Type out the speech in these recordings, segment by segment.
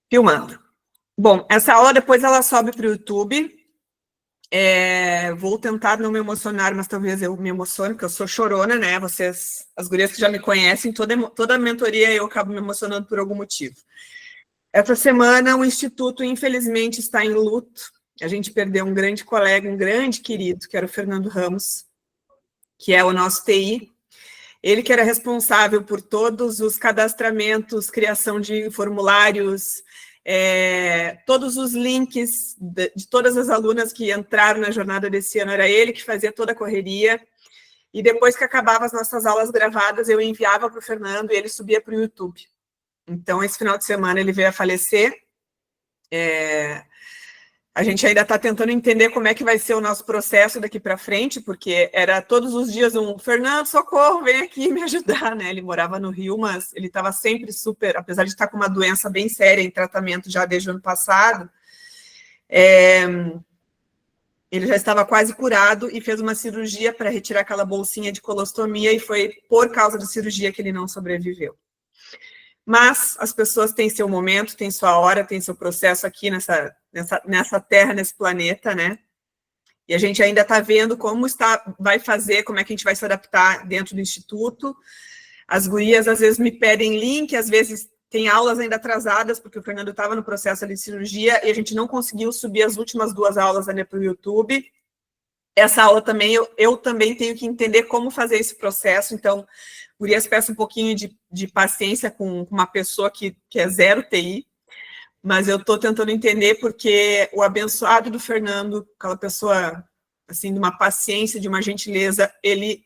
Filmando. Bom, essa aula depois ela sobe para o YouTube. Vou tentar não me emocionar, mas talvez eu me emocione, porque eu sou chorona, né? Vocês, as gurias que já me conhecem, toda a mentoria eu acabo me emocionando por algum motivo. Essa semana o Instituto, infelizmente, está em luto. A gente perdeu um grande colega, um grande querido, que era o Fernando Ramos, que é o nosso TI. Ele que era responsável por todos os cadastramentos, criação de formulários, todos os links de todas as alunas que entraram na jornada desse ano, era ele que fazia toda a correria. E depois que acabava as nossas aulas gravadas, eu enviava para o Fernando e ele subia para o YouTube. Então, esse final de semana ele veio a falecer. A gente ainda está tentando entender como é que vai ser o nosso processo daqui para frente, porque era todos os dias Fernando, socorro, vem aqui me ajudar, né? Ele morava no Rio, mas ele estava sempre super, apesar de estar com uma doença bem séria em tratamento já desde o ano passado, ele já estava quase curado e fez uma cirurgia para retirar aquela bolsinha de colostomia e foi por causa da cirurgia que ele não sobreviveu. Mas as pessoas têm seu momento, têm sua hora, têm seu processo aqui nessa Terra, nesse planeta, né? E a gente ainda está vendo como vai fazer, como é que a gente vai se adaptar dentro do Instituto. As gurias, às vezes, me pedem link, às vezes tem aulas ainda atrasadas, porque o Fernando estava no processo de cirurgia e a gente não conseguiu subir as últimas 2 aulas ainda para o YouTube. Essa aula também, eu também tenho que entender como fazer esse processo, então, gurias, peço um pouquinho de paciência com uma pessoa que é zero TI, mas eu estou tentando entender porque o abençoado do Fernando, aquela pessoa, assim, de uma paciência, de uma gentileza, ele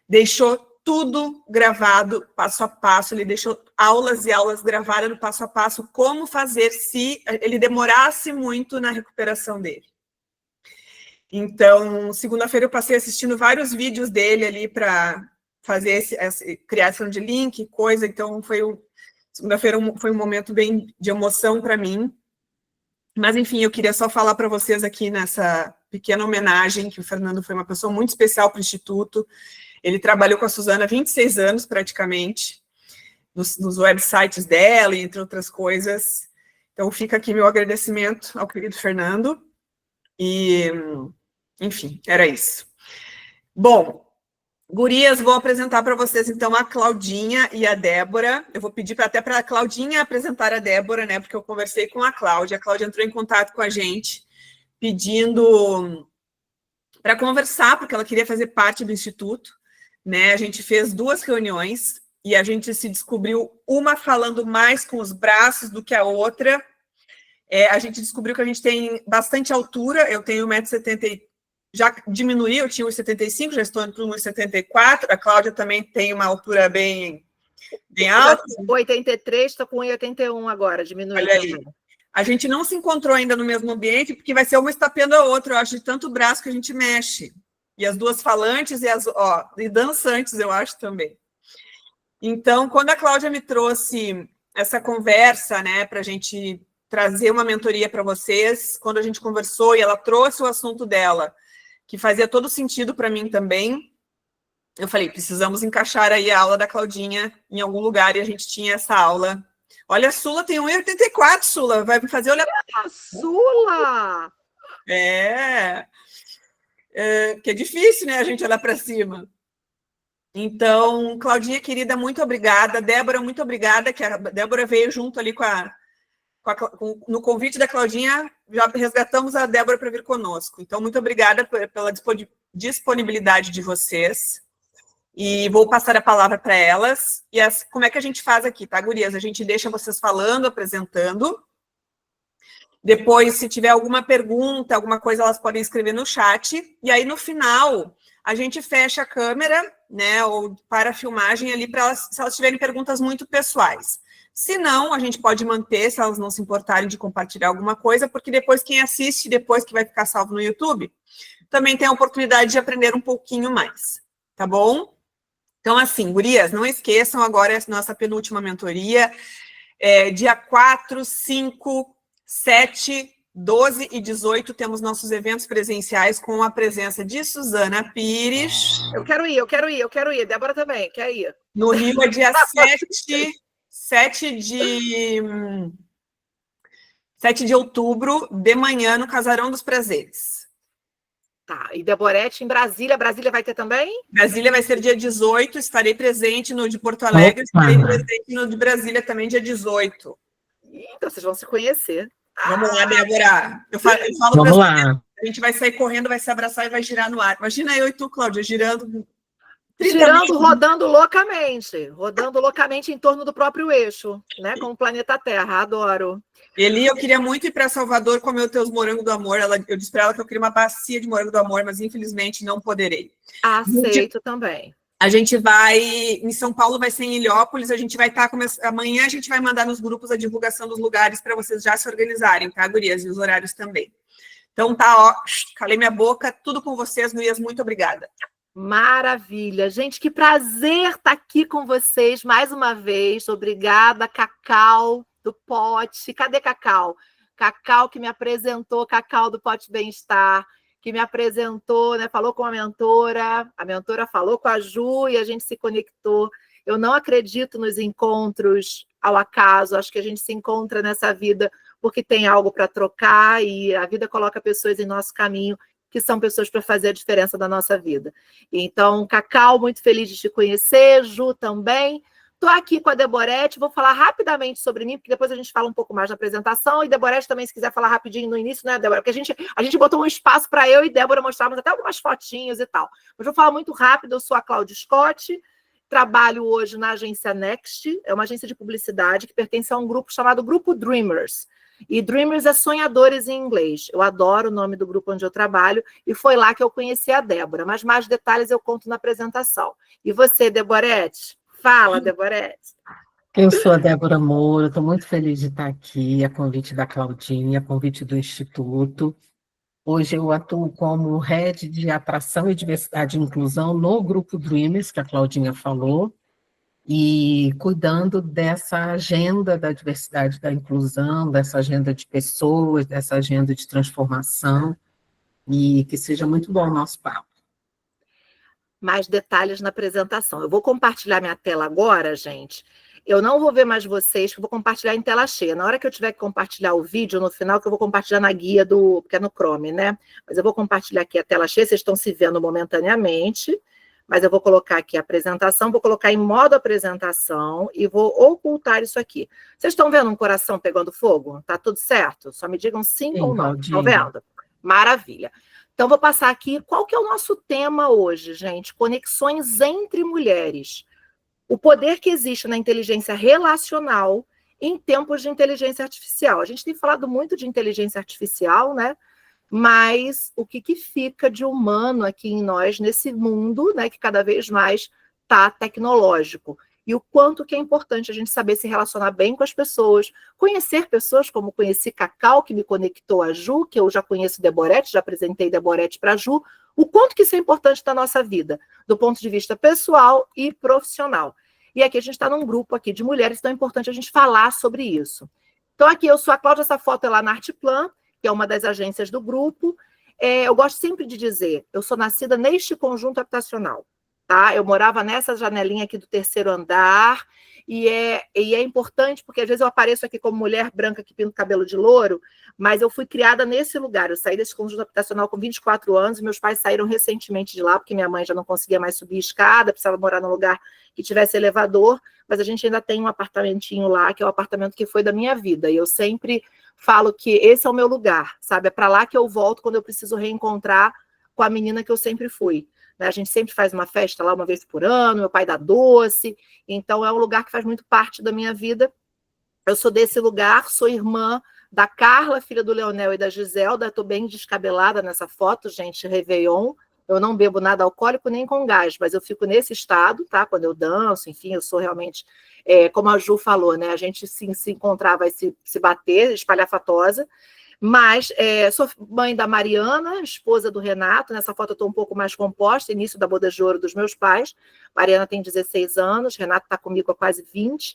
deixou tudo gravado, passo a passo, ele deixou aulas e aulas gravadas no passo a passo, como fazer se ele demorasse muito na recuperação dele. Então, segunda-feira eu passei assistindo vários vídeos dele ali para fazer criação de link, coisa, então segunda-feira foi um momento bem de emoção para mim. Mas, enfim, eu queria só falar para vocês aqui nessa pequena homenagem que o Fernando foi uma pessoa muito especial para o Instituto. Ele trabalhou com a Suzana há 26 anos, praticamente, nos websites dela, entre outras coisas. Então, fica aqui meu agradecimento ao querido Fernando. E, enfim, era isso. Bom, gurias, vou apresentar para vocês, então, a Claudinha e a Débora. Eu vou pedir até para a Claudinha apresentar a Débora, né, porque eu conversei com a Cláudia. A Cláudia entrou em contato com a gente, pedindo para conversar, porque ela queria fazer parte do Instituto, né? A gente fez 2 reuniões e a gente se descobriu uma falando mais com os braços do que a outra. A gente descobriu que a gente tem bastante altura, eu tenho 1,70 m, já diminuí, eu tinha 1,75 m, já estou indo para 1,74 m, a Cláudia também tem uma altura bem alta. 83, estou com 1,81 m agora, diminuiu. Olha aí. A gente não se encontrou ainda no mesmo ambiente, porque vai ser uma estapeando a outra, eu acho, de tanto braço que a gente mexe. E as 2 falantes e dançantes, eu acho, também. Então, quando a Cláudia me trouxe essa conversa, né, para a gente trazer uma mentoria para vocês, quando a gente conversou e ela trouxe o assunto dela, que fazia todo sentido para mim também, eu falei, precisamos encaixar aí a aula da Claudinha em algum lugar, e a gente tinha essa aula. Olha, a Sula tem 1,84 m, Sula, vai me fazer olhar... Sula! Que é difícil, né, a gente olhar para cima. Então, Claudinha, querida, muito obrigada. Débora, muito obrigada, que a Débora veio junto ali no convite da Claudinha, já resgatamos a Débora para vir conosco. Então, muito obrigada pela disponibilidade de vocês. E vou passar a palavra para elas. E como é que a gente faz aqui, tá, gurias? A gente deixa vocês falando, apresentando. Depois, se tiver alguma pergunta, alguma coisa, elas podem escrever no chat. E aí, no final, a gente fecha a câmera, né, ou para a filmagem ali, se elas tiverem perguntas muito pessoais. Se não, a gente pode manter, se elas não se importarem de compartilhar alguma coisa, porque depois quem assiste, depois que vai ficar salvo no YouTube, também tem a oportunidade de aprender um pouquinho mais, tá bom? Então, assim, gurias, não esqueçam, agora é a nossa penúltima mentoria, dia 4, 5, 7, 12 e 18, temos nossos eventos presenciais com a presença de Suzana Pires. Eu quero ir. Débora também, quer ir. No Rio é dia 7 de 7 de outubro, de manhã, no Casarão dos Prazeres. Tá, e Deborete em Brasília. Brasília vai ter também? Brasília vai ser dia 18, estarei presente no de Porto Alegre, estarei presente no de Brasília também, dia 18. Então, vocês vão se conhecer. Vamos lá, Débora. Eu falo Vamos lá. A gente vai sair correndo, vai se abraçar e vai girar no ar. Imagina eu e tu, Cláudia, girando... Rodando loucamente em torno do próprio eixo, né? Como o planeta Terra, adoro. Eli, eu queria muito ir para Salvador comer os teus morangos do amor. Eu disse para ela que eu queria uma bacia de morango do amor, mas infelizmente não poderei. Aceito também. A gente vai em São Paulo, vai ser em Ilhéupolis. A gente vai estar amanhã. A gente vai mandar nos grupos a divulgação dos lugares para vocês já se organizarem, tá, gurias? E os horários também. Então tá, ó, calei minha boca. Tudo com vocês, gurias. Muito obrigada. Maravilha. Gente, que prazer estar aqui com vocês mais uma vez. Obrigada, Cacau do Pote. Cadê Cacau? Cacau que me apresentou, Cacau do Pote Bem-Estar, que me apresentou, né? Falou com a mentora falou com a Ju e a gente se conectou. Eu não acredito nos encontros ao acaso, acho que a gente se encontra nessa vida porque tem algo para trocar e a vida coloca pessoas em nosso caminho que são pessoas para fazer a diferença da nossa vida. Então, Cacau, muito feliz de te conhecer, Ju também. Estou aqui com a Deborete, vou falar rapidamente sobre mim, porque depois a gente fala um pouco mais da apresentação, e Deborete também, se quiser falar rapidinho no início, né, Débora? Porque a gente botou um espaço para eu e Débora mostrarmos até algumas fotinhos e tal. Mas vou falar muito rápido, eu sou a Cláudia Scott, trabalho hoje na agência Next, é uma agência de publicidade que pertence a um grupo chamado Grupo Dreamers. E Dreamers é sonhadores em inglês. Eu adoro o nome do grupo onde eu trabalho e foi lá que eu conheci a Débora. Mas mais detalhes eu conto na apresentação. E você, Deborete? Fala, Deborete. Eu sou a Débora Moura, estou muito feliz de estar aqui, a convite da Claudinha, a convite do Instituto. Hoje eu atuo como Head de Atração e Diversidade e Inclusão no Grupo Dreamers, que a Claudinha falou, e cuidando dessa agenda da diversidade e da inclusão, dessa agenda de pessoas, dessa agenda de transformação, e que seja muito bom o nosso papo. Mais detalhes na apresentação. Eu vou compartilhar minha tela agora, gente. Eu não vou ver mais vocês, que eu vou compartilhar em tela cheia. Na hora que eu tiver que compartilhar o vídeo, no final, que eu vou compartilhar na guia porque é no Chrome, né? Mas eu vou compartilhar aqui a tela cheia, vocês estão se vendo momentaneamente, mas eu vou colocar aqui a apresentação, vou colocar em modo apresentação e vou ocultar isso aqui. Vocês estão vendo um coração pegando fogo? Tá tudo certo? Só me digam sim ou não. Estão vendo? Maravilha. Então, vou passar aqui. Qual que é o nosso tema hoje, gente? Conexões entre mulheres. O poder que existe na inteligência relacional em tempos de inteligência artificial. A gente tem falado muito de inteligência artificial, né? Mas o que fica de humano aqui em nós, nesse mundo, né, que cada vez mais está tecnológico? E o quanto que é importante a gente saber se relacionar bem com as pessoas, conhecer pessoas, como conheci Cacau, que me conectou a Ju, que eu já conheço Deborete, já apresentei Deborete para a Ju, o quanto que isso é importante na nossa vida, do ponto de vista pessoal e profissional. E aqui a gente está num grupo aqui de mulheres, então é importante a gente falar sobre isso. Então aqui eu sou a Cláudia, essa foto é lá na Artplan, que é uma das agências do grupo. Eu gosto sempre de dizer, eu sou nascida neste conjunto habitacional. Tá? Eu morava nessa janelinha aqui do 3º andar, e é importante, porque às vezes eu apareço aqui como mulher branca que pinta o cabelo de louro, mas eu fui criada nesse lugar, eu saí desse conjunto habitacional com 24 anos, meus pais saíram recentemente de lá, porque minha mãe já não conseguia mais subir escada, precisava morar num lugar que tivesse elevador, mas a gente ainda tem um apartamentinho lá, que é o apartamento que foi da minha vida, e eu sempre falo que esse é o meu lugar, sabe? É para lá que eu volto quando eu preciso reencontrar com a menina que eu sempre fui. A gente sempre faz uma festa lá uma vez por ano, meu pai dá doce, então é um lugar que faz muito parte da minha vida. Eu sou desse lugar, sou irmã da Carla, filha do Leonel e da Giselda, estou bem descabelada nessa foto, gente, Réveillon. Eu não bebo nada alcoólico nem com gás, mas eu fico nesse estado, tá? Quando eu danço, enfim, eu sou realmente, como a Ju falou, né? A gente se encontrar, vai se bater, espalhafatosa. Mas sou mãe da Mariana, esposa do Renato. Nessa foto eu estou um pouco mais composta, início da boda de ouro dos meus pais. Mariana tem 16 anos, Renato está comigo há quase 20.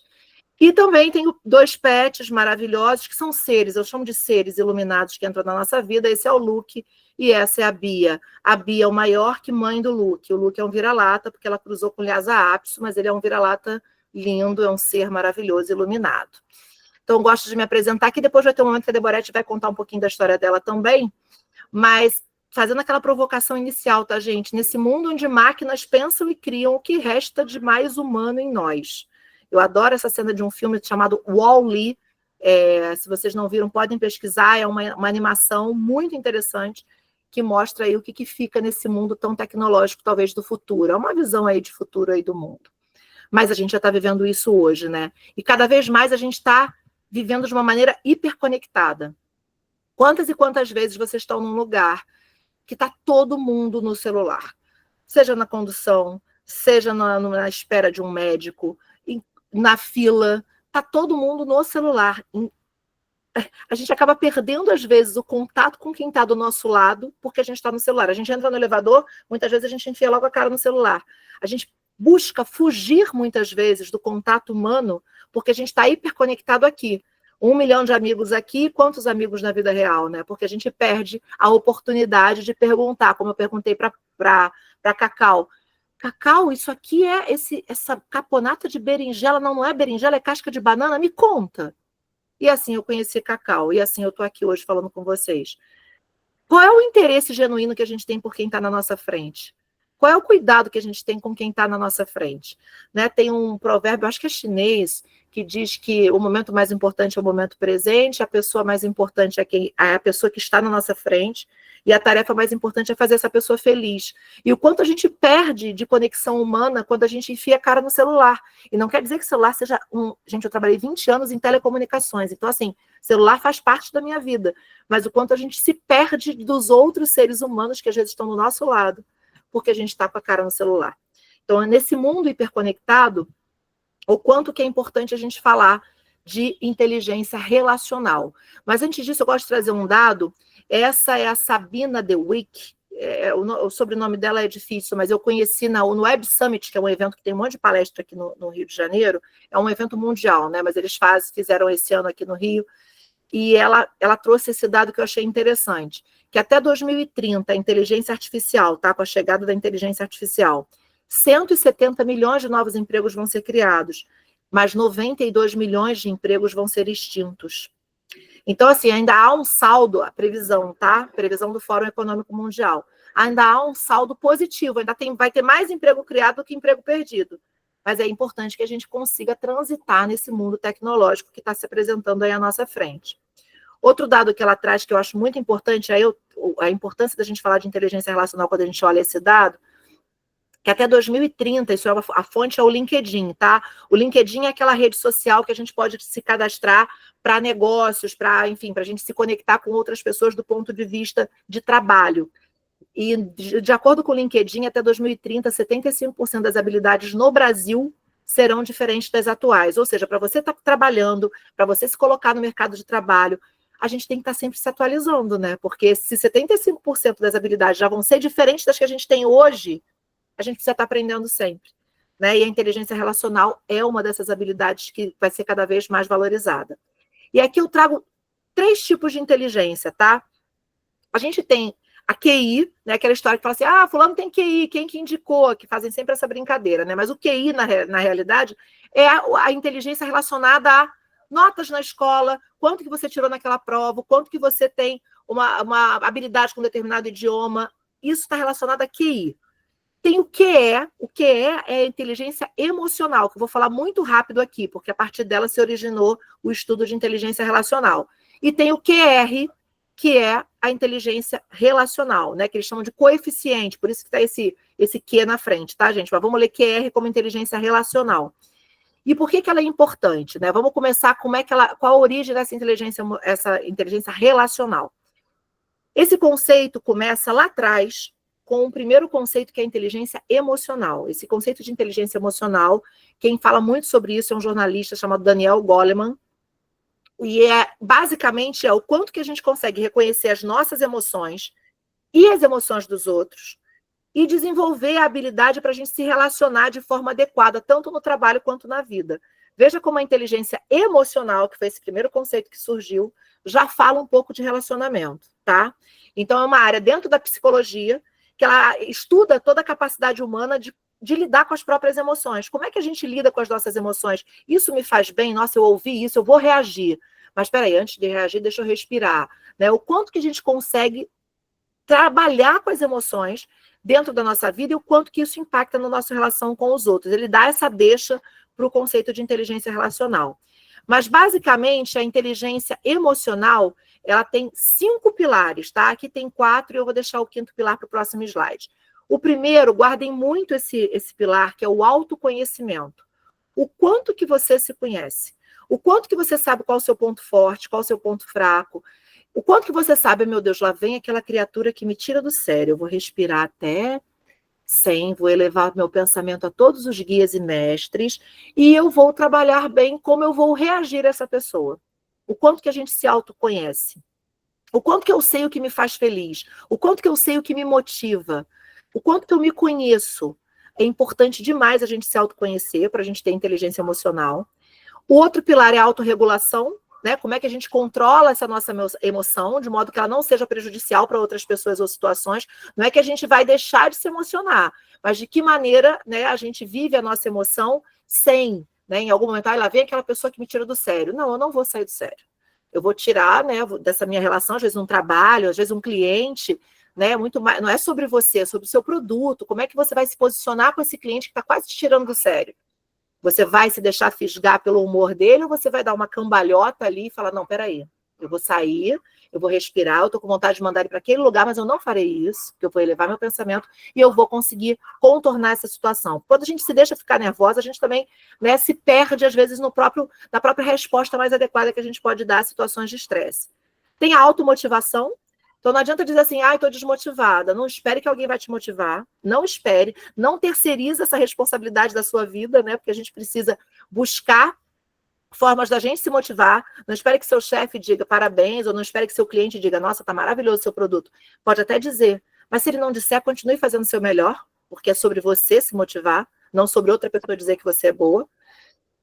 E também tenho 2 pets maravilhosos, que são seres, eu chamo de seres iluminados que entram na nossa vida. Esse é o Luke e essa é a Bia. A Bia é o maior que mãe do Luke. O Luke é um vira-lata, porque ela cruzou com o Lhasa Apso, mas ele é um vira-lata lindo, é um ser maravilhoso, iluminado. Então, eu gosto de me apresentar aqui, depois vai ter um momento que a Deborete vai contar um pouquinho da história dela também, mas fazendo aquela provocação inicial, tá, gente? Nesse mundo onde máquinas pensam e criam o que resta de mais humano em nós. Eu adoro essa cena de um filme chamado Wall-E. Se vocês não viram, podem pesquisar. É uma animação muito interessante que mostra aí o que fica nesse mundo tão tecnológico, talvez, do futuro. É uma visão aí de futuro aí do mundo. Mas a gente já está vivendo isso hoje, né? E cada vez mais a gente está vivendo de uma maneira hiperconectada. Quantas e quantas vezes vocês estão num lugar que está todo mundo no celular? Seja na condução, seja na espera de um médico, na fila, está todo mundo no celular. A gente acaba perdendo, às vezes, o contato com quem está do nosso lado, porque a gente está no celular. A gente entra no elevador, muitas vezes a gente enfia logo a cara no celular. A gente busca fugir, muitas vezes, do contato humano, porque a gente está hiperconectado aqui. 1 milhão de amigos aqui, quantos amigos na vida real, né? Porque a gente perde a oportunidade de perguntar, como eu perguntei para Cacau. Cacau, isso aqui essa caponata de berinjela, não é berinjela, é casca de banana? Me conta. E assim eu conheci Cacau, e assim eu estou aqui hoje falando com vocês. Qual é o interesse genuíno que a gente tem por quem está na nossa frente? Qual é o cuidado que a gente tem com quem está na nossa frente? Né? Tem um provérbio, acho que é chinês, que diz que o momento mais importante é o momento presente, a pessoa mais importante é a pessoa que está na nossa frente, e a tarefa mais importante é fazer essa pessoa feliz. E o quanto a gente perde de conexão humana quando a gente enfia a cara no celular. E não quer dizer que o celular seja Gente, eu trabalhei 20 anos em telecomunicações, então, assim, celular faz parte da minha vida, mas o quanto a gente se perde dos outros seres humanos que às vezes estão do nosso lado, porque a gente está com a cara no celular. Então, nesse mundo hiperconectado, o quanto que é importante a gente falar de inteligência relacional. Mas antes disso, eu gosto de trazer um dado. Essa é a Sabina DeWick. O sobrenome dela é difícil, mas eu conheci no Web Summit, que é um evento que tem um monte de palestra aqui no Rio de Janeiro. É um evento mundial, né? Mas eles fizeram esse ano aqui no Rio. E ela trouxe esse dado que eu achei interessante, que até 2030, a inteligência artificial, tá? Com a chegada da inteligência artificial, 170 milhões de novos empregos vão ser criados, mas 92 milhões de empregos vão ser extintos. Então, assim, ainda há um saldo, a previsão, tá? Previsão do Fórum Econômico Mundial. Ainda há um saldo positivo, vai ter mais emprego criado do que emprego perdido. Mas é importante que a gente consiga transitar nesse mundo tecnológico que está se apresentando aí à nossa frente. Outro dado que ela traz, que eu acho muito importante, a importância da gente falar de inteligência relacional quando a gente olha esse dado, que até 2030, a fonte é o LinkedIn, tá? O LinkedIn é aquela rede social que a gente pode se cadastrar para negócios, enfim, para a gente se conectar com outras pessoas do ponto de vista de trabalho. E, de acordo com o LinkedIn, até 2030, 75% das habilidades no Brasil serão diferentes das atuais. Ou seja, para você estar trabalhando, para você se colocar no mercado de trabalho, a gente tem que estar sempre se atualizando, né? Porque se 75% das habilidades já vão ser diferentes das que a gente tem hoje, a gente precisa estar aprendendo sempre, né? E a inteligência relacional é uma dessas habilidades que vai ser cada vez mais valorizada. E aqui eu trago 3 tipos de inteligência, tá? A gente tem a QI, né? Aquela história que fala assim, fulano tem QI, quem que indicou? Que fazem sempre essa brincadeira, né? Mas o QI, na realidade, é a inteligência relacionada a notas na escola, quanto que você tirou naquela prova, quanto que você tem uma habilidade com determinado idioma. Isso está relacionado a QI. Tem o QE. O QE é a inteligência emocional, que eu vou falar muito rápido aqui, porque a partir dela se originou o estudo de inteligência relacional. E tem o QR, que é a inteligência relacional, né? Que eles chamam de coeficiente, por isso que está esse Q na frente, tá, gente? Mas vamos ler QR como inteligência relacional. E por que ela é importante, né? Vamos começar qual a origem dessa inteligência relacional. Esse conceito começa lá atrás, com o primeiro conceito, que é a inteligência emocional. Esse conceito de inteligência emocional, quem fala muito sobre isso é um jornalista chamado Daniel Goleman, e basicamente o quanto que a gente consegue reconhecer as nossas emoções e as emoções dos outros e desenvolver a habilidade para a gente se relacionar de forma adequada, tanto no trabalho quanto na vida. Veja como a inteligência emocional, que foi esse primeiro conceito que surgiu, já fala um pouco de relacionamento, tá? Então, é uma área dentro da psicologia que ela estuda toda a capacidade humana de de lidar com as próprias emoções. Como é que a gente lida com as nossas emoções? Isso me faz bem? Nossa, eu ouvi isso, eu vou reagir. Mas espera aí, antes de reagir, deixa eu respirar. Né? O quanto que a gente consegue trabalhar com as emoções dentro da nossa vida e o quanto que isso impacta na nossa relação com os outros. Ele dá essa deixa para o conceito de inteligência relacional. Mas, basicamente, a inteligência emocional, ela tem 5 pilares, tá? Aqui tem 4 e eu vou deixar o 5º pilar para o próximo slide. O primeiro, guardem muito esse pilar, que é o autoconhecimento. O quanto que você se conhece. O quanto que você sabe qual é o seu ponto forte, qual é o seu ponto fraco. O quanto que você sabe, meu Deus, lá vem aquela criatura que me tira do sério. Eu vou respirar até 100, vou elevar meu pensamento a todos os guias e mestres e eu vou trabalhar bem como eu vou reagir a essa pessoa. O quanto que a gente se autoconhece. O quanto que eu sei o que me faz feliz. O quanto que eu sei o que me motiva. O quanto que eu me conheço. É importante demais a gente se autoconhecer para a gente ter inteligência emocional. O outro pilar é a autorregulação, né? Como é que a gente controla essa nossa emoção, de modo que ela não seja prejudicial para outras pessoas ou situações. Não é que a gente vai deixar de se emocionar, mas de que maneira, né, a gente vive a nossa emoção sem, né, em algum momento, lá vem aquela pessoa que me tira do sério. Não, eu não vou sair do sério. Eu vou tirar, né, dessa minha relação, às vezes um trabalho, às vezes um cliente, né, muito mais, não é sobre você, é sobre o seu produto. Como é que você vai se posicionar com esse cliente que está quase te tirando do sério? Você vai se deixar fisgar pelo humor dele ou você vai dar uma cambalhota ali e falar, não, peraí, eu vou sair, eu vou respirar, eu estou com vontade de mandar ele para aquele lugar, mas eu não farei isso, porque eu vou elevar meu pensamento e eu vou conseguir contornar essa situação. Quando a gente se deixa ficar nervosa, a gente também, né, se perde, às vezes, na própria resposta mais adequada que a gente pode dar a situações de estresse. Tem a automotivação. Então, não adianta dizer assim, estou desmotivada. Não espere que alguém vai te motivar. Não espere. Não terceirize essa responsabilidade da sua vida, né? Porque a gente precisa buscar formas da gente se motivar. Não espere que seu chefe diga parabéns, ou não espere que seu cliente diga, nossa, está maravilhoso o seu produto. Pode até dizer. Mas se ele não disser, continue fazendo o seu melhor, porque é sobre você se motivar, não sobre outra pessoa dizer que você é boa.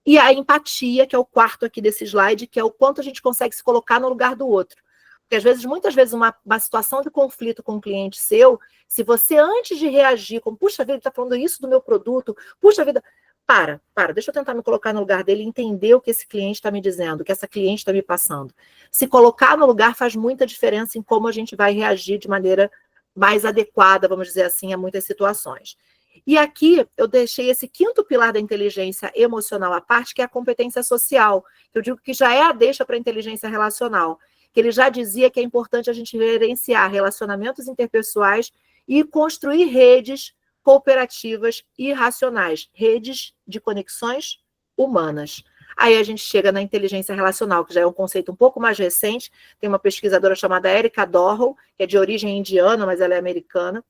E a empatia, que é o 4º aqui desse slide, que é o quanto a gente consegue se colocar no lugar do outro. Porque, às vezes, muitas vezes, uma situação de conflito com um cliente seu, se você, antes de reagir, como, puxa vida, ele está falando isso do meu produto, puxa vida, para, deixa eu tentar me colocar no lugar dele e entender o que esse cliente está me dizendo, o que essa cliente está me passando. Se colocar no lugar faz muita diferença em como a gente vai reagir de maneira mais adequada, vamos dizer assim, a muitas situações. E aqui eu deixei esse 5º pilar da inteligência emocional à parte, que é a competência social, que eu digo que já é a deixa para a inteligência relacional, que ele já dizia que é importante a gente gerenciar relacionamentos interpessoais e construir redes cooperativas e racionais, redes de conexões humanas. Aí a gente chega na inteligência relacional, que já é um conceito um pouco mais recente. Tem uma pesquisadora chamada Erica Dorrow, que é de origem indiana, mas ela é americana,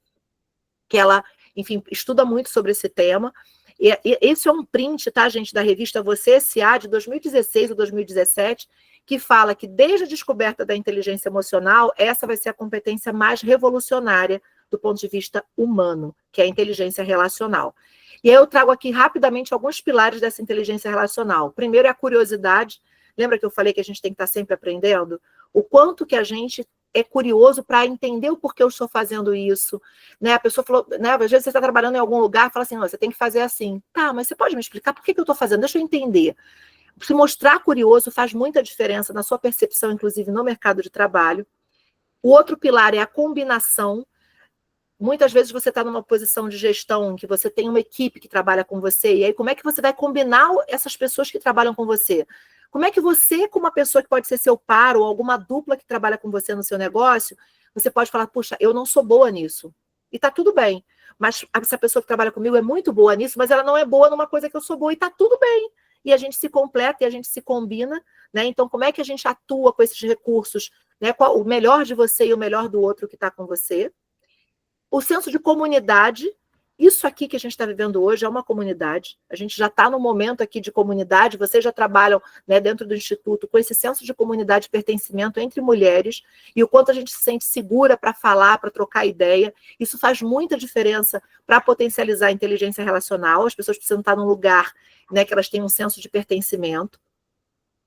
que ela, enfim, estuda muito sobre esse tema. E esse é um print, tá, gente, da revista Você S.A. de 2016 ou 2017, que fala que desde a descoberta da inteligência emocional, essa vai ser a competência mais revolucionária do ponto de vista humano, que é a inteligência relacional. E aí eu trago aqui rapidamente alguns pilares dessa inteligência relacional. Primeiro é a curiosidade. Lembra que eu falei que a gente tem que estar sempre aprendendo? O quanto que a gente é curioso para entender o porquê eu estou fazendo isso. Né? A pessoa falou, né? Às vezes você está trabalhando em algum lugar e fala assim, você tem que fazer assim. Tá, mas você pode me explicar por que eu estou fazendo? Deixa eu entender. Se mostrar curioso faz muita diferença na sua percepção, inclusive no mercado de trabalho. O outro pilar é a combinação. Muitas vezes você está numa posição de gestão em que você tem uma equipe que trabalha com você, e aí como é que você vai combinar essas pessoas que trabalham com você? Como é que você, com uma pessoa que pode ser seu par, ou alguma dupla que trabalha com você no seu negócio, você pode falar, puxa, eu não sou boa nisso. E está tudo bem. Mas essa pessoa que trabalha comigo é muito boa nisso, mas ela não é boa numa coisa que eu sou boa, e está tudo bem. E a gente se completa e a gente se combina, né? Então, como é que a gente atua com esses recursos, né? Qual o melhor de você e o melhor do outro que está com você? O senso de comunidade, isso aqui que a gente está vivendo hoje é uma comunidade. A gente já está no momento aqui de comunidade, vocês já trabalham, né, dentro do Instituto com esse senso de comunidade e pertencimento entre mulheres, e o quanto a gente se sente segura para falar, para trocar ideia. Isso faz muita diferença para potencializar a inteligência relacional. As pessoas precisam estar num lugar, né, que elas tenham um senso de pertencimento.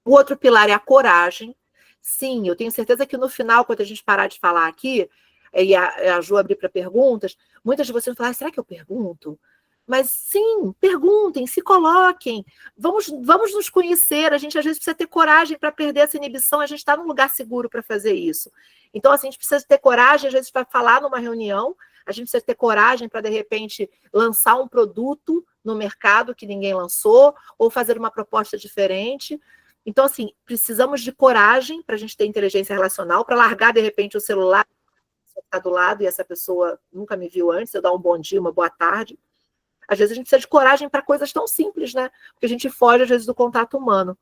O outro pilar é a coragem. Sim, eu tenho certeza que no final, quando a gente parar de falar aqui, e a Ju abrir para perguntas, muitas de vocês vão falar, será que eu pergunto? Mas sim, perguntem, se coloquem, vamos nos conhecer. A gente às vezes precisa ter coragem para perder essa inibição, a gente está num lugar seguro para fazer isso. Então, assim, a gente precisa ter coragem, às vezes, para falar numa reunião, a gente precisa ter coragem para, de repente, lançar um produto no mercado que ninguém lançou, ou fazer uma proposta diferente. Então, assim, precisamos de coragem para a gente ter inteligência relacional, para largar, de repente, o celular que está do lado e essa pessoa nunca me viu antes, eu dar um bom dia, uma boa tarde. Às vezes a gente precisa de coragem para coisas tão simples, né? Porque a gente foge, às vezes, do contato humano.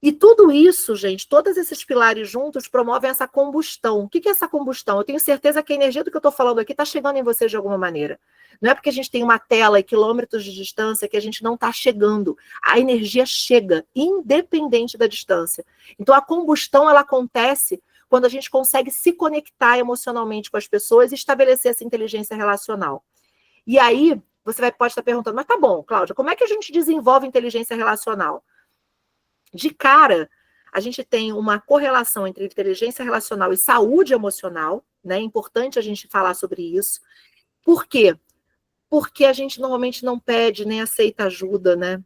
E tudo isso, gente, todos esses pilares juntos promovem essa combustão. O que é essa combustão? Eu tenho certeza que a energia do que eu estou falando aqui está chegando em vocês de alguma maneira. Não é porque a gente tem uma tela e quilômetros de distância que a gente não está chegando. A energia chega, independente da distância. Então, a combustão, ela acontece quando a gente consegue se conectar emocionalmente com as pessoas e estabelecer essa inteligência relacional. E aí, você pode estar perguntando, mas tá bom, Cláudia, como é que a gente desenvolve inteligência relacional? De cara, a gente tem uma correlação entre inteligência relacional e saúde emocional, né? É importante a gente falar sobre isso. Por quê? Porque a gente normalmente não pede nem aceita ajuda, né?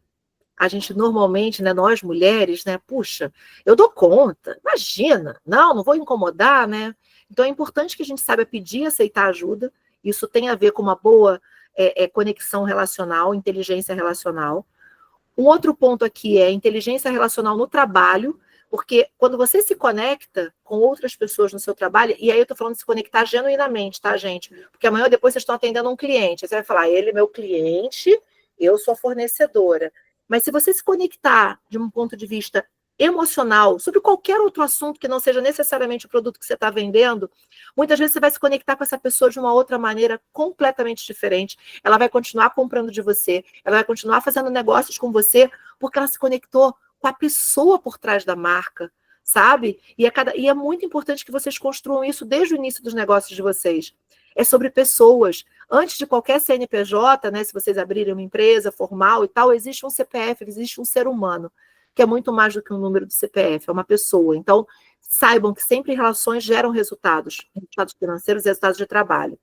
A gente normalmente, né, nós mulheres, né, puxa, eu dou conta, imagina, não vou incomodar, né? Então é importante que a gente saiba pedir e aceitar ajuda. Isso tem a ver com uma boa conexão relacional, inteligência relacional. Um outro ponto aqui é inteligência relacional no trabalho, porque quando você se conecta com outras pessoas no seu trabalho, e aí eu estou falando de se conectar genuinamente, tá, gente? Porque amanhã ou depois vocês estão atendendo um cliente, você vai falar, ele é meu cliente, eu sou a fornecedora. Mas se você se conectar de um ponto de vista emocional, sobre qualquer outro assunto que não seja necessariamente o produto que você está vendendo, muitas vezes você vai se conectar com essa pessoa de uma outra maneira completamente diferente. Ela vai continuar comprando de você, ela vai continuar fazendo negócios com você, porque ela se conectou com a pessoa por trás da marca, sabe? E é muito importante que vocês construam isso desde o início dos negócios de vocês. É sobre pessoas. Antes de qualquer CNPJ, né, se vocês abrirem uma empresa formal e tal, existe um CPF, existe um ser humano, que é muito mais do que um número do CPF, é uma pessoa. Então, saibam que sempre relações geram resultados financeiros e resultados de trabalho.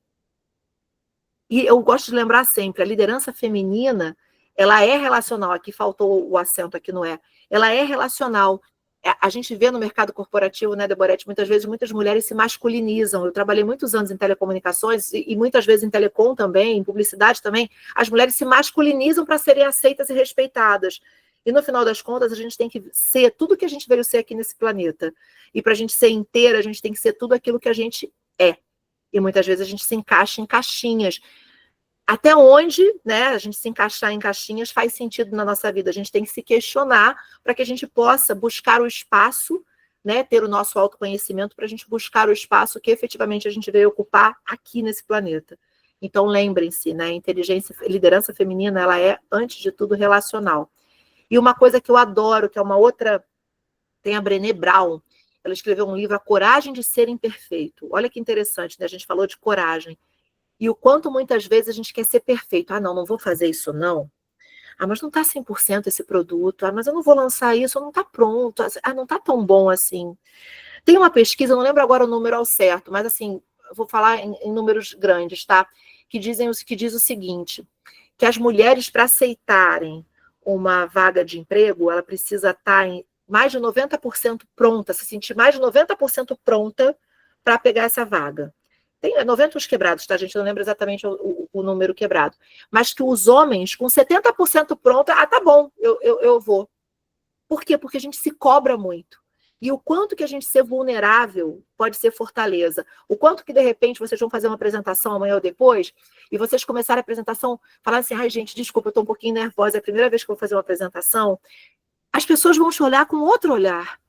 E eu gosto de lembrar sempre, a liderança feminina, ela é relacional, aqui faltou o acento, aqui não é, ela é relacional. A gente vê no mercado corporativo, né, Deborete, muitas vezes muitas mulheres se masculinizam. Eu trabalhei muitos anos em telecomunicações e muitas vezes em telecom também, em publicidade também. As mulheres se masculinizam para serem aceitas e respeitadas. E no final das contas, a gente tem que ser tudo que a gente veio ser aqui nesse planeta. E para a gente ser inteira, a gente tem que ser tudo aquilo que a gente é. E muitas vezes a gente se encaixa em caixinhas. Até onde, né, a gente se encaixar em caixinhas faz sentido na nossa vida. A gente tem que se questionar para que a gente possa buscar o espaço, né, ter o nosso autoconhecimento para a gente buscar o espaço que efetivamente a gente veio ocupar aqui nesse planeta. Então, lembrem-se, né, liderança feminina, ela é, antes de tudo, relacional. E uma coisa que eu adoro, que é uma outra, tem a Brené Brown, ela escreveu um livro, A Coragem de Ser Imperfeito. Olha que interessante, né? A gente falou de coragem. E o quanto muitas vezes a gente quer ser perfeito. Ah, não vou fazer isso não. Ah, mas não está 100% esse produto. Ah, mas eu não vou lançar isso, não está pronto. Ah, não está tão bom assim. Tem uma pesquisa, eu não lembro agora o número ao certo, mas assim, eu vou falar em números grandes, tá? Que diz o seguinte, que as mulheres, para aceitarem uma vaga de emprego, ela precisa estar em mais de 90% pronta, se sentir mais de 90% pronta para pegar essa vaga. Tem 90 os quebrados, tá, gente? Eu não lembro exatamente o número quebrado. Mas que os homens, com 70% pronta, tá bom, eu vou. Por quê? Porque a gente se cobra muito. E o quanto que a gente ser vulnerável pode ser fortaleza. O quanto que, de repente, vocês vão fazer uma apresentação amanhã ou depois, e vocês começarem a apresentação, falar assim, ai, gente, desculpa, eu estou um pouquinho nervosa, é a primeira vez que eu vou fazer uma apresentação. As pessoas vão te olhar com outro olhar,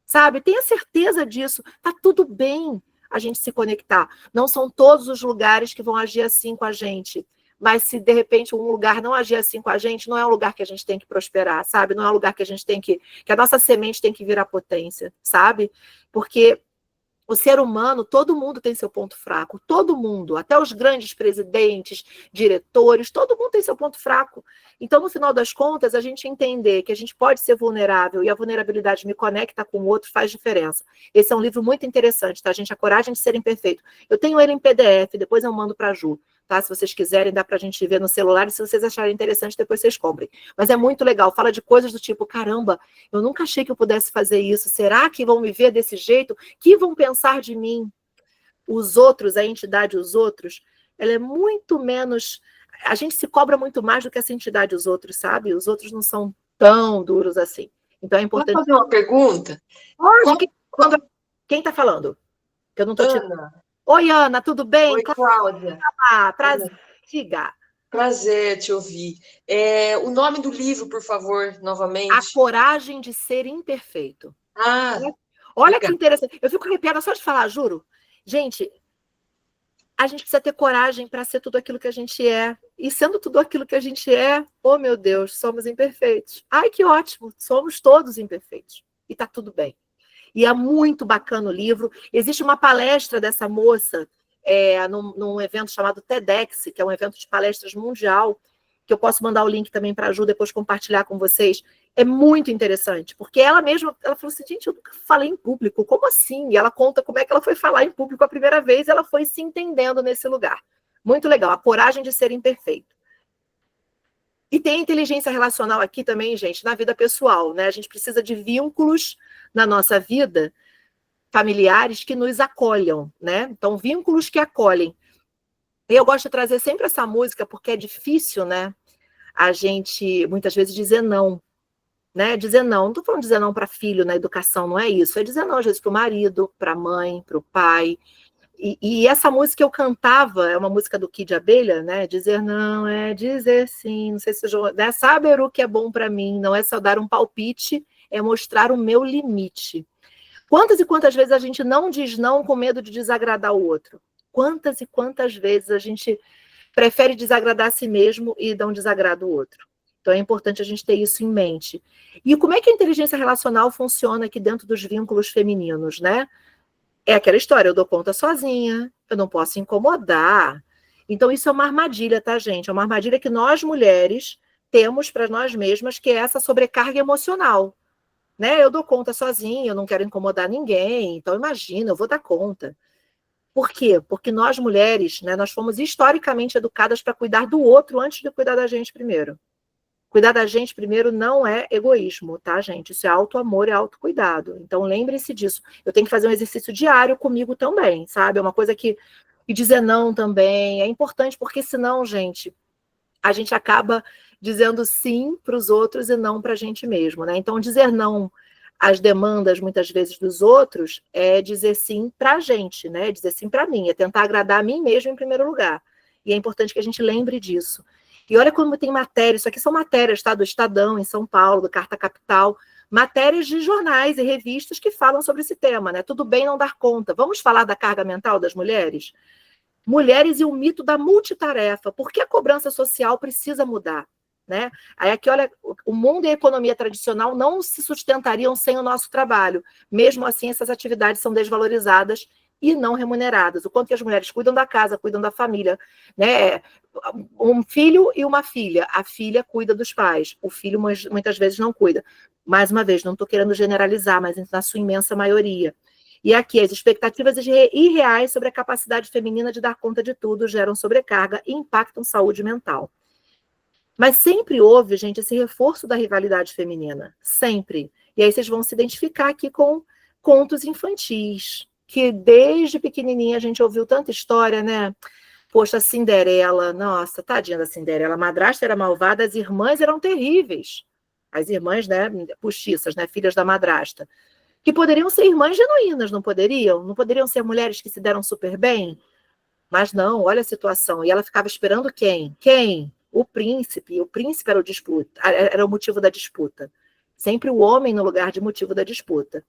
sabe? Tenha certeza disso. Tá tudo bem a gente se conectar. Não são todos os lugares que vão agir assim com a gente. Mas se, de repente, um lugar não agir assim com a gente, não é um lugar que a gente tem que prosperar, sabe? Não é um lugar que a gente tem que a nossa semente tem que virar potência, sabe? Porque o ser humano, todo mundo tem seu ponto fraco. Todo mundo, até os grandes presidentes, diretores, todo mundo tem seu ponto fraco. Então, no final das contas, a gente entender que a gente pode ser vulnerável e a vulnerabilidade me conecta com o outro faz diferença. Esse é um livro muito interessante, tá, gente? A Coragem de Ser Imperfeito. Eu tenho ele em PDF, depois eu mando para a Ju. tá? Se vocês quiserem, dá para a gente ver no celular, e se vocês acharem interessante, depois vocês comprem. Mas é muito legal, fala de coisas do tipo, caramba, eu nunca achei que eu pudesse fazer isso, será que vão me ver desse jeito? Que vão pensar de mim? Os outros, a entidade os outros, ela é muito menos... A gente se cobra muito mais do que essa entidade os outros, sabe? Os outros não são tão duros assim. Então é importante... Posso fazer uma pergunta? Pode. Quem está falando? Que eu não estou te... Ana. Oi, Ana, tudo bem? Oi, Cláudia. Prazer. Diga. Prazer te ouvir. O nome do livro, por favor, novamente. A Coragem de Ser Imperfeito. legal. Olha que interessante. Eu fico arrepiada só de falar, juro. Gente, a gente precisa ter coragem para ser tudo aquilo que a gente é. E sendo tudo aquilo que a gente é, oh meu Deus, somos imperfeitos. Ai, que ótimo, somos todos imperfeitos. E tá tudo bem. E é muito bacana o livro. Existe uma palestra dessa moça num evento chamado TEDx, que é um evento de palestras mundial, que eu posso mandar o link também para a Ju depois compartilhar com vocês. É muito interessante, porque ela mesma, ela falou assim, gente, eu nunca falei em público, como assim? E ela conta como é que ela foi falar em público a primeira vez, ela foi se entendendo nesse lugar. Muito legal, a coragem de ser imperfeito. E tem inteligência relacional aqui também, gente, na vida pessoal, né? A gente precisa de vínculos na nossa vida, familiares, que nos acolham, né? Então, vínculos que acolhem. E eu gosto de trazer sempre essa música, porque é difícil, né? A gente, muitas vezes, dizer não. Né? Dizer não. Não estou falando de dizer não para filho na educação, não é isso. É dizer não, às vezes, para o marido, para a mãe, para o pai. E essa música eu cantava, é uma música do Kid Abelha, né? Dizer não é dizer sim. Não sei se você já... Saber o que é bom para mim, não é só dar um palpite, é mostrar o meu limite. Quantas e quantas vezes a gente não diz não com medo de desagradar o outro? Quantas e quantas vezes a gente prefere desagradar a si mesmo e não desagrada o outro? Então é importante a gente ter isso em mente. E como é que a inteligência relacional funciona aqui dentro dos vínculos femininos, né? É aquela história, eu dou conta sozinha, eu não posso incomodar. Então isso é uma armadilha, tá, gente? É uma armadilha que nós, mulheres, temos para nós mesmas, que é essa sobrecarga emocional. Né? Eu dou conta sozinha, eu não quero incomodar ninguém, então imagina, eu vou dar conta. Por quê? Porque nós mulheres, né, nós fomos historicamente educadas para cuidar do outro antes de cuidar da gente primeiro. Cuidar da gente primeiro não é egoísmo, tá, gente? Isso é auto-amor e autocuidado. Então lembre-se disso. Eu tenho que fazer um exercício diário comigo também, sabe? É uma coisa que... E dizer não também é importante, porque senão, gente, a gente acaba dizendo sim para os outros e não para a gente mesmo, né? Então, dizer não às demandas, muitas vezes, dos outros é dizer sim para a gente, né? Dizer sim para mim, é tentar agradar a mim mesmo em primeiro lugar. E é importante que a gente lembre disso. E olha como tem matéria, isso aqui são matérias, tá? Do Estadão, em São Paulo, do Carta Capital, matérias de jornais e revistas que falam sobre esse tema, né? Tudo bem não dar conta. Vamos falar da carga mental das mulheres? Mulheres e o mito da multitarefa. Por que a cobrança social precisa mudar? Né? Aí aqui, olha, o mundo e a economia tradicional não se sustentariam sem o nosso trabalho. Mesmo assim, essas atividades são desvalorizadas e não remuneradas. O quanto que as mulheres cuidam da casa, cuidam da família, né? Um filho e uma filha. A filha cuida dos pais. O filho muitas vezes não cuida. Mais uma vez, não estou querendo generalizar, mas na sua imensa maioria. E aqui, as expectativas irreais sobre a capacidade feminina de dar conta de tudo geram sobrecarga e impactam saúde mental. Mas sempre houve, gente, esse reforço da rivalidade feminina. Sempre. E aí vocês vão se identificar aqui com contos infantis, que desde pequenininha a gente ouviu tanta história, né? Poxa, Cinderela, nossa, tadinha da Cinderela, a madrasta era malvada, as irmãs eram terríveis. As irmãs, né, postiças, né, filhas da madrasta. Que poderiam ser irmãs genuínas, não poderiam? Não poderiam ser mulheres que se deram super bem? Mas não, olha a situação. E ela ficava esperando quem? Quem? O príncipe. E o príncipe era o motivo da disputa. Sempre o homem no lugar de motivo da disputa.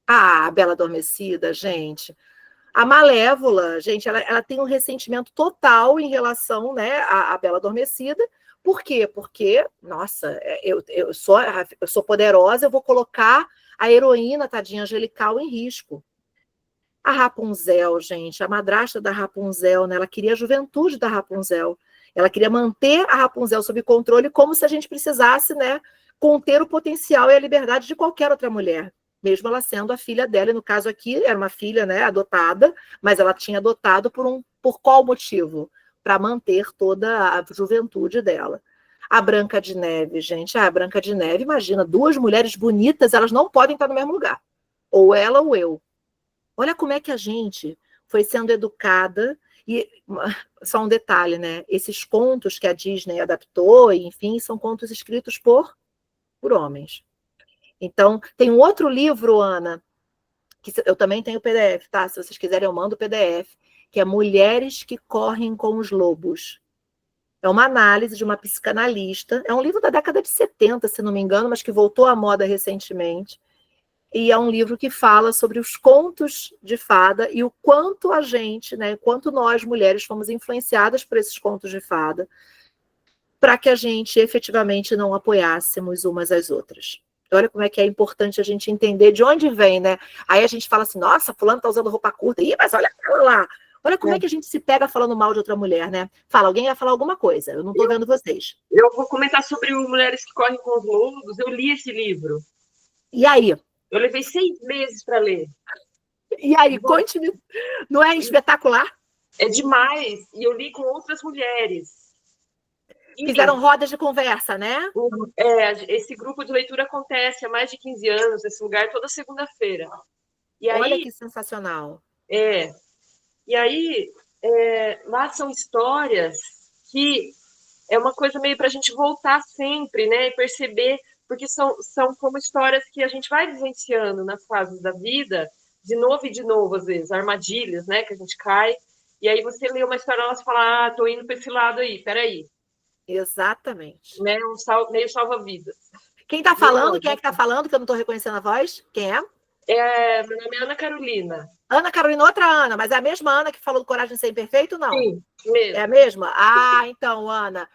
Ah, a Bela Adormecida, gente. A Malévola, gente, ela tem um ressentimento total em relação, né, à Bela Adormecida. Por quê? Porque, nossa, eu sou poderosa, eu vou colocar a heroína, tadinha angelical, em risco. A Rapunzel, gente, a madrasta da Rapunzel, né, ela queria a juventude da Rapunzel. Ela queria manter a Rapunzel sob controle, como se a gente precisasse, né, conter o potencial e a liberdade de qualquer outra mulher, mesmo ela sendo a filha dela. E no caso aqui, era uma filha, né, adotada, mas ela tinha adotado por qual motivo? para manter toda a juventude dela. A Branca de Neve, gente, a Branca de Neve, imagina, duas mulheres bonitas, elas não podem estar no mesmo lugar. Ou ela ou eu. Olha como é que a gente foi sendo educada. E só um detalhe, né? Esses contos que a Disney adaptou, enfim, são contos escritos por homens. Então, tem um outro livro, Ana, que eu também tenho o PDF, tá? Se vocês quiserem, eu mando o PDF, que é Mulheres que Correm com os Lobos. É uma análise de uma psicanalista. É um livro da década de 70, se não me engano, mas que voltou à moda recentemente. E é um livro que fala sobre os contos de fada e o quanto a gente, né, quanto nós, mulheres, fomos influenciadas por esses contos de fada para que a gente efetivamente não apoiássemos umas às outras. Olha como é que é importante a gente entender de onde vem, né? Aí a gente fala assim, nossa, fulano tá usando roupa curta. Ih, mas olha lá. Olha como é que a gente se pega falando mal de outra mulher, né? Fala, alguém vai falar alguma coisa. Eu não tô vendo vocês. Eu vou comentar sobre o Mulheres que Correm com os Lobos. Eu li esse livro. E aí? Eu levei 6 meses para ler. E aí, conte-me. Não é espetacular? É demais. E eu li com outras mulheres. Fizeram rodas de conversa, né? Esse grupo de leitura acontece há mais de 15 anos, nesse lugar, toda segunda-feira. Olha que sensacional. E aí, lá são histórias que é uma coisa meio para a gente voltar sempre, né? E perceber, porque são como histórias que a gente vai vivenciando nas fases da vida, de novo, às vezes, armadilhas, né? Que a gente cai. E aí você lê uma história e você fala, tô indo para esse lado aí, peraí. Exatamente. Né? Meio salva-vidas. Quem está falando? Quem é que está falando? Que eu não estou reconhecendo a voz. Quem é? Meu nome é Ana Carolina. Ana Carolina, outra Ana, mas é a mesma Ana que falou do Coragem de Ser Imperfeito, não? Sim, mesmo. É a mesma? Ah, então, Ana.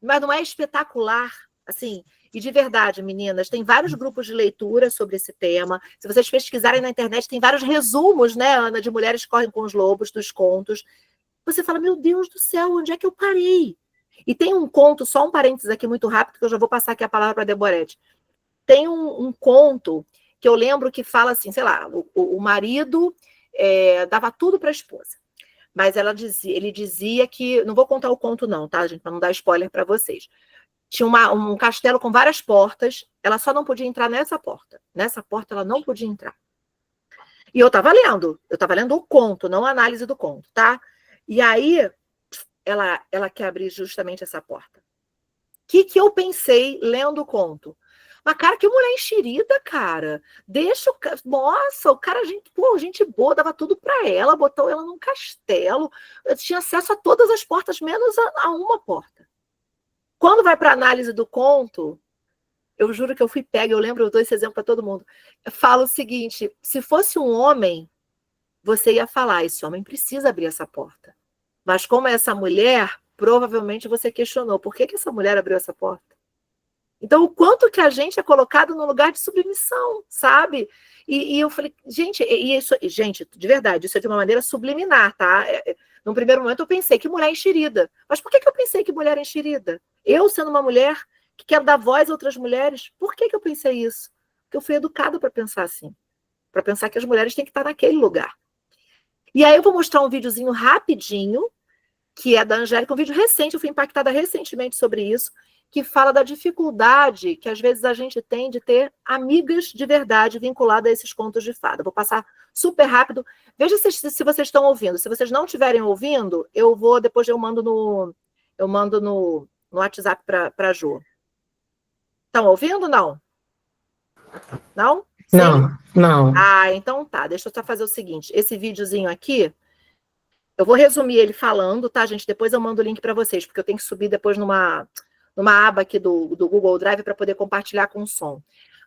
Mas não é espetacular, assim, e de verdade, meninas, tem vários grupos de leitura sobre esse tema. Se vocês pesquisarem na internet, tem vários resumos, né, Ana, de Mulheres que Correm com os Lobos, dos contos. Você fala, meu Deus do céu, onde é que eu parei? E tem um conto, só um parênteses aqui muito rápido, que eu já vou passar aqui a palavra para a Deborete. Tem um conto que eu lembro que fala assim, sei lá, o marido dava tudo para a esposa. Mas ele dizia que... Não vou contar o conto não, tá, gente? Para não dar spoiler para vocês. Tinha um castelo com várias portas, ela só não podia entrar nessa porta. Nessa porta ela não podia entrar. E eu estava lendo o conto, não a análise do conto, tá? E aí... Ela quer abrir justamente essa porta. O que eu pensei lendo o conto? Mas, cara, que mulher enxerida, cara. Deixa o cara... Nossa, o cara, gente boa, dava tudo para ela, botou ela num castelo. Eu tinha acesso a todas as portas, menos a uma porta. Quando vai para a análise do conto, eu juro que eu fui pega, eu lembro, eu dou esse exemplo para todo mundo. Eu falo o seguinte, se fosse um homem, você ia falar, esse homem precisa abrir essa porta. Mas como é essa mulher, provavelmente você questionou, por que essa mulher abriu essa porta? Então, o quanto que a gente é colocado no lugar de submissão, sabe? E eu falei, gente, de verdade, isso é de uma maneira subliminar, tá? Num primeiro momento eu pensei que mulher enxerida. Mas por que eu pensei que mulher é enxerida? Eu, sendo uma mulher que quer dar voz a outras mulheres, por que eu pensei isso? Porque eu fui educada para pensar assim. Para pensar que as mulheres têm que estar naquele lugar. E aí eu vou mostrar um videozinho rapidinho, que é da Angélica, um vídeo recente, eu fui impactada recentemente sobre isso, que fala da dificuldade que às vezes a gente tem de ter amigas de verdade vinculadas a esses contos de fada. Vou passar super rápido. Veja se vocês estão ouvindo. Se vocês não estiverem ouvindo, depois eu mando no WhatsApp para a Jo. Estão ouvindo ou não? Não? Sim? Não. Ah, então tá. Deixa eu só fazer o seguinte. Esse videozinho aqui, eu vou resumir ele falando, tá, gente? Depois eu mando o link para vocês, porque eu tenho que subir depois numa aba aqui do Google Drive para poder compartilhar com o som.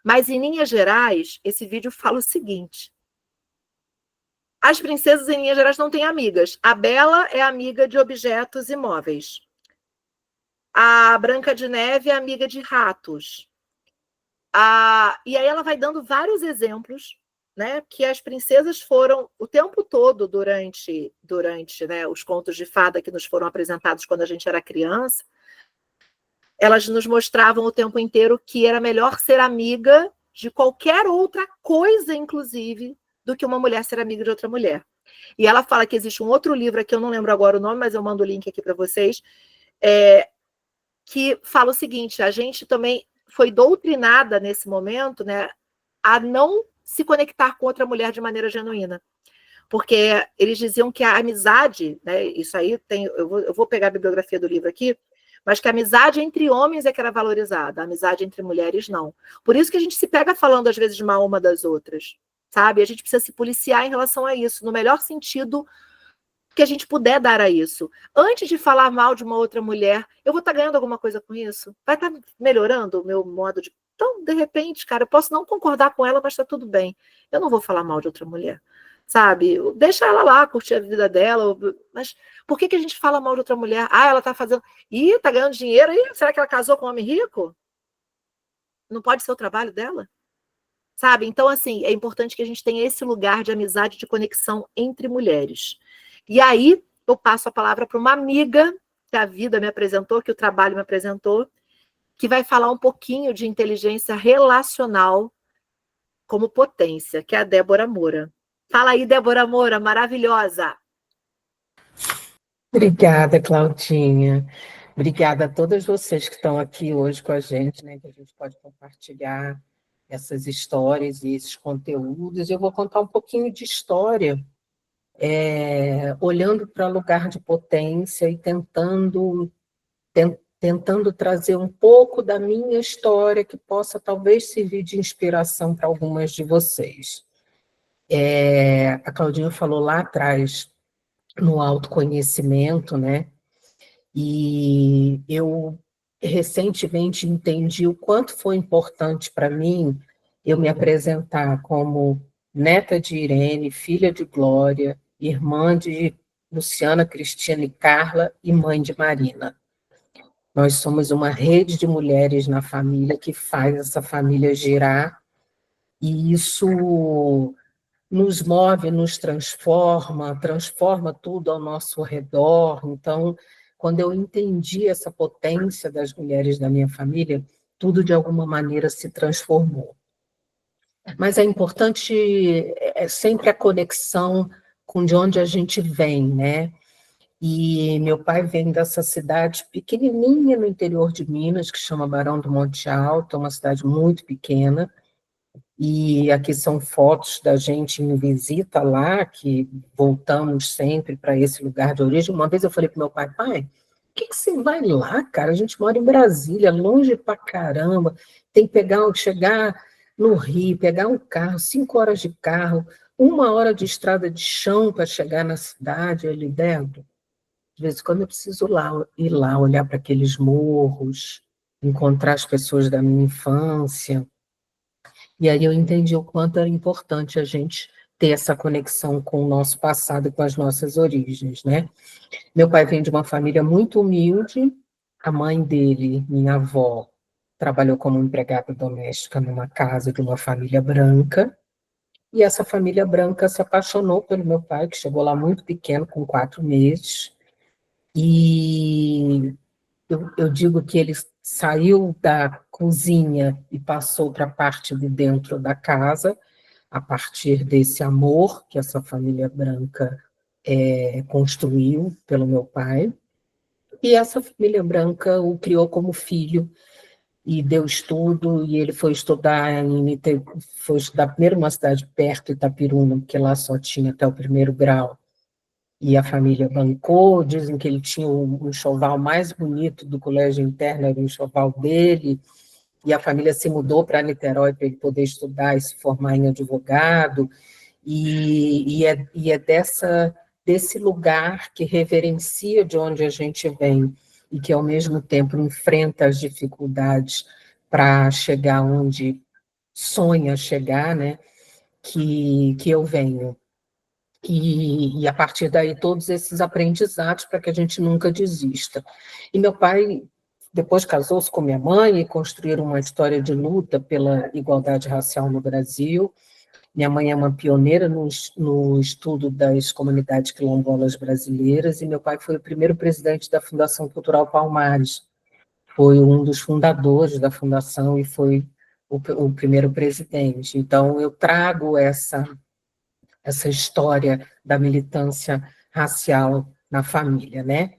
Mas, em linhas gerais, esse vídeo fala o seguinte. As princesas, em linhas gerais, não têm amigas. A Bela é amiga de objetos e móveis. A Branca de Neve é amiga de ratos. E aí ela vai dando vários exemplos, né, que as princesas foram o tempo todo durante né, os contos de fada que nos foram apresentados quando a gente era criança, elas nos mostravam o tempo inteiro que era melhor ser amiga de qualquer outra coisa, inclusive, do que uma mulher ser amiga de outra mulher. E ela fala que existe um outro livro aqui, eu não lembro agora o nome, mas eu mando o link aqui para vocês, que fala o seguinte: a gente também foi doutrinada nesse momento, né, a não se conectar com outra mulher de maneira genuína. Porque eles diziam que a amizade, né, isso aí tem, eu vou pegar a bibliografia do livro aqui, mas que a amizade entre homens é que era valorizada, a amizade entre mulheres não. Por isso que a gente se pega falando às vezes mal uma das outras, sabe? A gente precisa se policiar em relação a isso, no melhor sentido que a gente puder dar a isso. Antes de falar mal de uma outra mulher, eu vou estar ganhando alguma coisa com isso? Vai estar melhorando o meu modo de... Então, de repente, cara, eu posso não concordar com ela, mas está tudo bem. Eu não vou falar mal de outra mulher, sabe? Deixa ela lá, curtir a vida dela. Mas por que a gente fala mal de outra mulher? Ah, ela está fazendo... Ih, está ganhando dinheiro. Ih, será que ela casou com um homem rico? Não pode ser o trabalho dela? Sabe? Então, assim, é importante que a gente tenha esse lugar de amizade, de conexão entre mulheres. E aí, eu passo a palavra para uma amiga que a vida me apresentou, que o trabalho me apresentou, que vai falar um pouquinho de inteligência relacional como potência, que é a Débora Moura. Fala aí, Débora Moura, maravilhosa! Obrigada, Claudinha. Obrigada a todas vocês que estão aqui hoje com a gente, né, que a gente pode compartilhar essas histórias e esses conteúdos. Eu vou contar um pouquinho de história, olhando para o lugar de potência e tentando trazer um pouco da minha história que possa talvez servir de inspiração para algumas de vocês. A Claudinha falou lá atrás no autoconhecimento, né? E eu recentemente entendi o quanto foi importante para mim eu me apresentar como neta de Irene, filha de Glória, irmã de Luciana, Cristina e Carla e mãe de Marina. Nós somos uma rede de mulheres na família que faz essa família girar, e isso nos move, nos transforma tudo ao nosso redor. Então, quando eu entendi essa potência das mulheres da minha família, tudo de alguma maneira se transformou. Mas é importante sempre a conexão com de onde a gente vem, né? E meu pai vem dessa cidade pequenininha no interior de Minas, que chama Barão do Monte Alto, é uma cidade muito pequena, e aqui são fotos da gente em visita lá, que voltamos sempre para esse lugar de origem. Uma vez eu falei para meu pai, pai, por que você vai lá, cara? A gente mora em Brasília, longe pra caramba, tem que chegar no Rio, pegar um carro, 5 horas de carro, 1 hora de estrada de chão para chegar na cidade. Ele, Débora, de vez em quando eu preciso ir lá, olhar para aqueles morros, encontrar as pessoas da minha infância. E aí eu entendi o quanto era importante a gente ter essa conexão com o nosso passado e com as nossas origens, né? Meu pai vem de uma família muito humilde, a mãe dele, minha avó, trabalhou como empregada doméstica numa casa de uma família branca, e essa família branca se apaixonou pelo meu pai, que chegou lá muito pequeno, com 4 meses, e eu digo que ele saiu da cozinha e passou para a parte de dentro da casa, a partir desse amor que essa família branca construiu pelo meu pai. E essa família branca o criou como filho e deu estudo, e ele foi estudar foi estudar primeiro numa cidade perto, Itapiruna, porque lá só tinha até o 1º grau. E a família bancou, dizem que ele tinha o enxoval mais bonito do colégio interno, era o enxoval dele, e a família se mudou para Niterói para ele poder estudar e se formar em advogado, e é desse lugar que reverencia de onde a gente vem, e que, ao mesmo tempo, enfrenta as dificuldades para chegar onde sonha chegar, né, que eu venho. E a partir daí, todos esses aprendizados para que a gente nunca desista. E meu pai, depois casou-se com minha mãe e construíram uma história de luta pela igualdade racial no Brasil. Minha mãe é uma pioneira no estudo das comunidades quilombolas brasileiras, e meu pai foi o primeiro presidente da Fundação Cultural Palmares. Foi um dos fundadores da fundação e foi o primeiro presidente. Então, eu trago essa história da militância racial na família, né?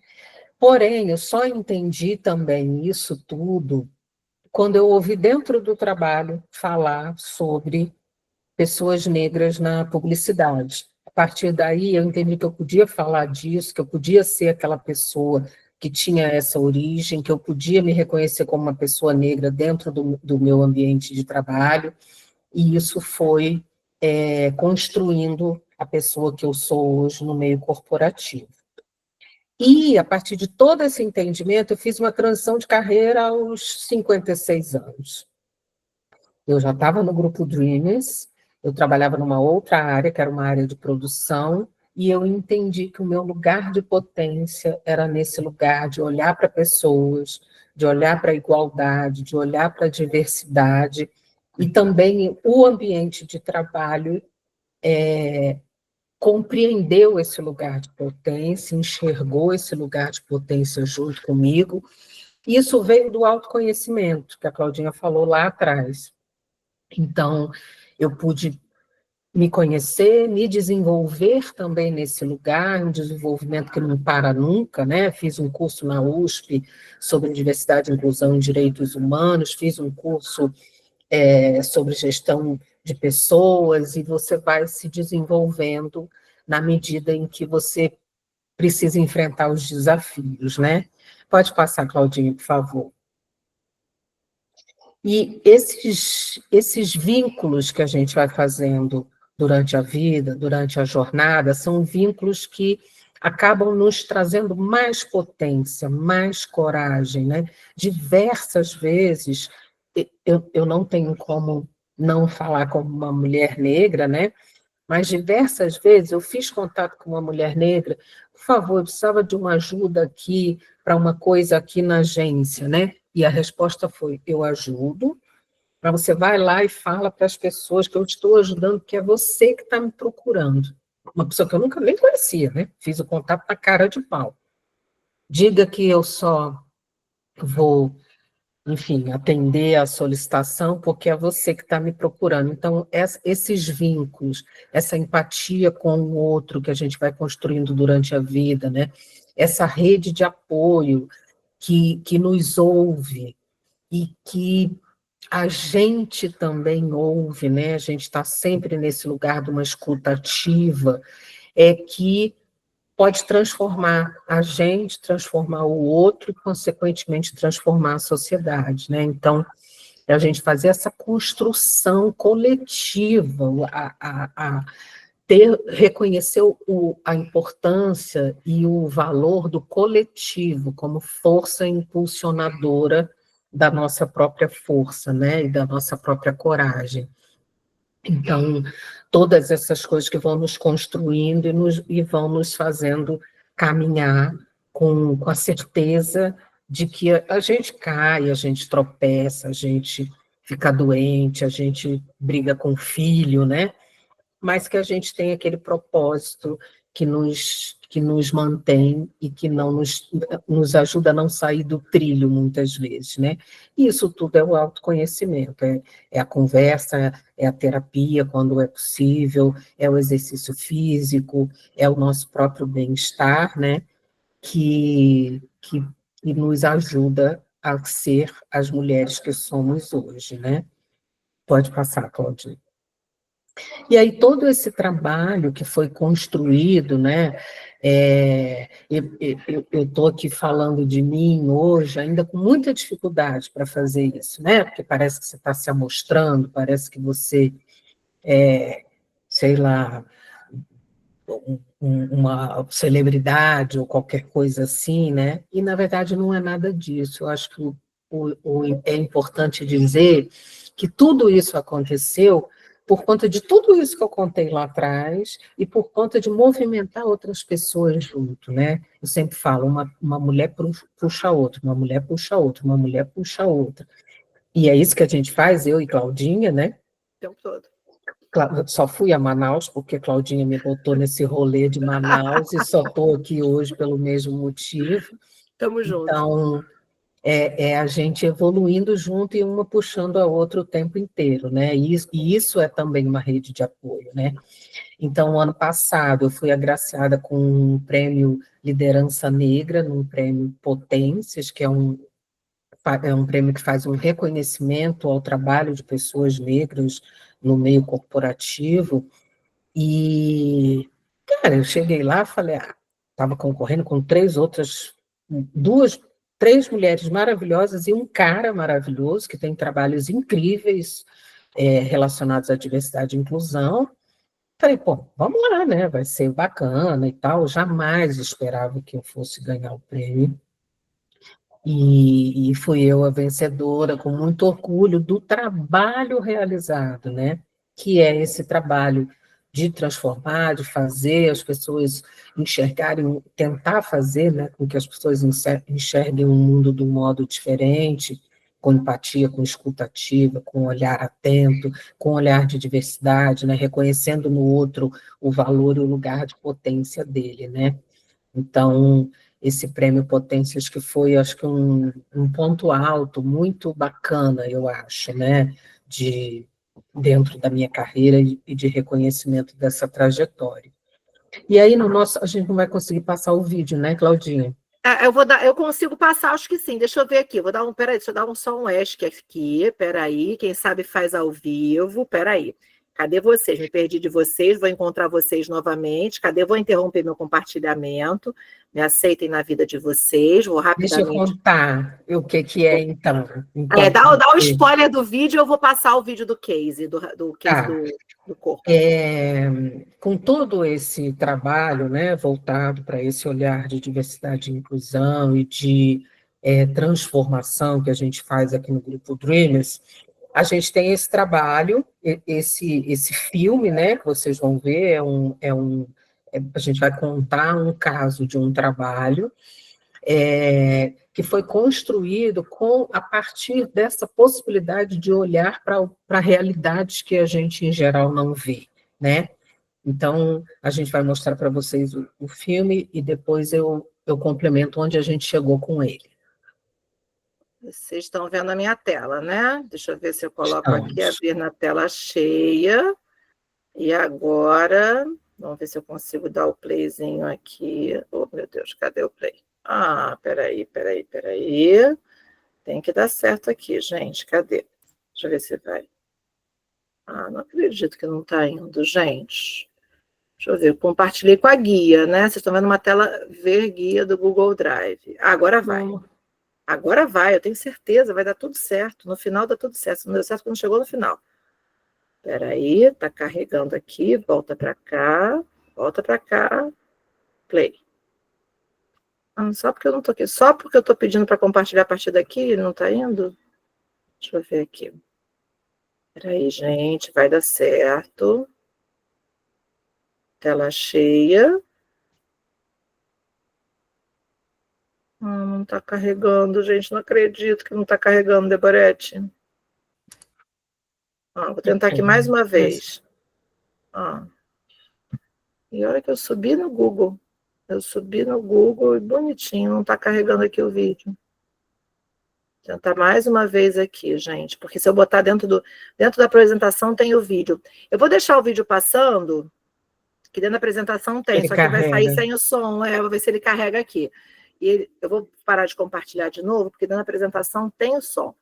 Porém, eu só entendi também isso tudo quando eu ouvi dentro do trabalho falar sobre pessoas negras na publicidade. A partir daí, eu entendi que eu podia falar disso, que eu podia ser aquela pessoa que tinha essa origem, que eu podia me reconhecer como uma pessoa negra dentro do meu ambiente de trabalho, e isso foi construindo a pessoa que eu sou hoje no meio corporativo. E, a partir de todo esse entendimento, eu fiz uma transição de carreira aos 56 anos. Eu já estava no grupo Dreamers, eu trabalhava numa outra área, que era uma área de produção, e eu entendi que o meu lugar de potência era nesse lugar de olhar para pessoas, de olhar para a igualdade, de olhar para a diversidade, e também o ambiente de trabalho compreendeu esse lugar de potência, enxergou esse lugar de potência junto comigo, e isso veio do autoconhecimento, que a Claudinha falou lá atrás. Então, eu pude me conhecer, me desenvolver também nesse lugar, um desenvolvimento que não para nunca, né? Fiz um curso na USP sobre diversidade, inclusão e direitos humanos, fiz um curso sobre gestão de pessoas, e você vai se desenvolvendo na medida em que você precisa enfrentar os desafios, né? Pode passar, Claudinha, por favor. E esses vínculos que a gente vai fazendo durante a vida, durante a jornada, são vínculos que acabam nos trazendo mais potência, mais coragem, né? Diversas vezes, eu não tenho como não falar como uma mulher negra, né? Mas diversas vezes eu fiz contato com uma mulher negra, por favor, eu precisava de uma ajuda aqui, para uma coisa aqui na agência, né? E a resposta foi, eu ajudo, mas você vai lá e fala para as pessoas que eu estou ajudando, que é você que está me procurando. Uma pessoa que eu nunca nem conhecia, né? Fiz o contato na cara de pau. Diga que eu só vou, enfim, atender a solicitação, porque é você que está me procurando. Então, esses vínculos, essa empatia com o outro que a gente vai construindo durante a vida, né? Essa rede de apoio que nos ouve e que a gente também ouve, né? A gente está sempre nesse lugar de uma escuta ativa, que pode transformar a gente, transformar o outro e, consequentemente, transformar a sociedade, né? Então, a gente fazer essa construção coletiva, reconhecer a importância e o valor do coletivo como força impulsionadora da nossa própria força, né? E da nossa própria coragem. Então, todas essas coisas que vão nos construindo e vão nos fazendo caminhar com a certeza de que a gente cai, a gente tropeça, a gente fica doente, a gente briga com o filho, né? Mas que a gente tem aquele propósito que nos mantém e que não nos ajuda a não sair do trilho, muitas vezes, né? E isso tudo é o autoconhecimento, é a conversa, é a terapia, quando é possível, é o exercício físico, é o nosso próprio bem-estar, né? Que nos ajuda a ser as mulheres que somos hoje, né? Pode passar, Claudinha. E aí todo esse trabalho que foi construído, né, eu estou aqui falando de mim hoje, ainda com muita dificuldade para fazer isso, né, porque parece que você está se amostrando, parece que você sei lá, uma celebridade ou qualquer coisa assim, né, e na verdade não é nada disso. Eu acho que é importante dizer que tudo isso aconteceu por conta de tudo isso que eu contei lá atrás e por conta de movimentar outras pessoas junto, né? Eu sempre falo, uma mulher puxa outra, uma mulher puxa outra, uma mulher puxa outra. E é isso que a gente faz, eu e Claudinha, né? O tempo todo. Só fui a Manaus porque Claudinha me botou nesse rolê de Manaus e só estou aqui hoje pelo mesmo motivo. Tamo junto. Então, é a gente evoluindo junto e uma puxando a outra o tempo inteiro, né? E isso é também uma rede de apoio, né? Então, ano passado, eu fui agraciada com um prêmio Liderança Negra, num prêmio Potências, que é um prêmio que faz um reconhecimento ao trabalho de pessoas negras no meio corporativo. E, cara, eu cheguei lá, falei, estava concorrendo com três mulheres maravilhosas e um cara maravilhoso, que tem trabalhos incríveis relacionados à diversidade e inclusão. Falei, pô, vamos lá, né? Vai ser bacana e tal. Jamais esperava que eu fosse ganhar o prêmio. E fui eu a vencedora, com muito orgulho do trabalho realizado, né? Que é esse trabalho de transformar, de fazer as pessoas enxergarem, tentar fazer, né, com que as pessoas enxerguem o mundo de um modo diferente, com empatia, com escuta ativa, com olhar atento, com olhar de diversidade, né, reconhecendo no outro o valor e o lugar de potência dele, né? Então, esse prêmio Potências que foi, acho que um ponto alto, muito bacana, eu acho, né, dentro da minha carreira e de reconhecimento dessa trajetória. E aí, a gente não vai conseguir passar o vídeo, né, Claudinha? Eu consigo passar, acho que sim. Deixa eu ver aqui. Peraí, deixa eu dar só um ESC aqui. Peraí, quem sabe faz ao vivo. Peraí. Cadê vocês? Me perdi de vocês, vou encontrar vocês novamente. Cadê? Vou interromper meu compartilhamento. Me aceitem na vida de vocês. Vou Deixa eu rapidamente. contar o que é, então. Dá um spoiler do vídeo, eu vou passar o vídeo do case, do case do corpo. Com todo esse trabalho, né, voltado para esse olhar de diversidade e inclusão e de transformação que a gente faz aqui no Grupo Dreamers, a gente tem esse trabalho, esse filme, né, que vocês vão ver, a gente vai contar um caso de um trabalho que foi construído a partir dessa possibilidade de olhar para realidades que a gente, em geral, não vê, né? Então, a gente vai mostrar para vocês o filme e depois eu complemento onde a gente chegou com ele. Vocês estão vendo a minha tela, né? Deixa eu ver se eu coloco aqui, Estamos. abrir na tela cheia. E agora, vamos ver se eu consigo dar o playzinho aqui. Oh, meu Deus, cadê o play? Peraí. Tem que dar certo aqui, gente. Cadê? Deixa eu ver se vai. Não acredito que não está indo, gente. Deixa eu ver, eu compartilhei com a guia, né? Vocês estão vendo uma tela ver guia do Google Drive. Agora vai. Agora vai, eu tenho certeza, vai dar tudo certo. No final dá tudo certo. Não deu certo quando chegou no final. Espera aí, tá carregando aqui, volta para cá, play. Só porque eu não tô aqui, só porque eu tô pedindo para compartilhar a partir daqui, ele não tá indo? Deixa eu ver aqui. Espera aí, gente, vai dar certo. Tela cheia. Não tá carregando, gente, não acredito que não tá carregando, Deborete. Vou tentar aqui mais uma vez. E olha que eu subi no Google. E bonitinho, não está carregando aqui o vídeo. Vou tentar mais uma vez aqui, gente, porque se eu botar dentro da apresentação tem o vídeo. Eu vou deixar o vídeo passando, que dentro da apresentação tem, só que vai sair sem o som. Vou ver se ele carrega aqui. E eu vou parar de compartilhar de novo, porque dentro da apresentação tem o som.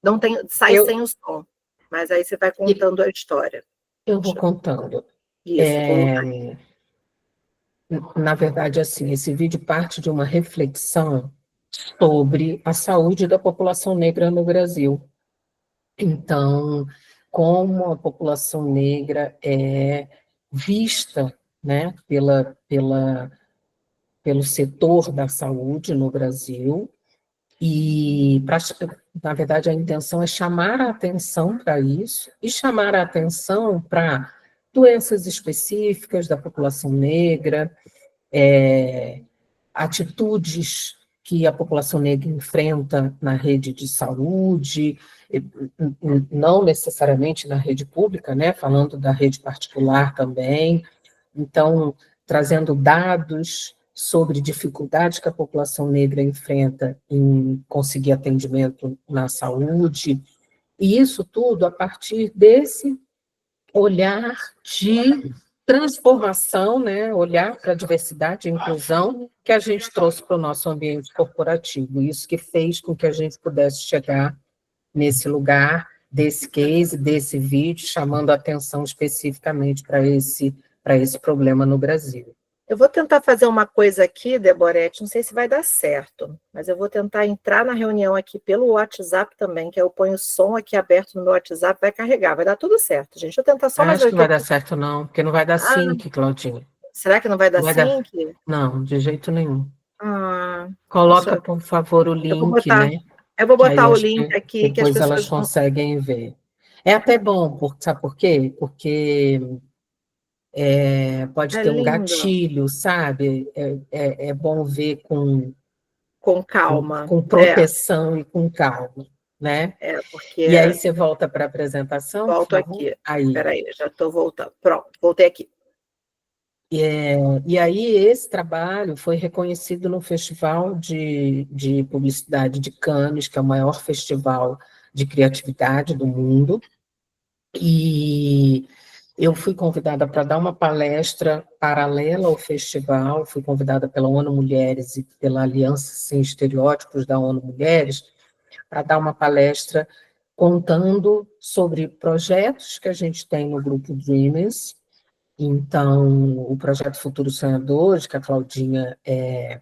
Não tem, sai sem o som. Mas aí você vai contando a história. Eu vou contando. Isso, na verdade, assim, esse vídeo parte de uma reflexão sobre a saúde da população negra no Brasil. Então, como a população negra é vista, né, pelo setor da saúde no Brasil, e, na verdade, a intenção é chamar a atenção para isso, e chamar a atenção para doenças específicas da população negra, atitudes que a população negra enfrenta na rede de saúde, não necessariamente na rede pública, né, falando da rede particular também. Então, trazendo dados sobre dificuldades que a população negra enfrenta em conseguir atendimento na saúde, e isso tudo a partir desse olhar de transformação, né? Olhar para a diversidade e inclusão que a gente trouxe para o nosso ambiente corporativo. Isso que fez com que a gente pudesse chegar nesse lugar, desse case, desse vídeo, chamando a atenção especificamente para esse problema no Brasil. Eu vou tentar fazer uma coisa aqui, Deborete, não sei se vai dar certo, mas eu vou tentar entrar na reunião aqui pelo WhatsApp também, que eu ponho o som aqui aberto no meu WhatsApp, vai carregar, vai dar tudo certo, gente. Deixa eu tentar só mais... Acho que não vai dar certo, não, porque não vai dar Ah, sync, Claudinha. será que não vai dar sync? Não, de jeito nenhum. Ah, Coloca, por favor, o link, né? Eu vou Que aí botar o acho link que aqui, que as depois elas pessoas vão... conseguem ver. É até bom, sabe por quê? Porque pode É ter um lindo, gatilho, sabe? É bom ver com calma. com proteção e com calma, né? Porque... E aí você volta para a apresentação, por Volto favor? aqui. Aí. Espera aí, já estou voltando. Pronto, voltei aqui. E aí esse trabalho foi reconhecido no Festival de Publicidade de Cannes, que é o maior festival de criatividade do mundo, e eu fui convidada para dar uma palestra paralela ao festival, fui convidada pela ONU Mulheres e pela Aliança Sem Estereótipos da ONU Mulheres, para dar uma palestra contando sobre projetos que a gente tem no grupo Dreamers. Então, o projeto Futuro Sonhadores, que a Claudinha é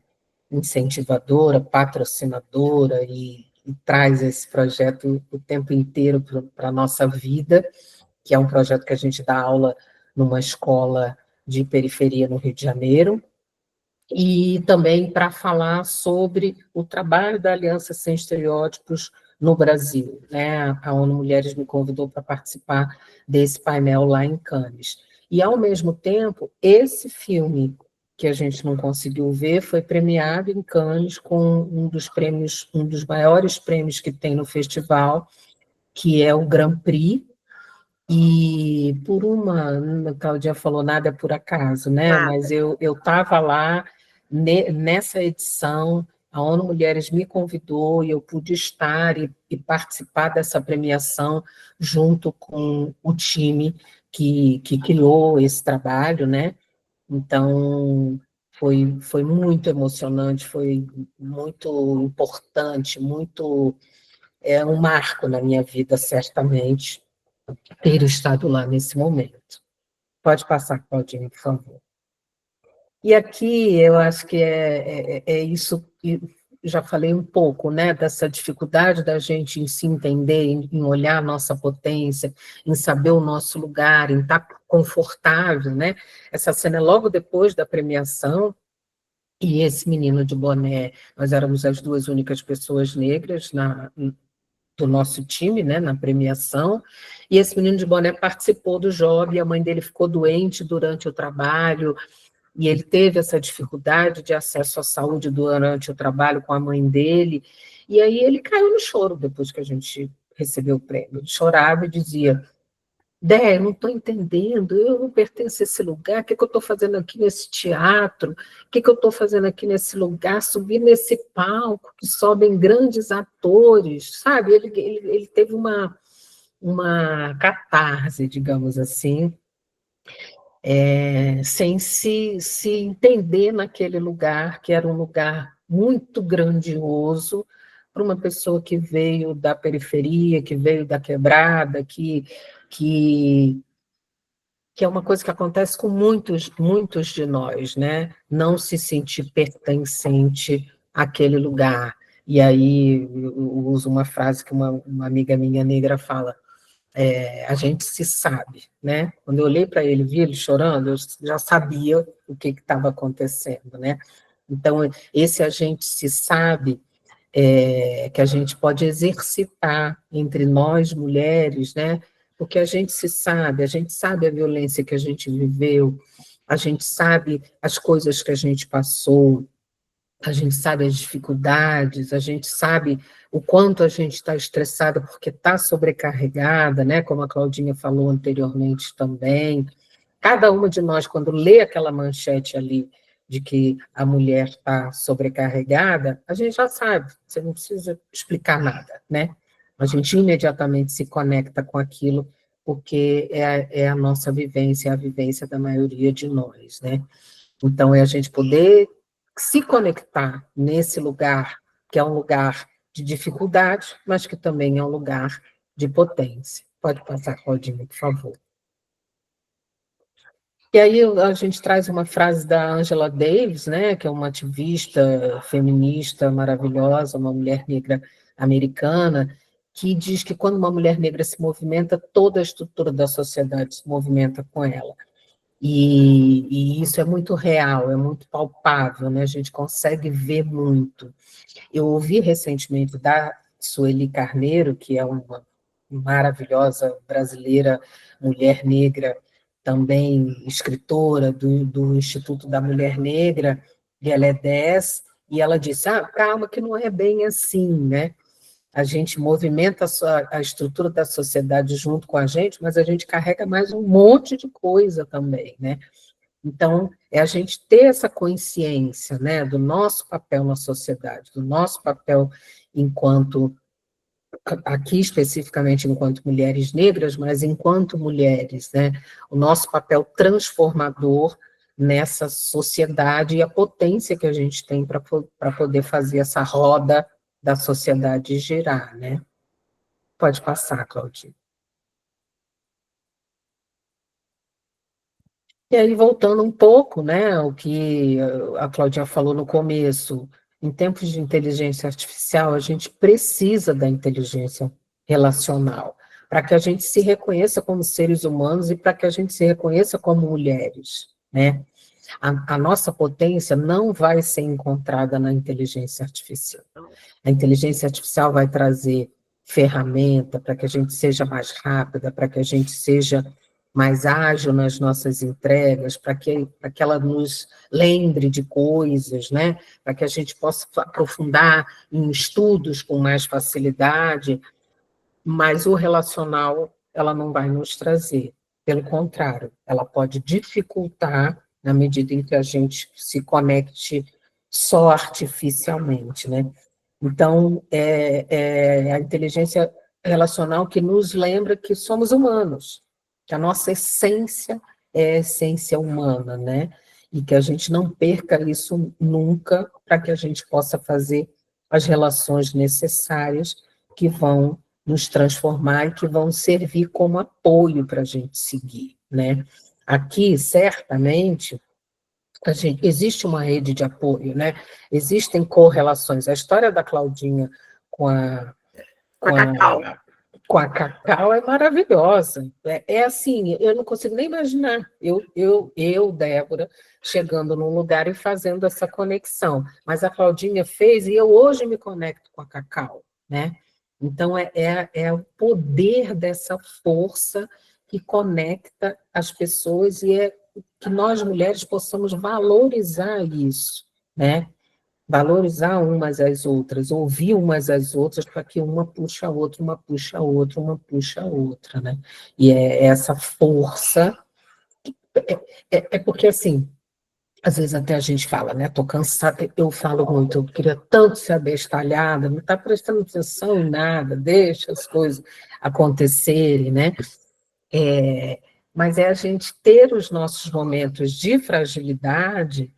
incentivadora, patrocinadora e traz esse projeto o tempo inteiro para a nossa vida, que é um projeto que a gente dá aula numa escola de periferia no Rio de Janeiro, e também para falar sobre o trabalho da Aliança Sem Estereótipos no Brasil, né? A ONU Mulheres me convidou para participar desse painel lá em Cannes. E, ao mesmo tempo, esse filme que a gente não conseguiu ver foi premiado em Cannes com um dos prêmios, um dos maiores prêmios que tem no festival, que é o Grand Prix. E por a Claudia falou, nada é por acaso, né? Nada. Mas eu estava lá nessa edição, a ONU Mulheres me convidou e eu pude estar e participar dessa premiação junto com o time que criou esse trabalho, né? Então, foi muito emocionante, foi muito importante, um marco na minha vida, certamente, ter estado lá nesse momento. Pode passar, Claudinha, por favor. E aqui eu acho que é isso que já falei um pouco, né, dessa dificuldade da gente em se entender, em olhar a nossa potência, em saber o nosso lugar, em estar confortável, né? Essa cena é logo depois da premiação, e esse menino de boné, nós éramos as duas únicas pessoas negras do nosso time, né, na premiação, e esse menino de boné participou do job, e a mãe dele ficou doente durante o trabalho, e ele teve essa dificuldade de acesso à saúde durante o trabalho com a mãe dele, e aí ele caiu no choro depois que a gente recebeu o prêmio. Ele chorava e dizia: Dé, eu não estou entendendo, eu não pertenço a esse lugar, o que eu estou fazendo aqui nesse teatro, o que eu estou fazendo aqui nesse lugar, subir nesse palco que sobem grandes atores, sabe? Ele teve uma catarse, digamos assim, sem se entender naquele lugar, que era um lugar muito grandioso, para uma pessoa que veio da periferia, que veio da quebrada, que é uma coisa que acontece com muitos de nós, né? Não se sentir pertencente àquele lugar. E aí eu uso uma frase que uma amiga minha negra fala: a gente se sabe, né? Quando eu olhei para ele, vi ele chorando, eu já sabia o que estava acontecendo, né? Então, esse a gente se sabe, que a gente pode exercitar entre nós, mulheres, né? Porque a gente sabe a violência que a gente viveu, a gente sabe as coisas que a gente passou, a gente sabe as dificuldades, a gente sabe o quanto a gente está estressada porque está sobrecarregada, né? Como a Claudinha falou anteriormente também. Cada uma de nós, quando lê aquela manchete ali de que a mulher está sobrecarregada, a gente já sabe, você não precisa explicar nada, né? A gente imediatamente se conecta com aquilo, porque é a nossa vivência, é a vivência da maioria de nós, né? Então, é a gente poder se conectar nesse lugar, que é um lugar de dificuldade, mas que também é um lugar de potência. Pode passar, Claudinha, por favor. E aí a gente traz uma frase da Angela Davis, né, que é uma ativista feminista maravilhosa, uma mulher negra americana, que diz que quando uma mulher negra se movimenta, toda a estrutura da sociedade se movimenta com ela. E isso é muito real, é muito palpável, né? A gente consegue ver muito. Eu ouvi recentemente da Sueli Carneiro, que é uma maravilhosa brasileira, mulher negra, também escritora do Instituto da Mulher Negra, e ela é 10, e ela disse, calma, que não é bem assim, né? A gente movimenta a estrutura da sociedade junto com a gente, mas a gente carrega mais um monte de coisa também, né? Então, é a gente ter essa consciência, né, do nosso papel na sociedade, do nosso papel enquanto, aqui especificamente enquanto mulheres negras, mas enquanto mulheres, né, o nosso papel transformador nessa sociedade e a potência que a gente tem para poder fazer essa roda da sociedade girar, né? Pode passar, Claudinha. E aí, voltando um pouco, né, o que a Claudinha falou no começo, em tempos de inteligência artificial, a gente precisa da inteligência relacional, para que a gente se reconheça como seres humanos e para que a gente se reconheça como mulheres, né? A nossa potência não vai ser encontrada na inteligência artificial. A inteligência artificial vai trazer ferramenta para que a gente seja mais rápida, para que a gente seja mais ágil nas nossas entregas, para que ela nos lembre de coisas, né? Para que a gente possa aprofundar em estudos com mais facilidade, mas o relacional ela não vai nos trazer. Pelo contrário, ela pode dificultar na medida em que a gente se conecte só artificialmente, né? Então, é a inteligência relacional que nos lembra que somos humanos, que a nossa essência é a essência humana, né? E que a gente não perca isso nunca, para que a gente possa fazer as relações necessárias que vão nos transformar e que vão servir como apoio para a gente seguir, né? Aqui, certamente, existe uma rede de apoio, né? Existem correlações. A história da Claudinha com a Cacau. com a Cacau é maravilhosa. É assim, eu não consigo nem imaginar. Eu, Débora, chegando num lugar e fazendo essa conexão. Mas a Claudinha fez e eu hoje me conecto com a Cacau, né? Então, é o poder dessa força que conecta as pessoas e é que nós, mulheres, possamos valorizar isso, né? Valorizar umas às outras, ouvir umas às outras, para que uma puxa a outra, uma puxa a outra, uma puxa a outra, né? E é essa força, porque assim, às vezes até a gente fala, né? Estou cansada, eu falo muito, eu queria tanto ser abestalhada, não está prestando atenção em nada, deixa as coisas acontecerem, né? Mas é a gente ter os nossos momentos de fragilidade,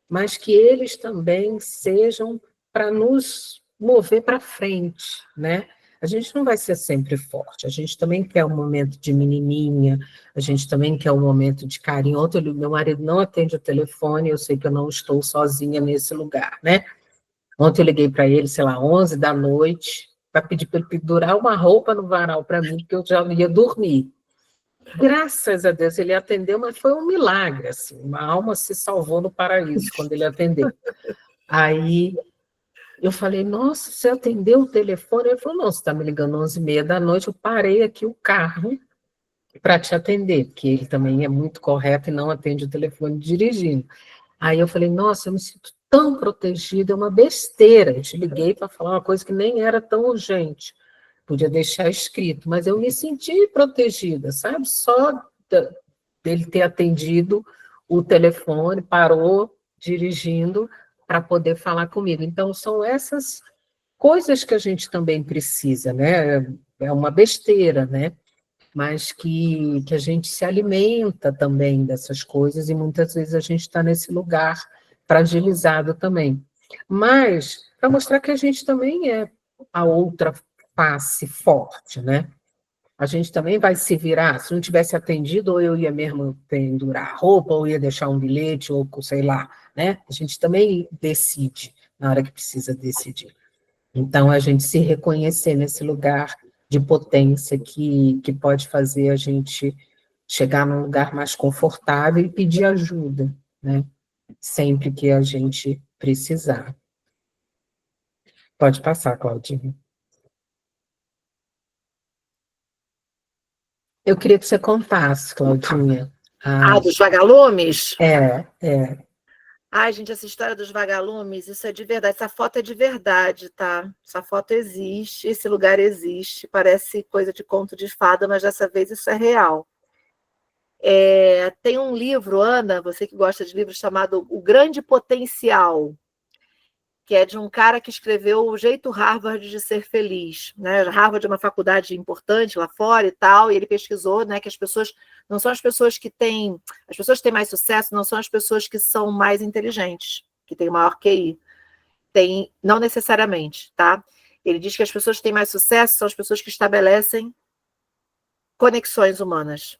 mas que eles também sejam para nos mover para frente, né? A gente não vai ser sempre forte, a gente também quer um momento de menininha, a gente também quer um momento de carinho. Ontem meu marido não atende o telefone, eu sei que eu não estou sozinha nesse lugar, né? Ontem eu liguei para ele, sei lá, 11 da noite, para pedir para ele pendurar uma roupa no varal para mim, porque eu já ia dormir. Graças a Deus ele atendeu, mas foi um milagre, assim, uma alma se salvou no paraíso quando ele atendeu. Aí eu falei, nossa, você atendeu o telefone? Ele falou, não, você está me ligando 11h30 da noite, eu parei aqui o carro para te atender, porque ele também é muito correto e não atende o telefone dirigindo. Aí eu falei, nossa, eu me sinto tão protegida, é uma besteira, eu te liguei para falar uma coisa que nem era tão urgente. Podia deixar escrito, mas eu me senti protegida, sabe? Só dele ter atendido o telefone, parou dirigindo para poder falar comigo. Então, são essas coisas que a gente também precisa, né? É uma besteira, né? mas que a gente se alimenta também dessas coisas e muitas vezes a gente está nesse lugar fragilizado também. Mas para mostrar que a gente também é a outra face forte, né? A gente também vai se virar. Se não tivesse atendido, ou eu ia mesmo pendurar a roupa, ou ia deixar um bilhete, ou sei lá, né? A gente também decide na hora que precisa decidir. Então, a gente se reconhecer nesse lugar de potência que pode fazer a gente chegar num lugar mais confortável e pedir ajuda, né? Sempre que a gente precisar. Pode passar, Claudinha. Eu queria que você contasse, Claudinha. Dos vagalumes? É. Ai, gente, essa história dos vagalumes, isso é de verdade. Essa foto é de verdade, tá? Essa foto existe, esse lugar existe. Parece coisa de conto de fada, mas dessa vez isso é real. Tem um livro, Ana, você que gosta de livros, chamado O Grande Potencial, que é de um cara que escreveu O Jeito Harvard de Ser Feliz, né? Harvard é uma faculdade importante lá fora e tal, e ele pesquisou, né, que as pessoas não são as pessoas que têm, as pessoas que têm mais sucesso não são as pessoas que são mais inteligentes, que têm maior QI, não necessariamente, tá? Ele diz que as pessoas que têm mais sucesso são as pessoas que estabelecem conexões humanas.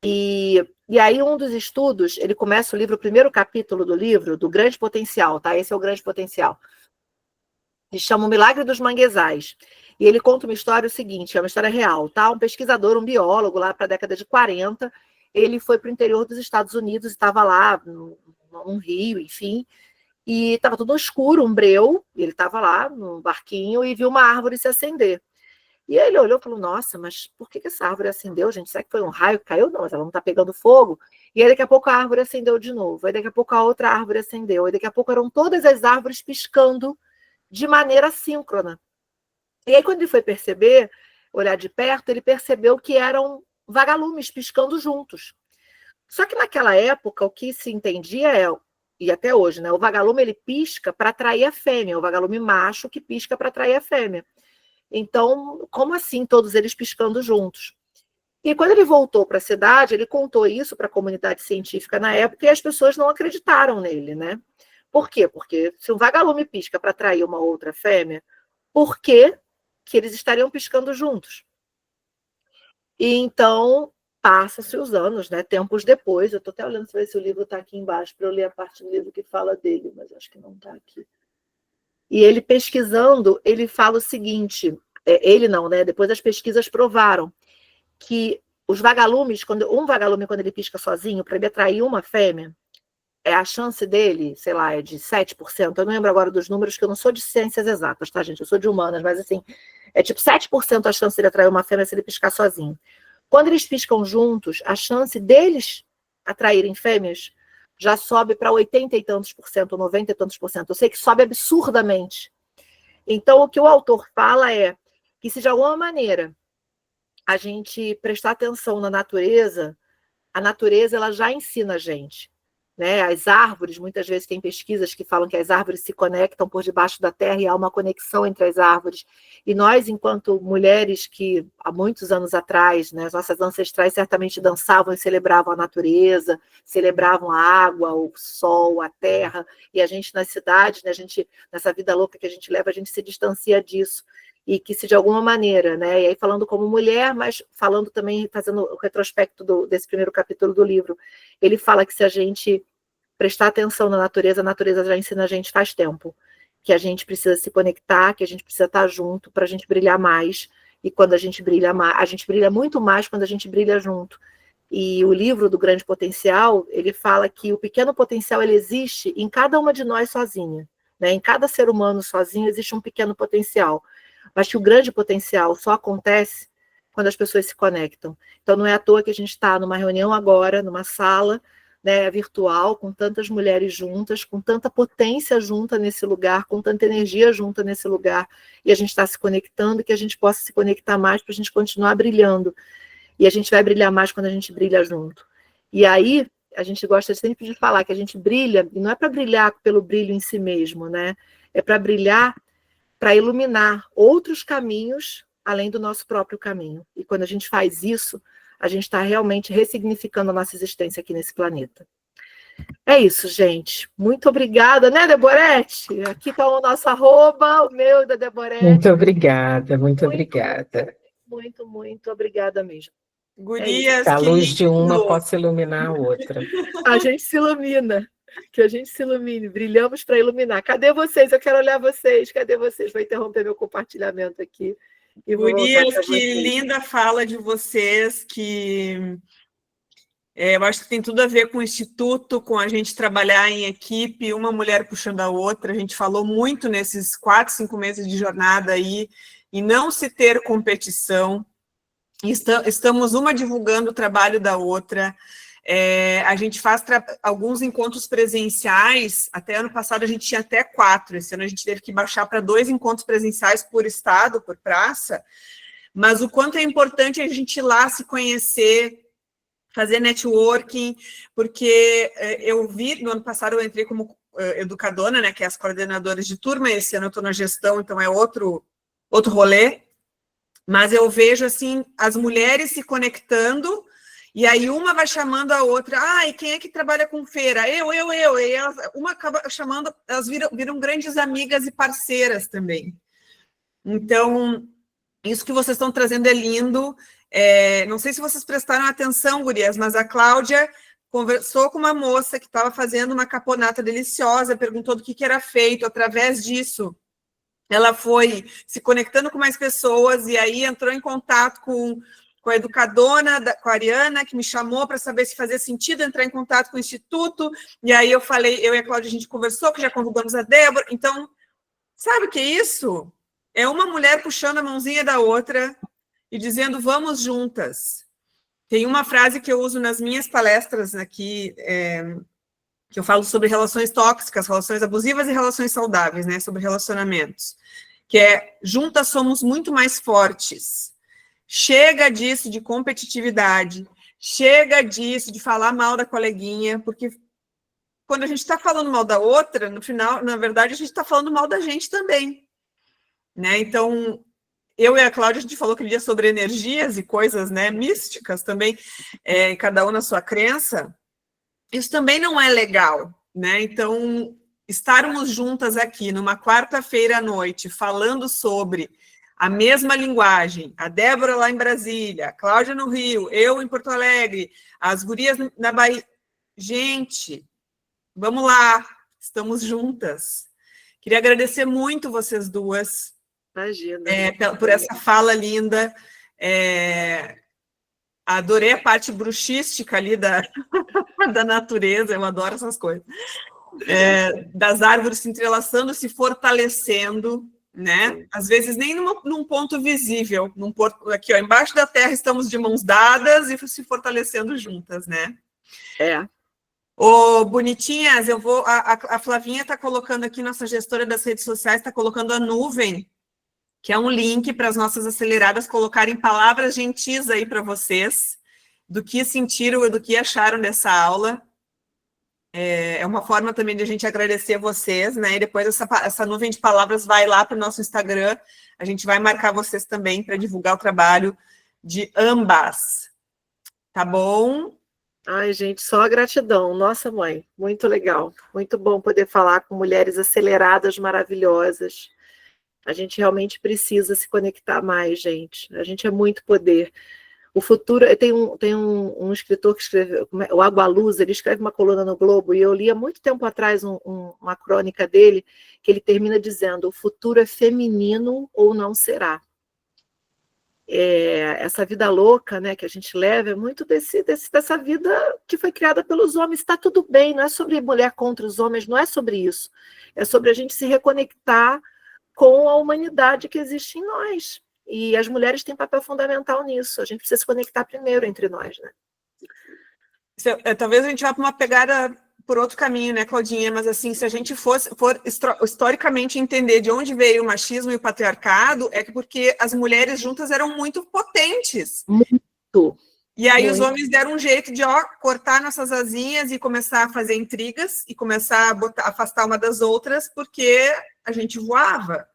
E aí, um dos estudos, ele começa o livro, o primeiro capítulo do livro, do Grande Potencial, tá? Esse é o Grande Potencial. Se chama O Milagre dos Manguezais. E ele conta uma história o seguinte, é uma história real, tá? Um pesquisador, um biólogo, lá para a década de 40, ele foi para o interior dos Estados Unidos, estava lá num rio, enfim, e estava tudo escuro, um breu, e ele estava lá num barquinho e viu uma árvore se acender. E aí ele olhou e falou, nossa, mas por que essa árvore acendeu, gente? Será que foi um raio que caiu? Não, mas ela não está pegando fogo. E aí daqui a pouco a árvore acendeu de novo. Aí daqui a pouco a outra árvore acendeu. Aí daqui a pouco eram todas as árvores piscando de maneira síncrona. E aí quando ele foi perceber, olhar de perto, ele percebeu que eram vagalumes piscando juntos. Só que naquela época o que se entendia e até hoje, né? O vagalume ele pisca para atrair a fêmea, o vagalume macho que pisca para atrair a fêmea. Então, como assim todos eles piscando juntos? E quando ele voltou para a cidade, ele contou isso para a comunidade científica na época e as pessoas não acreditaram nele, né? Por quê? Porque se um vagalume pisca para atrair uma outra fêmea, por que eles estariam piscando juntos? E então, passa-se os anos, né? Tempos depois, eu estou até olhando para ver se o livro está aqui embaixo, para eu ler a parte do livro que fala dele, mas acho que não está aqui. E ele pesquisando, ele fala o seguinte, ele não, né? Depois as pesquisas provaram que os vagalumes, quando ele pisca sozinho, para ele atrair uma fêmea, a chance dele, sei lá, é de 7%. Eu não lembro agora dos números, que eu não sou de ciências exatas, tá, gente? Eu sou de humanas, mas assim, é tipo 7% a chance dele atrair uma fêmea se ele piscar sozinho. Quando eles piscam juntos, a chance deles atraírem fêmeas já sobe para 80 e tantos por cento, 90 e tantos por cento. Eu sei que sobe absurdamente. Então, o que o autor fala é que se de alguma maneira a gente prestar atenção na natureza, a natureza ela já ensina a gente. Né? As árvores, muitas vezes tem pesquisas que falam que as árvores se conectam por debaixo da terra e há uma conexão entre as árvores. E nós, enquanto mulheres que há muitos anos atrás, né, as nossas ancestrais certamente dançavam e celebravam a natureza, celebravam a água, o sol, a terra, e a gente nas cidades, né, a gente, nessa vida louca que a gente leva, a gente se distancia disso. E que se de alguma maneira, né, e aí falando como mulher, mas falando também, fazendo o retrospecto desse primeiro capítulo do livro, ele fala que se a gente prestar atenção na natureza, a natureza já ensina a gente faz tempo, que a gente precisa se conectar, que a gente precisa estar junto para a gente brilhar mais, e quando a gente brilha mais, a gente brilha muito mais quando a gente brilha junto. E o livro do Grande Potencial, ele fala que o pequeno potencial ele existe em cada uma de nós sozinha, né? Em cada ser humano sozinho existe um pequeno potencial, mas que o grande potencial só acontece quando as pessoas se conectam. Então, não é à toa que a gente está numa reunião agora, numa sala, né, virtual, com tantas mulheres juntas, com tanta potência junta nesse lugar, com tanta energia junta nesse lugar, e a gente está se conectando, que a gente possa se conectar mais para a gente continuar brilhando. E a gente vai brilhar mais quando a gente brilha junto. E aí, a gente gosta sempre de falar que a gente brilha, e não é para brilhar pelo brilho em si mesmo, né? É para brilhar, para iluminar outros caminhos além do nosso próprio caminho. E quando a gente faz isso, a gente está realmente ressignificando a nossa existência aqui nesse planeta. É isso, gente. Muito obrigada, né, Deborete? Aqui está o nosso arroba, o meu da Deborete. Muito obrigada, muito obrigada. Muito obrigada mesmo. Gurias, A que luz de uma lindo. pode iluminar a outra. A gente se ilumina. Que a gente se ilumine. Brilhamos para iluminar. Cadê vocês? Eu quero olhar vocês. Cadê vocês? Vou interromper meu compartilhamento aqui. E vou voltar Gurias, pra que vocês. linda fala de vocês, que eu acho que tem tudo a ver com o Instituto, com a gente trabalhar em equipe, uma mulher puxando a outra. A gente falou muito nesses 4, 5 meses de jornada aí, e não se ter competição. Estamos uma divulgando o trabalho da outra. A gente faz alguns encontros presenciais. Até ano passado a gente tinha até 4. Esse ano a gente teve que baixar para 2 encontros presenciais por estado, por praça. Mas o quanto é importante a gente ir lá se conhecer, fazer networking, porque eu vi, no ano passado eu entrei como educadora, né, que é as coordenadoras de turma, esse ano eu estou na gestão, então é outro rolê, mas eu vejo, assim, as mulheres se conectando, e aí uma vai chamando a outra, e quem é que trabalha com feira? Eu, e elas, uma acaba chamando, elas viram grandes amigas e parceiras também. Então, isso que vocês estão trazendo é lindo. Não sei se vocês prestaram atenção, gurias, mas a Cláudia conversou com uma moça que estava fazendo uma caponata deliciosa, perguntou do que era feito. Através disso, ela foi se conectando com mais pessoas e aí entrou em contato com a educadora, com a Ariana, que me chamou para saber se fazia sentido entrar em contato com o Instituto. E aí eu e a Cláudia, a gente conversou, que já convidamos a Débora. Então, sabe o que é isso? É uma mulher puxando a mãozinha da outra e dizendo, vamos juntas. Tem uma frase que eu uso nas minhas palestras aqui, que eu falo sobre relações tóxicas, relações abusivas e relações saudáveis, né, sobre relacionamentos, que é, juntas somos muito mais fortes. Chega disso de competitividade, chega disso de falar mal da coleguinha, porque quando a gente está falando mal da outra, no final, na verdade, a gente está falando mal da gente também. Né? Então, eu e a Cláudia, a gente falou aquele dia sobre energias e coisas, né, místicas também, cada um na sua crença. Isso também não é legal, né? Então, estarmos juntas aqui numa quarta-feira à noite, falando sobre a mesma linguagem, a Débora lá em Brasília, a Cláudia no Rio, eu em Porto Alegre, as gurias na Bahia. Gente, vamos lá, estamos juntas. Queria agradecer muito vocês duas. Imagina. Por essa fala linda. Adorei a parte bruxística ali da natureza, eu adoro essas coisas. Das árvores se entrelaçando, se fortalecendo, né? Às vezes nem num ponto visível, aqui, ó, embaixo da terra estamos de mãos dadas e se fortalecendo juntas, né? Bonitinhas, eu vou. A Flavinha está colocando aqui, nossa gestora das redes sociais, está colocando a nuvem, que é um link para as nossas aceleradas colocarem palavras gentis aí para vocês, do que sentiram e do que acharam dessa aula. É uma forma também de a gente agradecer vocês, né? E depois essa nuvem de palavras vai lá para o nosso Instagram, a gente vai marcar vocês também para divulgar o trabalho de ambas. Tá bom? Ai, gente, só a gratidão. Nossa, mãe, muito legal. Muito bom poder falar com mulheres aceleradas, maravilhosas. A gente realmente precisa se conectar mais, gente. A gente é muito poder. O futuro... Tem um escritor que escreveu, o Agualuz, ele escreve uma coluna no Globo, e eu li há muito tempo atrás uma crônica dele, que ele termina dizendo: o futuro é feminino ou não será. Essa vida louca, né, que a gente leva, é muito dessa vida que foi criada pelos homens. Está tudo bem, não é sobre mulher contra os homens, não é sobre isso. É sobre a gente se reconectar com a humanidade que existe em nós. E as mulheres têm papel fundamental nisso. A gente precisa se conectar primeiro entre nós, né? Talvez a gente vá para uma pegada por outro caminho, né, Claudinha? Mas, assim, se a gente for historicamente entender de onde veio o machismo e o patriarcado, é porque as mulheres juntas eram muito potentes. Muito. E aí os homens deram um jeito de cortar nossas asinhas e começar a fazer intrigas e começar a afastar uma das outras, porque a gente voava.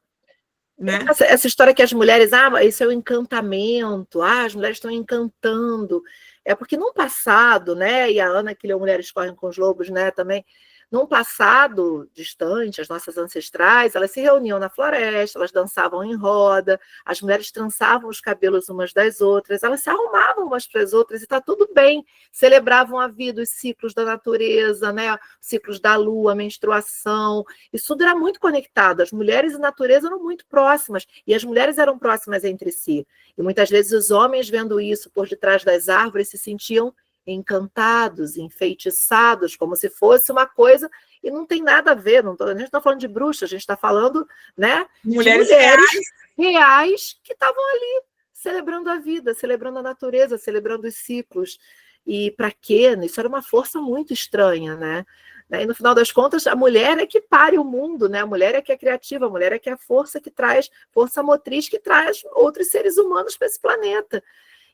né? Essa história que as mulheres, isso é o encantamento, as mulheres estão encantando. É porque num passado, né, e a Ana que leu Mulheres Correm com os Lobos, né, também, num passado distante, as nossas ancestrais, elas se reuniam na floresta, elas dançavam em roda, as mulheres trançavam os cabelos umas das outras, elas se arrumavam umas para as outras e está tudo bem, celebravam a vida, os ciclos da natureza, né, ciclos da lua, a menstruação, isso tudo era muito conectado, as mulheres e a natureza eram muito próximas, e as mulheres eram próximas entre si, e muitas vezes os homens vendo isso por detrás das árvores se sentiam encantados, enfeitiçados, como se fosse uma coisa, e não tem nada a ver, a gente não está falando de bruxa, a gente está falando, né, Mulheres de mulheres reais que estavam ali celebrando a vida, celebrando a natureza, celebrando os ciclos. E para quê? Isso era uma força muito estranha, né? E no final das contas, a mulher é que pare o mundo, né? A mulher é que é criativa, a mulher é que é a força que traz, força motriz que traz outros seres humanos para esse planeta.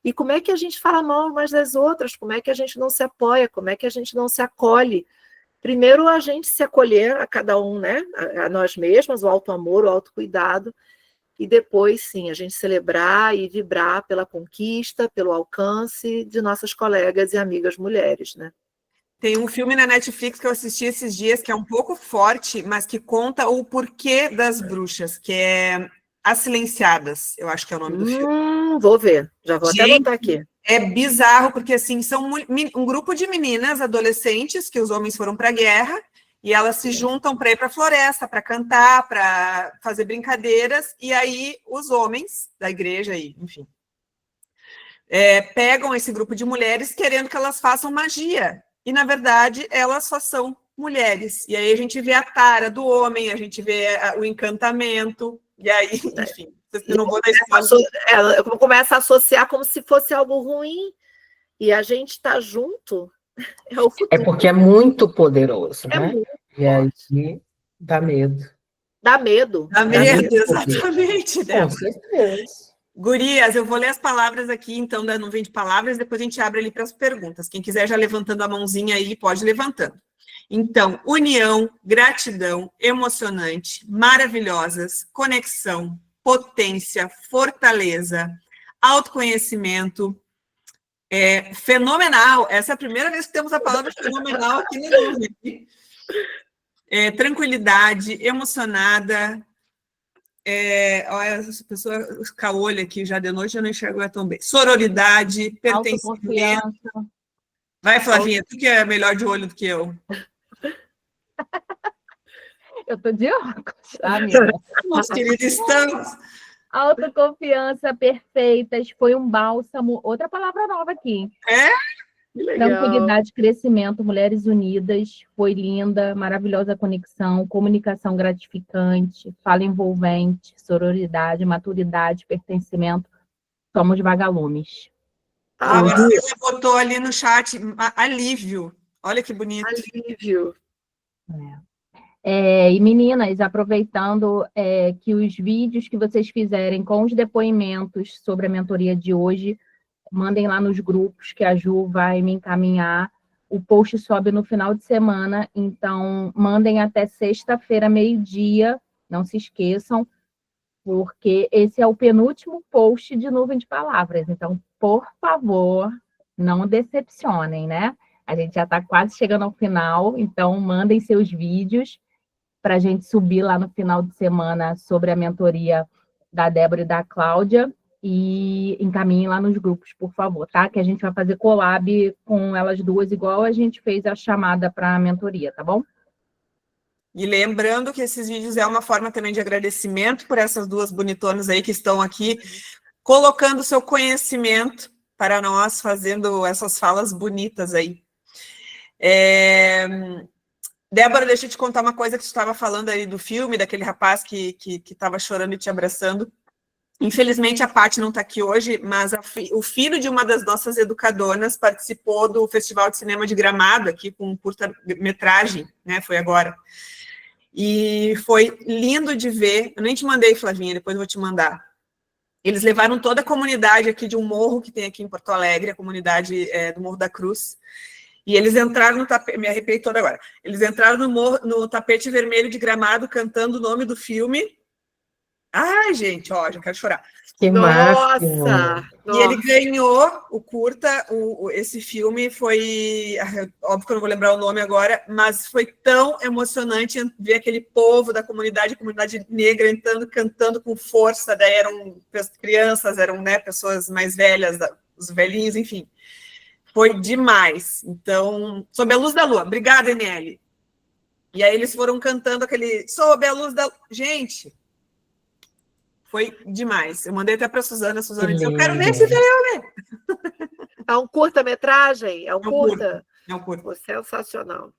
E como é que a gente fala mal umas das outras? Como é que a gente não se apoia? Como é que a gente não se acolhe? Primeiro, a gente se acolher a cada um, né? A nós mesmas, o auto-amor, o autocuidado. E depois, sim, a gente celebrar e vibrar pela conquista, pelo alcance de nossas colegas e amigas mulheres, né? Tem um filme na Netflix que eu assisti esses dias, que é um pouco forte, mas que conta o porquê das bruxas, que é As Silenciadas, eu acho que é o nome do filme. Vou ver, já vou até anotar aqui. É bizarro, porque assim, são um grupo de meninas, adolescentes, que os homens foram para a guerra, e elas se juntam para ir para a floresta, para cantar, para fazer brincadeiras, e aí os homens da igreja, enfim, pegam esse grupo de mulheres querendo que elas façam magia. E, na verdade, elas só são mulheres. E aí a gente vê a tara do homem, a gente vê o encantamento, e aí, enfim, eu não vou dar ela começa a associar como se fosse algo ruim, e a gente está junto. É porque é muito poderoso, né? Muito e aí dá medo. Dá medo. Dá medo, exatamente. Com certeza. Gurias, eu vou ler as palavras aqui, então, da Nuvem de Palavras, depois a gente abre ali para as perguntas. Quem quiser já levantando a mãozinha aí, pode levantando. Então, união, gratidão, emocionante, maravilhosas, conexão, potência, fortaleza, autoconhecimento, fenomenal. Essa é a primeira vez que temos a palavra fenomenal aqui na Nuvem. Tranquilidade, emocionada. Olha, essa pessoa com o olho aqui já de noite, eu não enxergo ela tão bem. Sororidade, pertencimento. Vai, Flavinha, tu que é melhor de olho do que eu. Eu tô de óculos, tá, amiga? Nós, queridos, estamos. Autoconfiança, perfeitas, foi um bálsamo. Outra palavra nova aqui. Que legal. Tranquilidade, crescimento, mulheres unidas, foi linda, maravilhosa conexão, comunicação gratificante, fala envolvente, sororidade, maturidade, pertencimento, somos vagalumes. A Marcela botou ali no chat, alívio. Olha que bonito. Alívio. E meninas, aproveitando que os vídeos que vocês fizerem com os depoimentos sobre a mentoria de hoje, mandem lá nos grupos que a Ju vai me encaminhar. O post sobe no final de semana, então mandem até sexta-feira, meio-dia, não se esqueçam, porque esse é o penúltimo post de Nuvem de Palavras. Então, por favor, não decepcionem, né? A gente já está quase chegando ao final, então mandem seus vídeos para a gente subir lá no final de semana sobre a mentoria da Débora e da Cláudia. E encaminhem lá nos grupos, por favor, tá? Que a gente vai fazer collab com elas duas, igual a gente fez a chamada para a mentoria, tá bom? E lembrando que esses vídeos é uma forma também de agradecimento por essas duas bonitonas aí que estão aqui, colocando seu conhecimento para nós, fazendo essas falas bonitas aí. Débora, deixa eu te contar uma coisa que você estava falando aí do filme, daquele rapaz que estava chorando e te abraçando. Infelizmente, a Paty não está aqui hoje, mas o filho de uma das nossas educadoras participou do Festival de Cinema de Gramado, aqui com curta-metragem, né? Foi agora. E foi lindo de ver. Eu nem te mandei, Flavinha, depois eu vou te mandar. Eles levaram toda a comunidade aqui de um morro que tem aqui em Porto Alegre, a comunidade do Morro da Cruz. E eles entraram no tapete, me arrepiei toda agora. Eles entraram no tapete vermelho de Gramado, cantando o nome do filme. Ai, gente, ó, já quero chorar. Que máximo. Nossa! E ele ganhou o curta, esse filme foi, óbvio que eu não vou lembrar o nome agora, mas foi tão emocionante ver aquele povo da comunidade, a comunidade negra entrando, cantando com força, daí eram crianças, eram, né, pessoas mais velhas, os velhinhos, enfim. Foi demais. Então, Sob a Luz da Lua. Obrigada, Eneli. E aí eles foram cantando aquele Sob a Luz da... Gente, foi demais. Eu mandei até para a Suzana disse, eu quero ver esse filme. É um curta-metragem? É um curta? É um curta. Pô, sensacional.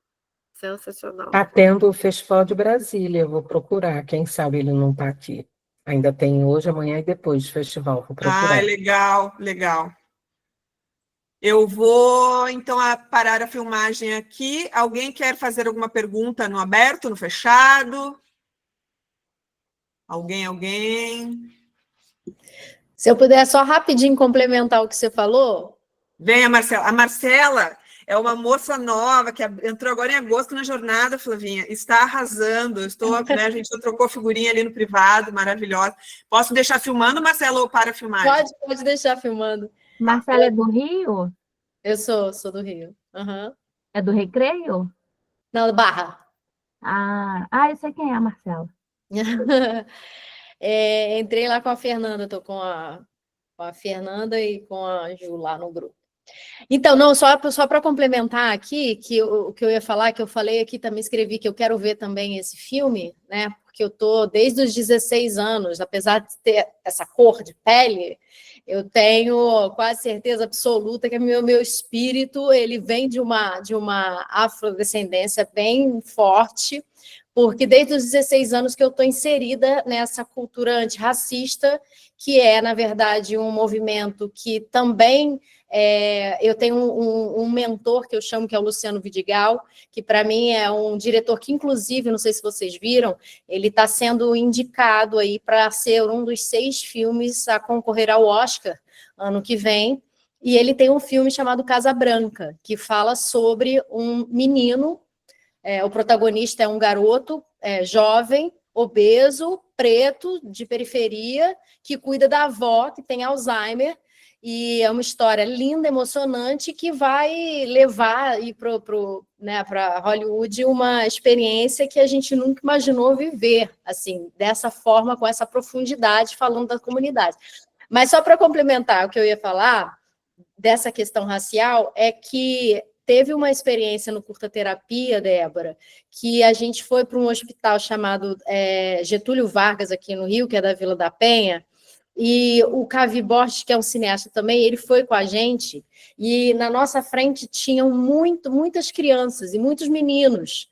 Sensacional. Está tendo o Festival de Brasília, eu vou procurar, quem sabe ele não está aqui. Ainda tem hoje, amanhã e depois do festival, vou procurar. Ah, legal, legal. Eu vou, então, parar a filmagem aqui. Alguém quer fazer alguma pergunta no aberto, no fechado? Alguém? Se eu puder só rapidinho complementar o que você falou. Venha, Marcela. A Marcela é uma moça nova que entrou agora em agosto na jornada, Flavinha. Está arrasando. Né, a gente trocou figurinha ali no privado, maravilhosa. Posso deixar filmando, Marcela, ou para a filmagem? Pode deixar filmando. Marcela é do Rio? Eu sou do Rio. Uhum. É do Recreio? Não, Barra. Eu sei quem é a Marcela. Entrei lá com a Fernanda, estou com a Fernanda e com a Ju lá no grupo. Então, não, só para complementar aqui, que o que eu ia falar, que eu falei aqui, também escrevi que eu quero ver também esse filme, né? Porque eu tô desde os 16 anos, apesar de ter essa cor de pele, eu tenho quase certeza absoluta que meu espírito ele vem de uma afrodescendência bem forte, porque desde os 16 anos que eu estou inserida nessa cultura antirracista, que é, na verdade, um movimento que também... eu tenho um mentor que eu chamo que é o Luciano Vidigal, que para mim é um diretor que, inclusive, não sei se vocês viram, ele está sendo indicado aí para ser um dos 6 filmes a concorrer ao Oscar ano que vem, e ele tem um filme chamado Casa Branca, que fala sobre um menino, o protagonista é um garoto jovem, obeso, preto, de periferia, que cuida da avó, que tem Alzheimer, e é uma história linda, emocionante, que vai levar para Hollywood uma experiência que a gente nunca imaginou viver, assim, dessa forma, com essa profundidade, falando da comunidade. Mas só para complementar o que eu ia falar dessa questão racial, é que teve uma experiência no Curta Terapia, Débora, que a gente foi para um hospital chamado Getúlio Vargas, aqui no Rio, que é da Vila da Penha, e o Cavi Borges, que é um cineasta também, ele foi com a gente, e na nossa frente tinham muitas crianças e muitos meninos.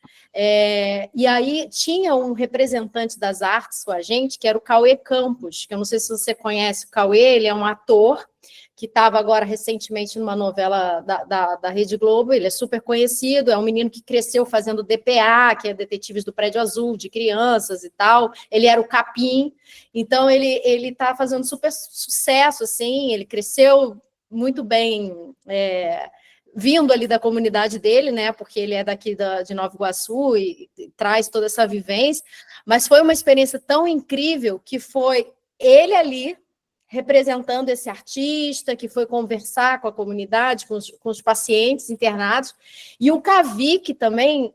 E aí tinha um representante das artes com a gente, que era o Cauê Campos, que eu não sei se você conhece o Cauê, ele é um ator que estava agora recentemente numa novela da Rede Globo, ele é super conhecido, é um menino que cresceu fazendo DPA, que é Detetives do Prédio Azul, de crianças e tal, ele era o Capim, então ele está fazendo super sucesso, assim, ele cresceu muito bem, vindo ali da comunidade dele, né, porque ele é daqui de Nova Iguaçu e traz toda essa vivência, mas foi uma experiência tão incrível que foi ele ali, representando esse artista, que foi conversar com a comunidade, com os pacientes internados, e o Cavi, que também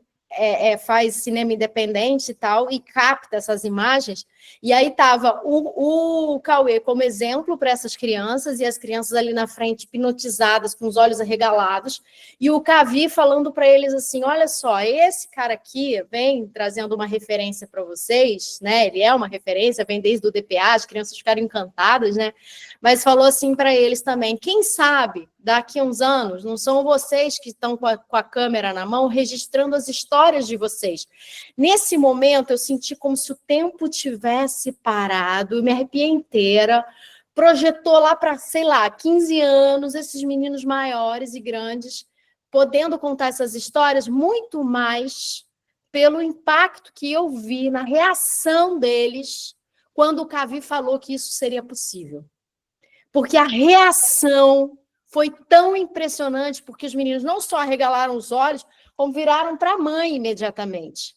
faz cinema independente e tal, e capta essas imagens, e aí estava o Cauê como exemplo para essas crianças, e as crianças ali na frente hipnotizadas, com os olhos arregalados, e o Cavi falando para eles assim, olha só, esse cara aqui vem trazendo uma referência para vocês, né? Ele é uma referência, vem desde o DPA, as crianças ficaram encantadas, né? Mas falou assim para eles também, quem sabe, daqui a uns anos, não são vocês que estão com a câmera na mão, registrando as histórias de vocês. Nesse momento, eu senti como se o tempo tivesse parado, me arrepiei inteira, projetou lá para, sei lá, 15 anos, esses meninos maiores e grandes, podendo contar essas histórias muito mais pelo impacto que eu vi na reação deles quando o Cavi falou que isso seria possível. Porque a reação foi tão impressionante, porque os meninos não só arregalaram os olhos, como viraram para a mãe imediatamente.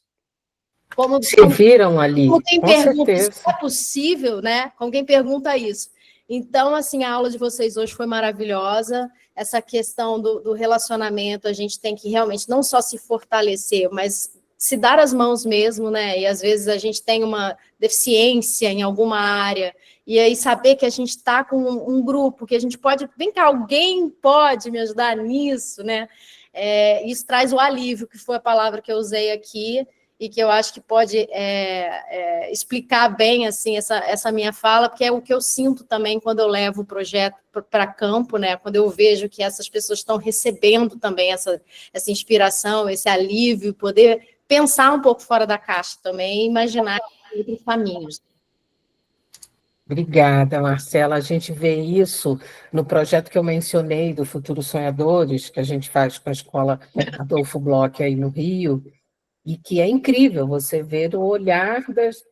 Se viram ali, como quem com pergunta certeza. se é possível, né? Como quem pergunta isso. Então, assim, a aula de vocês hoje foi maravilhosa. Essa questão do relacionamento, a gente tem que realmente não só se fortalecer, mas se dar as mãos mesmo, né? E às vezes a gente tem uma deficiência em alguma área, e aí saber que a gente está com um grupo, que a gente pode, vem cá, alguém pode me ajudar nisso, né? Isso traz o alívio, que foi a palavra que eu usei aqui, e que eu acho que pode explicar bem assim essa minha fala, porque é o que eu sinto também quando eu levo o projeto para campo, né? Quando eu vejo que essas pessoas estão recebendo também essa inspiração, esse alívio, poder pensar um pouco fora da caixa também e imaginar outros caminhos. Obrigada, Marcela. A gente vê isso no projeto que eu mencionei do Futuro Sonhadores, que a gente faz com a Escola Adolfo Bloch aí no Rio, e que é incrível você ver o olhar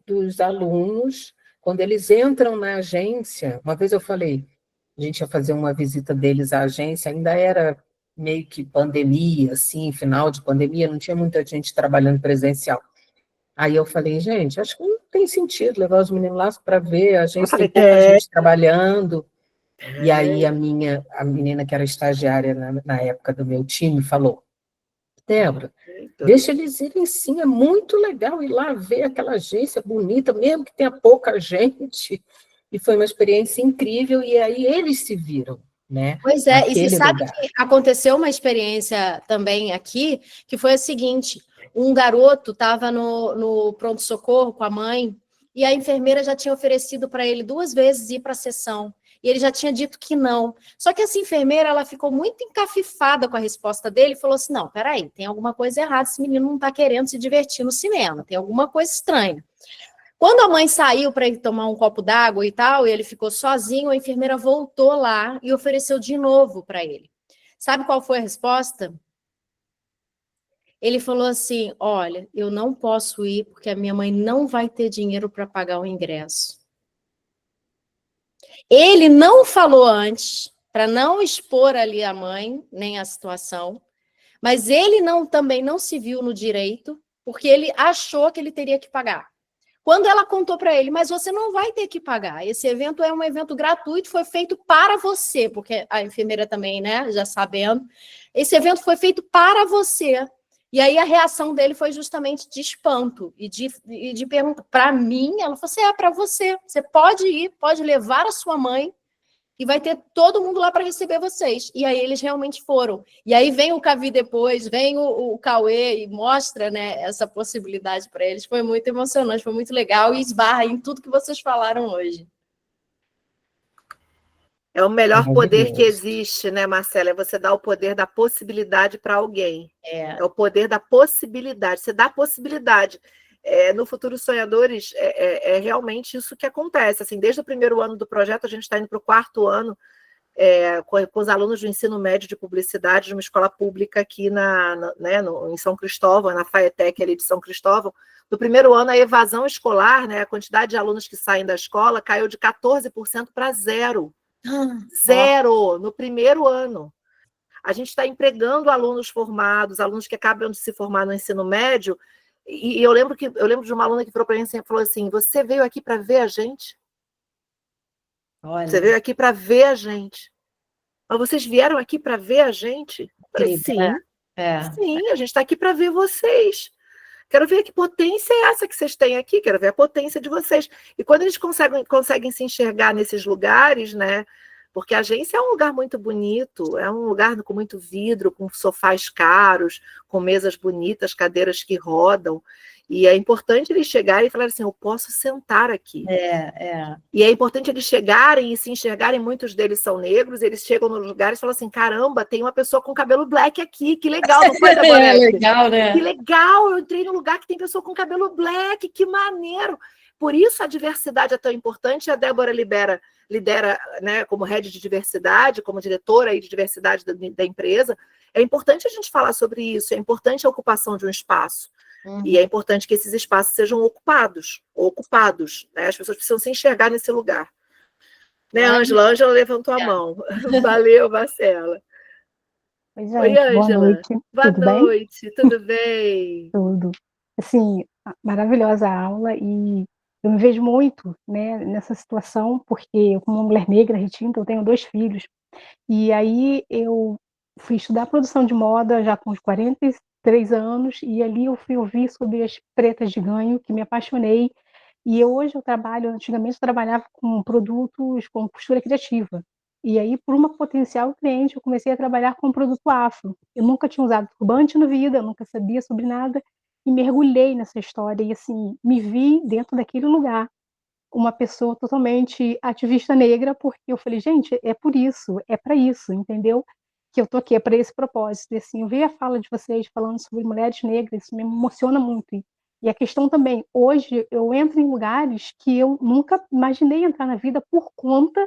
dos alunos quando eles entram na agência. Uma vez eu falei, a gente ia fazer uma visita deles à agência, ainda era meio que pandemia, assim, final de pandemia, não tinha muita gente trabalhando presencial. Aí eu falei, gente, acho que não tem sentido levar os meninos lá para ver, a gente tem pouca gente trabalhando. E aí a menina que era estagiária na época do meu time falou, Débora, deixa eles irem sim, é muito legal ir lá ver aquela agência bonita, mesmo que tenha pouca gente. E foi uma experiência incrível, e aí eles se viram, né? Pois é, e você naquele sabe lugar. que aconteceu uma experiência também aqui, que foi a seguinte, um garoto estava no pronto-socorro com a mãe, e a enfermeira já tinha oferecido para ele 2 vezes ir para a sessão, e ele já tinha dito que não. Só que essa enfermeira, ela ficou muito encafifada com a resposta dele, e falou assim, não, peraí, tem alguma coisa errada, esse menino não está querendo se divertir no cinema, tem alguma coisa estranha. Quando a mãe saiu para ele tomar um copo d'água e tal, e ele ficou sozinho, a enfermeira voltou lá e ofereceu de novo para ele. Sabe qual foi a resposta? Ele falou assim, olha, eu não posso ir porque a minha mãe não vai ter dinheiro para pagar o ingresso. Ele não falou antes, para não expor ali a mãe, nem a situação, mas ele também não se viu no direito, porque ele achou que ele teria que pagar. Quando ela contou para ele, mas você não vai ter que pagar, esse evento é um evento gratuito, foi feito para você, porque a enfermeira também, né, já sabendo, esse evento foi feito para você. E aí a reação dele foi justamente de espanto e de pergunta. Para mim, ela falou assim, é para você, você pode ir, pode levar a sua mãe, e vai ter todo mundo lá para receber vocês. E aí eles realmente foram. E aí vem o Cavi depois, vem o Cauê e mostra, né, essa possibilidade para eles. Foi muito emocionante, foi muito legal e esbarra em tudo que vocês falaram hoje. É o melhor poder que existe, né, Marcela? É você dar o poder da possibilidade para alguém. É o poder da possibilidade. Você dá a possibilidade. No Futuro Sonhadores, é realmente isso que acontece. Assim, desde o primeiro ano do projeto, a gente está indo para o 4º ano, com os alunos do ensino médio de publicidade de uma escola pública aqui em São Cristóvão, na FAETEC ali de São Cristóvão. No primeiro ano, a evasão escolar, né, a quantidade de alunos que saem da escola caiu de 14% para 0%. 0% no primeiro ano. A gente está empregando alunos formados, alunos que acabam de se formar no ensino médio, e eu lembro de uma aluna que falou para mim assim, falou assim, você veio aqui para ver a gente? Olha. Você veio aqui para ver a gente. Mas vocês vieram aqui para ver a gente? Eu falei, sim, sim, a gente está aqui para ver vocês. Quero ver que potência é essa que vocês têm aqui, quero ver a potência de vocês. E quando eles conseguem se enxergar nesses lugares, né? Porque a agência é um lugar muito bonito, é um lugar com muito vidro, com sofás caros, com mesas bonitas, cadeiras que rodam. E é importante eles chegarem e falarem assim, eu posso sentar aqui. E é importante eles chegarem e se enxergarem, muitos deles são negros, eles chegam nos lugares e falam assim, caramba, tem uma pessoa com cabelo black aqui, que legal, não foi, Débora? Legal, né? Que legal, eu entrei num lugar que tem pessoa com cabelo black, que maneiro. Por isso a diversidade é tão importante, a Débora lidera, né, como head de diversidade, como diretora aí de diversidade da empresa. É importante a gente falar sobre isso, é importante a ocupação de um espaço. E é importante que esses espaços sejam ocupados, né? As pessoas precisam se enxergar nesse lugar. Né, Ângela? Ângela levantou a mão. Valeu, Marcela. Oi, Ângela. Boa noite, tudo bem? Tudo. assim, maravilhosa a aula e eu me vejo muito, né, nessa situação, porque eu, como uma mulher negra, retinta, eu tenho 2 filhos, e aí eu fui estudar produção de moda já com uns 43 anos, e ali eu fui ouvir sobre as pretas de ganho, que me apaixonei, e hoje eu trabalho, antigamente eu trabalhava com produtos com costura criativa, e aí por uma potencial cliente eu comecei a trabalhar com produto afro. Eu nunca tinha usado turbante na vida, eu nunca sabia sobre nada, e mergulhei nessa história e, assim, me vi dentro daquele lugar, uma pessoa totalmente ativista negra, porque eu falei: "Gente, é por isso, é para isso, entendeu? Que eu tô aqui, é para esse propósito". E, assim, eu vi a fala de vocês falando sobre mulheres negras, isso me emociona muito. E a questão também, hoje eu entro em lugares que eu nunca imaginei entrar na vida por conta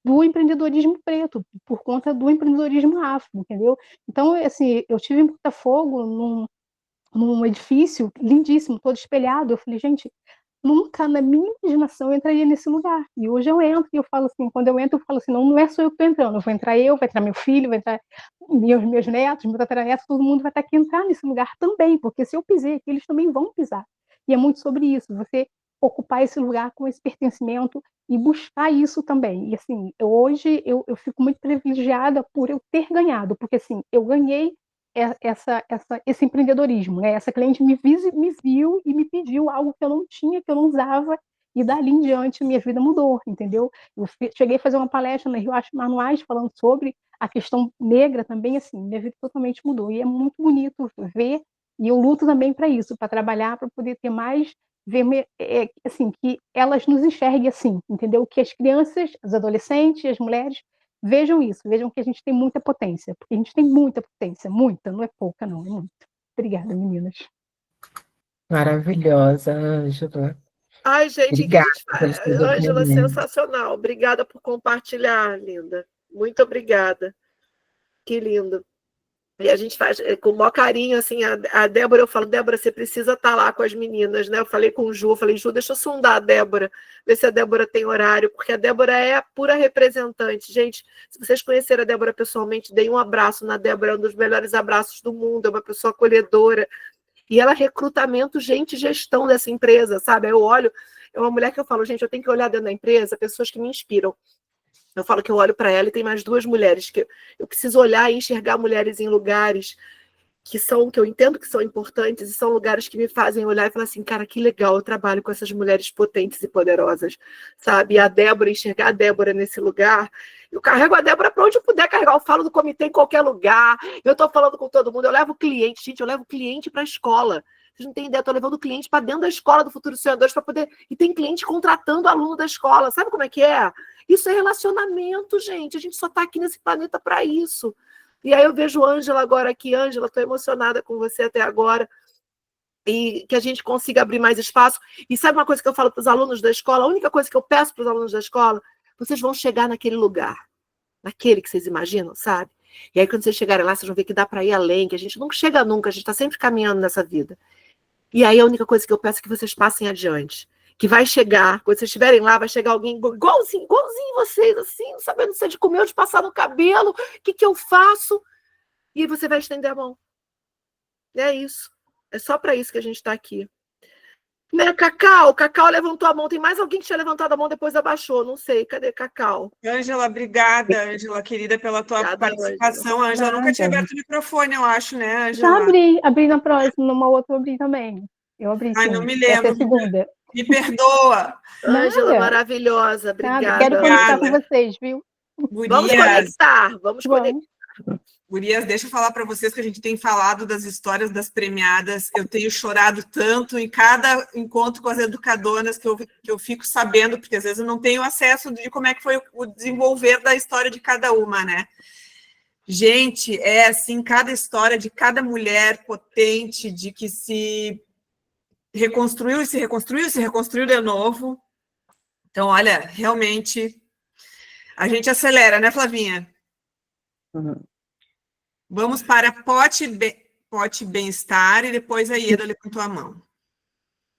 do empreendedorismo preto, por conta do empreendedorismo afro, entendeu? Então, assim, eu tive em Botafogo num edifício lindíssimo, todo espelhado. Eu falei: "Gente, nunca na minha imaginação eu entraria nesse lugar". E hoje eu entro e eu falo assim, quando eu entro, eu falo assim: "Não, não é só eu que estou entrando, eu vou entrar eu, vai entrar meu filho, vai entrar meus netos, meu tataraneto, todo mundo vai ter que entrar nesse lugar também, porque se eu pisei aqui, eles também vão pisar". E é muito sobre isso, você ocupar esse lugar com esse pertencimento e buscar isso também. E, assim, hoje eu fico muito privilegiada por eu ter ganhado, porque, assim, eu ganhei esse empreendedorismo, né? Essa cliente me viu e me pediu algo que eu não tinha, que eu não usava, e dali em diante minha vida mudou, entendeu? Eu cheguei a fazer uma palestra na Rio Arte Manuais falando sobre a questão negra também, assim, minha vida totalmente mudou, e é muito bonito ver, e eu luto também para isso, para trabalhar, para poder ter mais, ver, assim, que elas nos enxerguem assim, entendeu? Que as crianças, os adolescentes, as mulheres vejam isso, vejam que a gente tem muita potência, porque a gente tem muita potência, muita, não é pouca, não, é muito. Obrigada, meninas. Maravilhosa, Ângela. Ai, gente, o que a Obrigada gente pelo faz? seu Ângela, depoimento. sensacional. Obrigada por compartilhar, linda. Muito obrigada. Que lindo. E a gente faz com o maior carinho, assim, a Débora, eu falo: "Débora, você precisa estar lá com as meninas", né? Eu falei com o Ju, eu falei: "Ju, deixa eu sondar a Débora, ver se a Débora tem horário", porque a Débora é a pura representante. Gente, se vocês conhecerem a Débora pessoalmente, deem um abraço na Débora, é um dos melhores abraços do mundo, é uma pessoa acolhedora. E ela recrutamento, gente, gestão dessa empresa, sabe? Eu olho, é uma mulher que eu falo: "Gente, eu tenho que olhar dentro da empresa pessoas que me inspiram". Eu falo que eu olho para ela e tem mais 2 mulheres que eu preciso olhar e enxergar mulheres em lugares que eu entendo que são importantes, e são lugares que me fazem olhar e falar assim: "Cara, que legal, eu trabalho com essas mulheres potentes e poderosas", sabe? E a Débora, enxergar a Débora nesse lugar, eu carrego a Débora para onde eu puder carregar, eu falo do comitê em qualquer lugar, eu estou falando com todo mundo, eu levo cliente, gente, eu levo cliente para a escola. Vocês não têm ideia, eu estou levando cliente para dentro da escola do Futuros Sonhadores para poder. E tem cliente contratando aluno da escola, sabe como é que é? Isso é relacionamento, gente. A gente só está aqui nesse planeta para isso. E aí eu vejo Ângela agora aqui. Ângela, estou emocionada com você até agora. E que a gente consiga abrir mais espaço. E sabe uma coisa que eu falo para os alunos da escola? A única coisa que eu peço para os alunos da escola: vocês vão chegar naquele lugar, naquele que vocês imaginam, sabe? E aí, quando vocês chegarem lá, vocês vão ver que dá para ir além, que a gente não chega nunca, a gente está sempre caminhando nessa vida. E aí a única coisa que eu peço é que vocês passem adiante. Que vai chegar, quando vocês estiverem lá, vai chegar alguém igualzinho vocês, assim, não sabendo se é de comer ou de passar no cabelo, o que eu faço? E aí você vai estender a mão. É isso. É só para isso que a gente está aqui. Né, Cacau levantou a mão. Tem mais alguém que tinha levantado a mão, depois abaixou. Não sei. Cadê Cacau? Ângela, obrigada, Ângela, querida, pela tua Obrigada, participação. A Ângela nunca tinha aberto o microfone, eu acho, né, Já Ângela? abri na próxima, numa outra eu abri também. Eu abri, Ai, sim. não me Essa é lembro. a segunda. Me perdoa. Ângela, Nada, maravilhosa. nada. Obrigada, Quero conectar Ângela. com vocês, viu? Vamos Gurias, conectar. Vamos conectar. Gurias, deixa eu falar para vocês que a gente tem falado das histórias das premiadas. Eu tenho chorado tanto em cada encontro com as educadoras que eu fico sabendo, porque às vezes eu não tenho acesso de como é que foi o desenvolver da história de cada uma, né? Gente, é assim, cada história de cada mulher potente, de que se reconstruiu e se reconstruiu e se reconstruiu de novo. Então, olha, realmente, a gente acelera, né, Flavinha? Uhum. Vamos para pote bem-estar e depois a Ieda levantou a mão.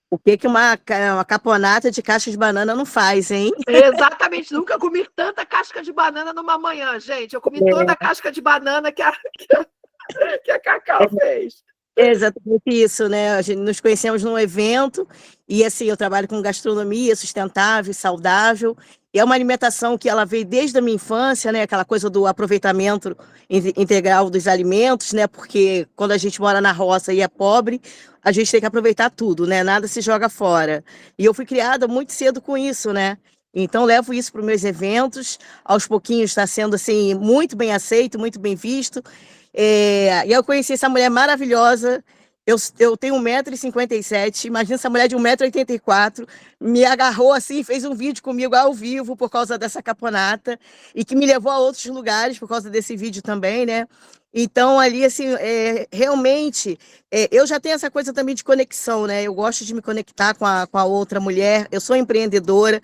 O que uma caponata de casca de banana não faz, hein? Exatamente, nunca comi tanta casca de banana numa manhã, gente. Eu comi toda a casca de banana que a Cacau fez. É exatamente isso, né? A gente nos conhecemos num evento e assim, eu trabalho com gastronomia sustentável, saudável, e é uma alimentação que ela veio desde a minha infância, né? Aquela coisa do aproveitamento integral dos alimentos, né? Porque quando a gente mora na roça e é pobre, a gente tem que aproveitar tudo, né? Nada se joga fora. E eu fui criada muito cedo com isso, né? Então levo isso para os meus eventos, aos pouquinhos está sendo assim muito bem aceito, muito bem visto. E eu conheci essa mulher maravilhosa. Eu tenho 1,57 m, imagina essa mulher de 1,84 m, me agarrou assim, fez um vídeo comigo ao vivo por causa dessa caponata, e que me levou a outros lugares por causa desse vídeo também, né? Então, ali, assim, realmente, eu já tenho essa coisa também de conexão, né? Eu gosto de me conectar com a outra mulher, eu sou empreendedora,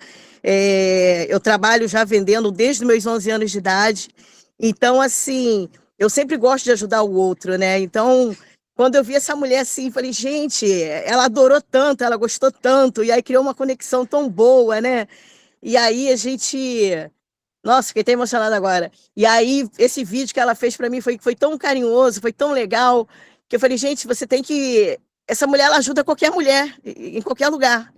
eu trabalho já vendendo desde os meus 11 anos de idade, então, assim, eu sempre gosto de ajudar o outro, né? Então, quando eu vi essa mulher assim, falei, gente, ela adorou tanto, ela gostou tanto, e aí criou uma conexão tão boa, né? E aí a gente. Nossa, fiquei até emocionada agora. E aí, esse vídeo que ela fez para mim foi tão carinhoso, foi tão legal, que eu falei, gente, você tem que. Essa mulher, ela ajuda qualquer mulher, em qualquer lugar,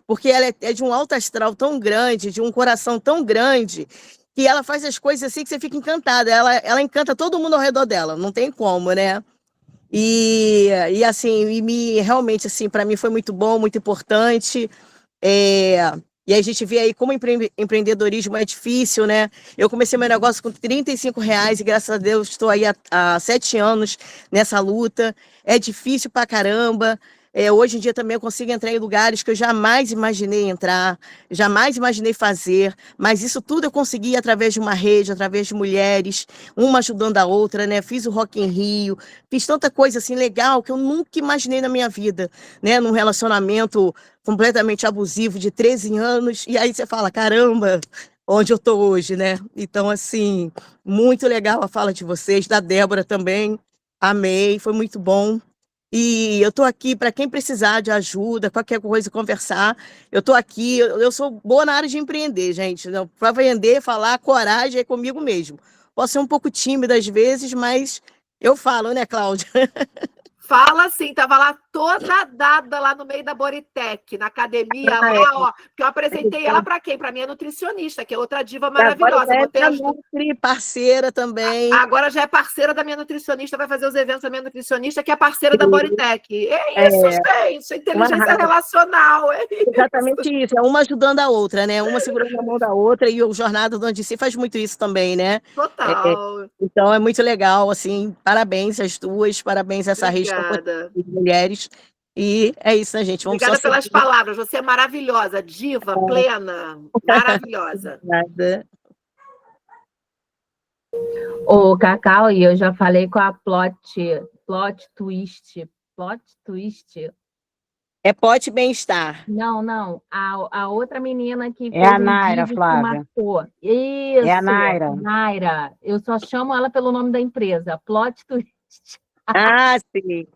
porque ela é de um alto astral tão grande, de um coração tão grande, que ela faz as coisas assim que você fica encantada. Ela encanta todo mundo ao redor dela, não tem como, né? E assim, realmente, assim, para mim foi muito bom, muito importante. E aí a gente vê aí como empreendedorismo é difícil, né? Eu comecei meu negócio com R$ 35 e graças a Deus estou aí há 7 anos nessa luta. É difícil pra caramba. Hoje em dia também eu consigo entrar em lugares que eu jamais imaginei entrar, jamais imaginei fazer, mas isso tudo eu consegui através de uma rede, através de mulheres, uma ajudando a outra, né? Fiz o Rock in Rio, fiz tanta coisa assim legal que eu nunca imaginei na minha vida, né? Num relacionamento completamente abusivo de 13 anos, e aí você fala, caramba, onde eu estou hoje, né? Então, assim, muito legal a fala de vocês, da Débora também, amei, foi muito bom. E eu estou aqui para quem precisar de ajuda, qualquer coisa, conversar. Eu estou aqui, eu sou boa na área de empreender, gente. Para vender, falar, coragem é comigo mesmo. Posso ser um pouco tímida às vezes, mas eu falo, né, Cláudia? Fala assim, tava lá toda dada lá no meio da Boritec, na academia, lá, ó, que eu apresentei ela para quem? Para minha nutricionista, que é outra diva maravilhosa. Botei parceira também. Agora já é parceira da minha nutricionista, vai fazer os eventos da minha nutricionista, que é parceira da Boritec. É isso, gente, inteligência relacional. É isso. Exatamente isso, é uma ajudando a outra, né? Uma segurando a mão da outra, e o Jornada do Onde Si faz muito isso também, né? Total. Então é muito legal, assim, parabéns às duas, parabéns a essa rede de mulheres. E é isso, né, gente? Vamos Obrigada pelas palavras, você é maravilhosa, diva, plena, maravilhosa. Nada. Ô, Cacau, e eu já falei com a plot twist. É Pote Bem-Estar. Não. A outra menina que fez a Naira, Flávia. Marcou. Isso. É a Naira. Naira. Eu só chamo ela pelo nome da empresa, Plot Twist. Ah, sim.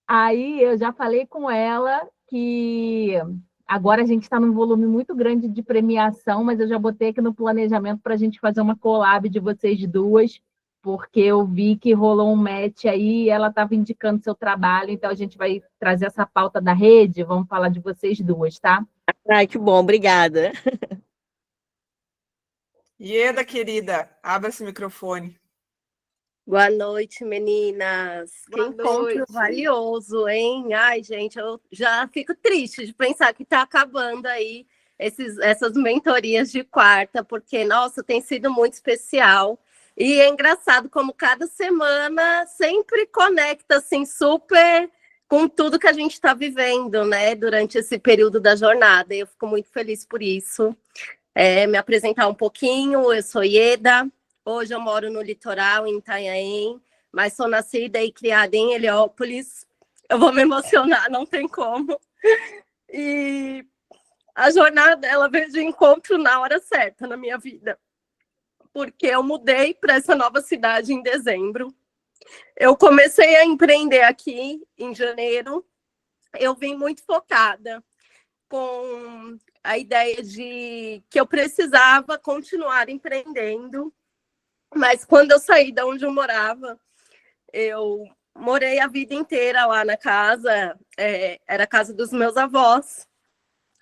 Aí eu já falei com ela que agora a gente está num volume muito grande de premiação, mas eu já botei aqui no planejamento para a gente fazer uma collab de vocês duas, porque eu vi que rolou um match aí e ela estava indicando seu trabalho, então a gente vai trazer essa pauta da rede, vamos falar de vocês duas, tá? Ai, que bom, obrigada. Ieda, querida, abra esse microfone. Boa noite, meninas. Que encontro valioso, hein? Ai, gente, eu já fico triste de pensar que está acabando aí essas mentorias de quarta, porque, nossa, tem sido muito especial. E é engraçado como cada semana sempre conecta, assim, super com tudo que a gente está vivendo, né? Durante esse período da jornada. Eu fico muito feliz por isso. Me apresentar um pouquinho, eu sou Ieda. Hoje eu moro no litoral, em Itanhaém, mas sou nascida e criada em Heliópolis. Eu vou me emocionar, não tem como. E a jornada, ela veio de encontro na hora certa na minha vida. Porque eu mudei para essa nova cidade em dezembro. Eu comecei a empreender aqui em janeiro. Eu vim muito focada com a ideia de que eu precisava continuar empreendendo. Mas quando eu saí de onde eu morava, eu morei a vida inteira lá na casa, era a casa dos meus avós,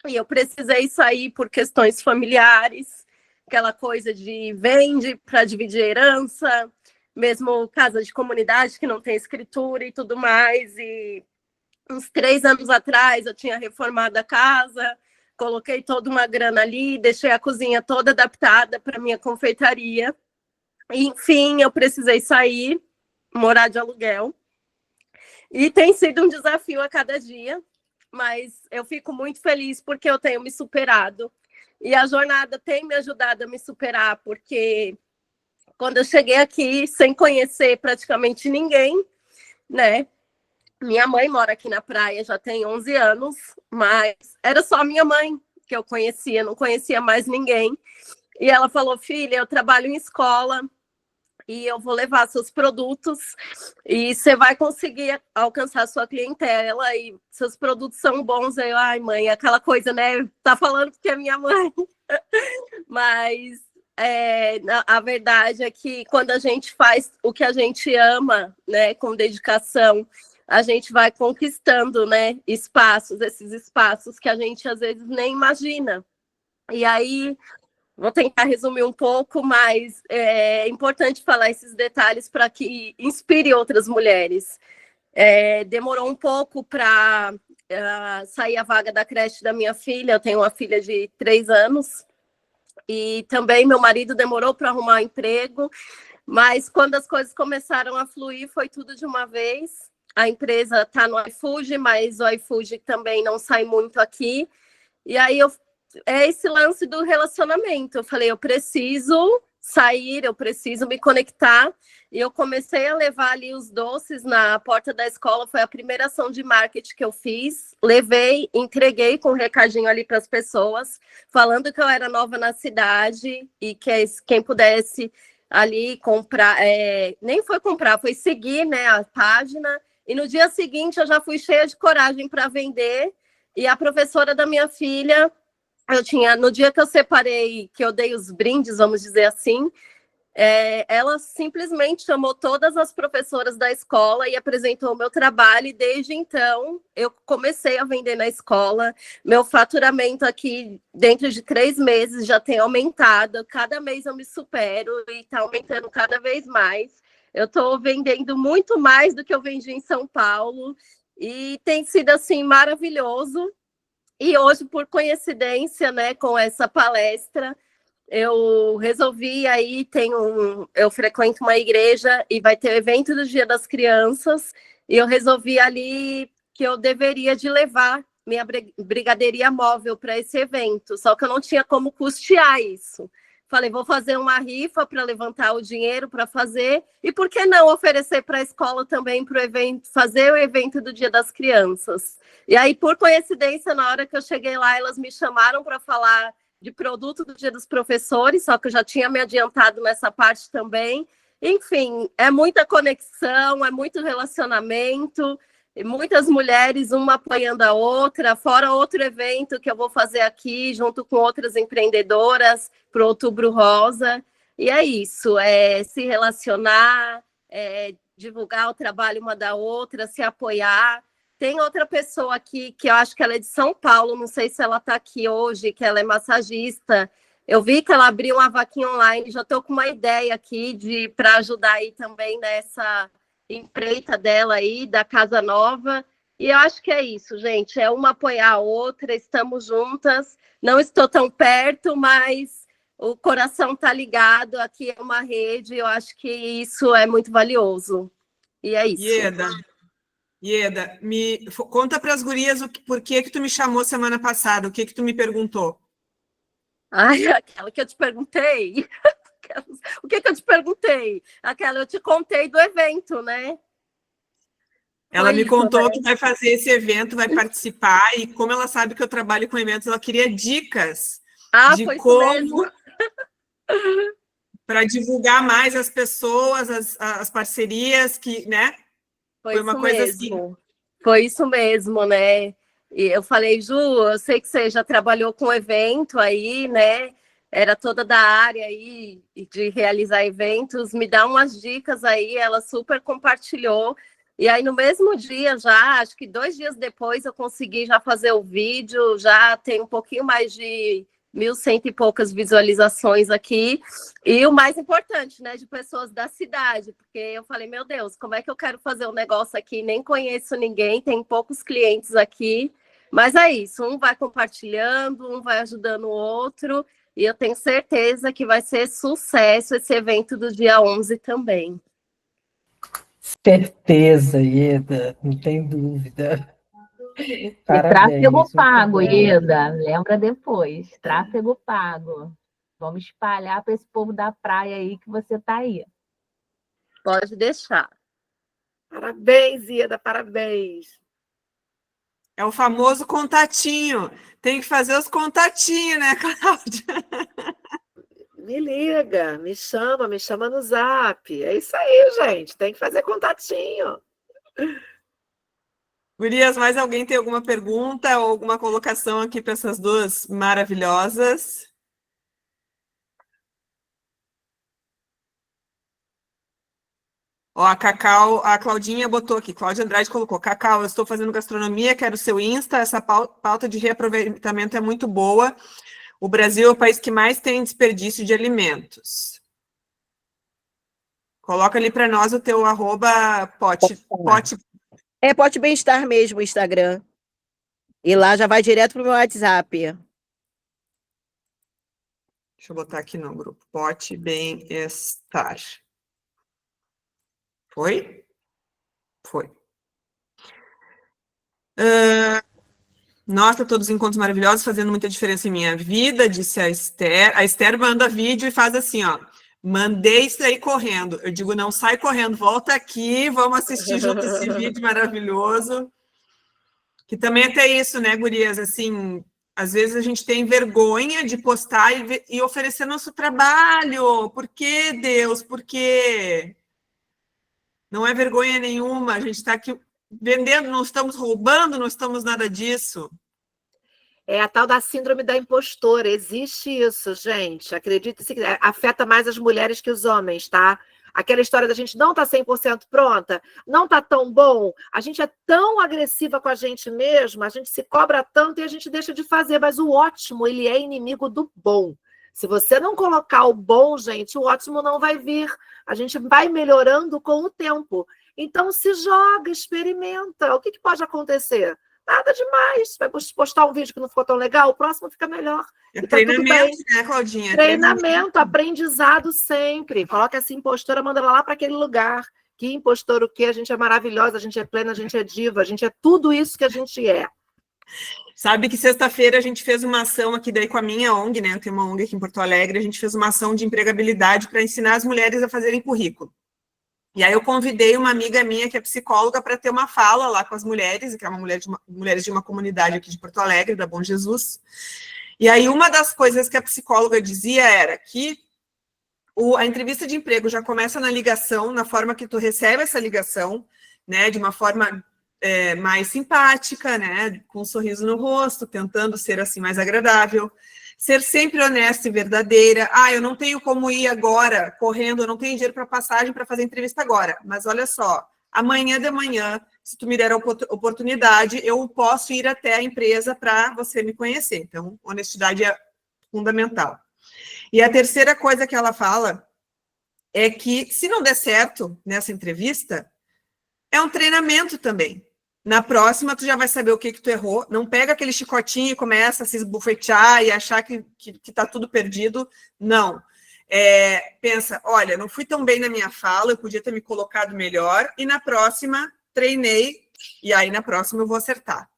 e eu precisei sair por questões familiares, aquela coisa de vende para dividir herança, mesmo casa de comunidade que não tem escritura e tudo mais, e uns 3 anos atrás eu tinha reformado a casa, coloquei toda uma grana ali, deixei a cozinha toda adaptada para minha confeitaria, e, enfim, eu precisei sair, morar de aluguel, e tem sido um desafio a cada dia, mas eu fico muito feliz porque eu tenho me superado. E a jornada tem me ajudado a me superar, porque quando eu cheguei aqui, sem conhecer praticamente ninguém, né? Minha mãe mora aqui na praia, já tem 11 anos, mas era só minha mãe que eu conhecia, não conhecia mais ninguém. E ela falou, filha, eu trabalho em escola, e eu vou levar seus produtos e você vai conseguir alcançar sua clientela e seus produtos são bons. Aí eu, ai, mãe, aquela coisa, né? Tá falando porque é minha mãe. Mas a verdade é que quando a gente faz o que a gente ama, né, com dedicação, a gente vai conquistando, né, esses espaços que a gente às vezes nem imagina. E aí vou tentar resumir um pouco, mas é importante falar esses detalhes para que inspire outras mulheres. Demorou um pouco para sair a vaga da creche da minha filha, eu tenho uma filha de 3 anos, e também meu marido demorou para arrumar um emprego, mas quando as coisas começaram a fluir, foi tudo de uma vez. A empresa está no iFood, mas o iFood também não sai muito aqui, e aí é esse lance do relacionamento. Eu falei, eu preciso sair, eu preciso me conectar. E eu comecei a levar ali os doces na porta da escola. Foi a primeira ação de marketing que eu fiz. Levei, entreguei com um recadinho ali para as pessoas, falando que eu era nova na cidade e que quem pudesse ali comprar, nem foi comprar, foi seguir, né, a página. E no dia seguinte eu já fui cheia de coragem para vender. E a professora da minha filha, no dia que eu separei, que eu dei os brindes, vamos dizer assim, ela simplesmente chamou todas as professoras da escola e apresentou o meu trabalho, e desde então eu comecei a vender na escola. Meu faturamento aqui, dentro de 3 meses, já tem aumentado, cada mês eu me supero e está aumentando cada vez mais. Eu estou vendendo muito mais do que eu vendi em São Paulo, e tem sido, assim, maravilhoso. E hoje, por coincidência, né, com essa palestra, eu resolvi aí, eu frequento uma igreja e vai ter o evento do Dia das Crianças, e eu resolvi ali que eu deveria de levar minha brigadeiria móvel para esse evento, só que eu não tinha como custear isso. Falei, vou fazer uma rifa para levantar o dinheiro para fazer, e por que não oferecer para a escola também, para o evento, fazer o evento do Dia das Crianças. E aí, por coincidência, na hora que eu cheguei lá, elas me chamaram para falar de produto do Dia dos Professores, só que eu já tinha me adiantado nessa parte também. Enfim, é muita conexão, é muito relacionamento, e muitas mulheres, uma apoiando a outra, fora outro evento que eu vou fazer aqui, junto com outras empreendedoras, para o Outubro Rosa. E é isso, se relacionar, divulgar o trabalho uma da outra, se apoiar. Tem outra pessoa aqui, que eu acho que ela é de São Paulo, não sei se ela está aqui hoje, que ela é massagista. Eu vi que ela abriu uma vaquinha online, já estou com uma ideia aqui para ajudar aí também nessa empreita dela aí, da Casa Nova. E eu acho que é isso, gente, é uma apoiar a outra, estamos juntas, não estou tão perto, mas o coração está ligado, aqui é uma rede, eu acho que isso é muito valioso. E é isso. Ieda, conta para as gurias por que tu me chamou semana passada, o que tu me perguntou? Ai, aquela que eu te perguntei. O que eu te perguntei? Aquela eu te contei do evento, né? Ela me contou que vai fazer esse evento, vai participar, e como ela sabe que eu trabalho com eventos, ela queria dicas de como para divulgar mais as pessoas, as parcerias, que, né? Foi uma coisa assim. Foi isso mesmo, né? E eu falei, Ju, eu sei que você já trabalhou com evento aí, né? Era toda da área aí de realizar eventos, me dá umas dicas aí, ela super compartilhou, E aí, no mesmo dia, já, acho que 2 dias depois, eu consegui já fazer o vídeo, já tem um pouquinho mais de 1.100 e poucas visualizações aqui. E o mais importante, né, de pessoas da cidade, porque eu falei, meu Deus, como é que eu quero fazer um negócio aqui? Nem conheço ninguém, tem poucos clientes aqui. Mas é isso, um vai compartilhando, um vai ajudando o outro. E eu tenho certeza que vai ser sucesso esse evento do dia 11 também. Certeza, Ieda, não tem dúvida. E Parabéns, tráfego muito pago, bom. Ieda, lembra depois, tráfego pago. Vamos espalhar para esse povo da praia aí que você está aí. Pode deixar. Parabéns, Ieda, parabéns. É o famoso contatinho. Tem que fazer os contatinhos, né, Cláudia? Me liga, me chama no Zap. É isso aí, gente. Tem que fazer contatinho. Gurias, mais alguém tem alguma pergunta ou alguma colocação aqui para essas duas maravilhosas? Ó, a Cacau, a Claudinha botou aqui, Cláudia Andrade colocou, Cacau, eu estou fazendo gastronomia, quero seu Insta, essa pauta de reaproveitamento é muito boa. O Brasil é o país que mais tem desperdício de alimentos. Coloca ali para nós o teu @pote. É Pote Bem-Estar mesmo, o Instagram. E lá já vai direto pro meu WhatsApp. Deixa eu botar aqui no grupo. Pote Bem-Estar. Foi? Foi. Nossa, todos os encontros maravilhosos, fazendo muita diferença em minha vida, disse a Esther. A Esther manda vídeo e faz assim, ó. Mandei sair correndo. Eu digo, não sai correndo, volta aqui, vamos assistir junto esse vídeo maravilhoso. Que também é até isso, né, gurias? Assim, às vezes a gente tem vergonha de postar e oferecer nosso trabalho. Por que, Deus? Por quê? Não é vergonha nenhuma, a gente está aqui vendendo, não estamos roubando, não estamos nada disso. É a tal da síndrome da impostora. Existe isso, gente. Acredite se quiser. Afeta mais as mulheres que os homens, tá? Aquela história da gente não tá 100% pronta, não tá tão bom, a gente é tão agressiva com a gente mesma, a gente se cobra tanto e a gente deixa de fazer, mas o ótimo, ele é inimigo do bom. Se você não colocar o bom, gente, o ótimo não vai vir. A gente vai melhorando com o tempo. Então, se joga, experimenta. O que pode acontecer? Nada demais. Vai postar um vídeo que não ficou tão legal, o próximo fica melhor. É tá treinamento, né, Claudinha? Treinamento, aprendizado sempre. Coloca essa impostora, manda ela lá para aquele lugar. Que impostor o quê? A gente é maravilhosa, a gente é plena, a gente é diva, a gente é tudo isso que a gente é. Sabe que sexta-feira a gente fez uma ação aqui daí com a minha ONG, né? Eu tenho uma ONG aqui em Porto Alegre, a gente fez uma ação de empregabilidade para ensinar as mulheres a fazerem currículo. E aí eu convidei uma amiga minha que é psicóloga para ter uma fala lá com as mulheres, que é uma mulher mulheres de uma comunidade aqui de Porto Alegre, da Bom Jesus. E aí uma das coisas que a psicóloga dizia era que a entrevista de emprego já começa na ligação, na forma que tu recebe essa ligação, né? De uma forma mais simpática, né? Com um sorriso no rosto, tentando ser assim mais agradável. Ser sempre honesta e verdadeira. Eu não tenho como ir agora correndo, eu não tenho dinheiro para passagem para fazer entrevista agora. Mas olha só, amanhã de manhã, se tu me der a oportunidade, eu posso ir até a empresa para você me conhecer. Então, honestidade é fundamental. E a terceira coisa que ela fala é que, se não der certo nessa entrevista, é um treinamento também. Na próxima, tu já vai saber o que tu errou. Não pega aquele chicotinho e começa a se esbufetear e achar que tá tudo perdido. Não. Pensa, olha, não fui tão bem na minha fala, eu podia ter me colocado melhor, e na próxima, treinei, e aí na próxima eu vou acertar.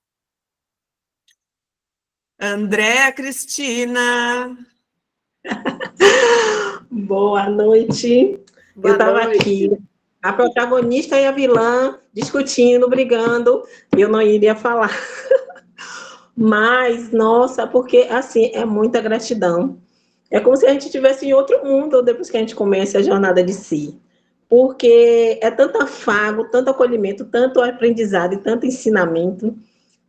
Andréa Cristina. Boa noite. Eu estava aqui, a protagonista e a vilã discutindo, brigando, e eu não iria falar. Mas, nossa, porque, assim, é muita gratidão. É como se a gente estivesse em outro mundo depois que a gente começa a jornada de si. Porque é tanto afago, tanto acolhimento, tanto aprendizado e tanto ensinamento,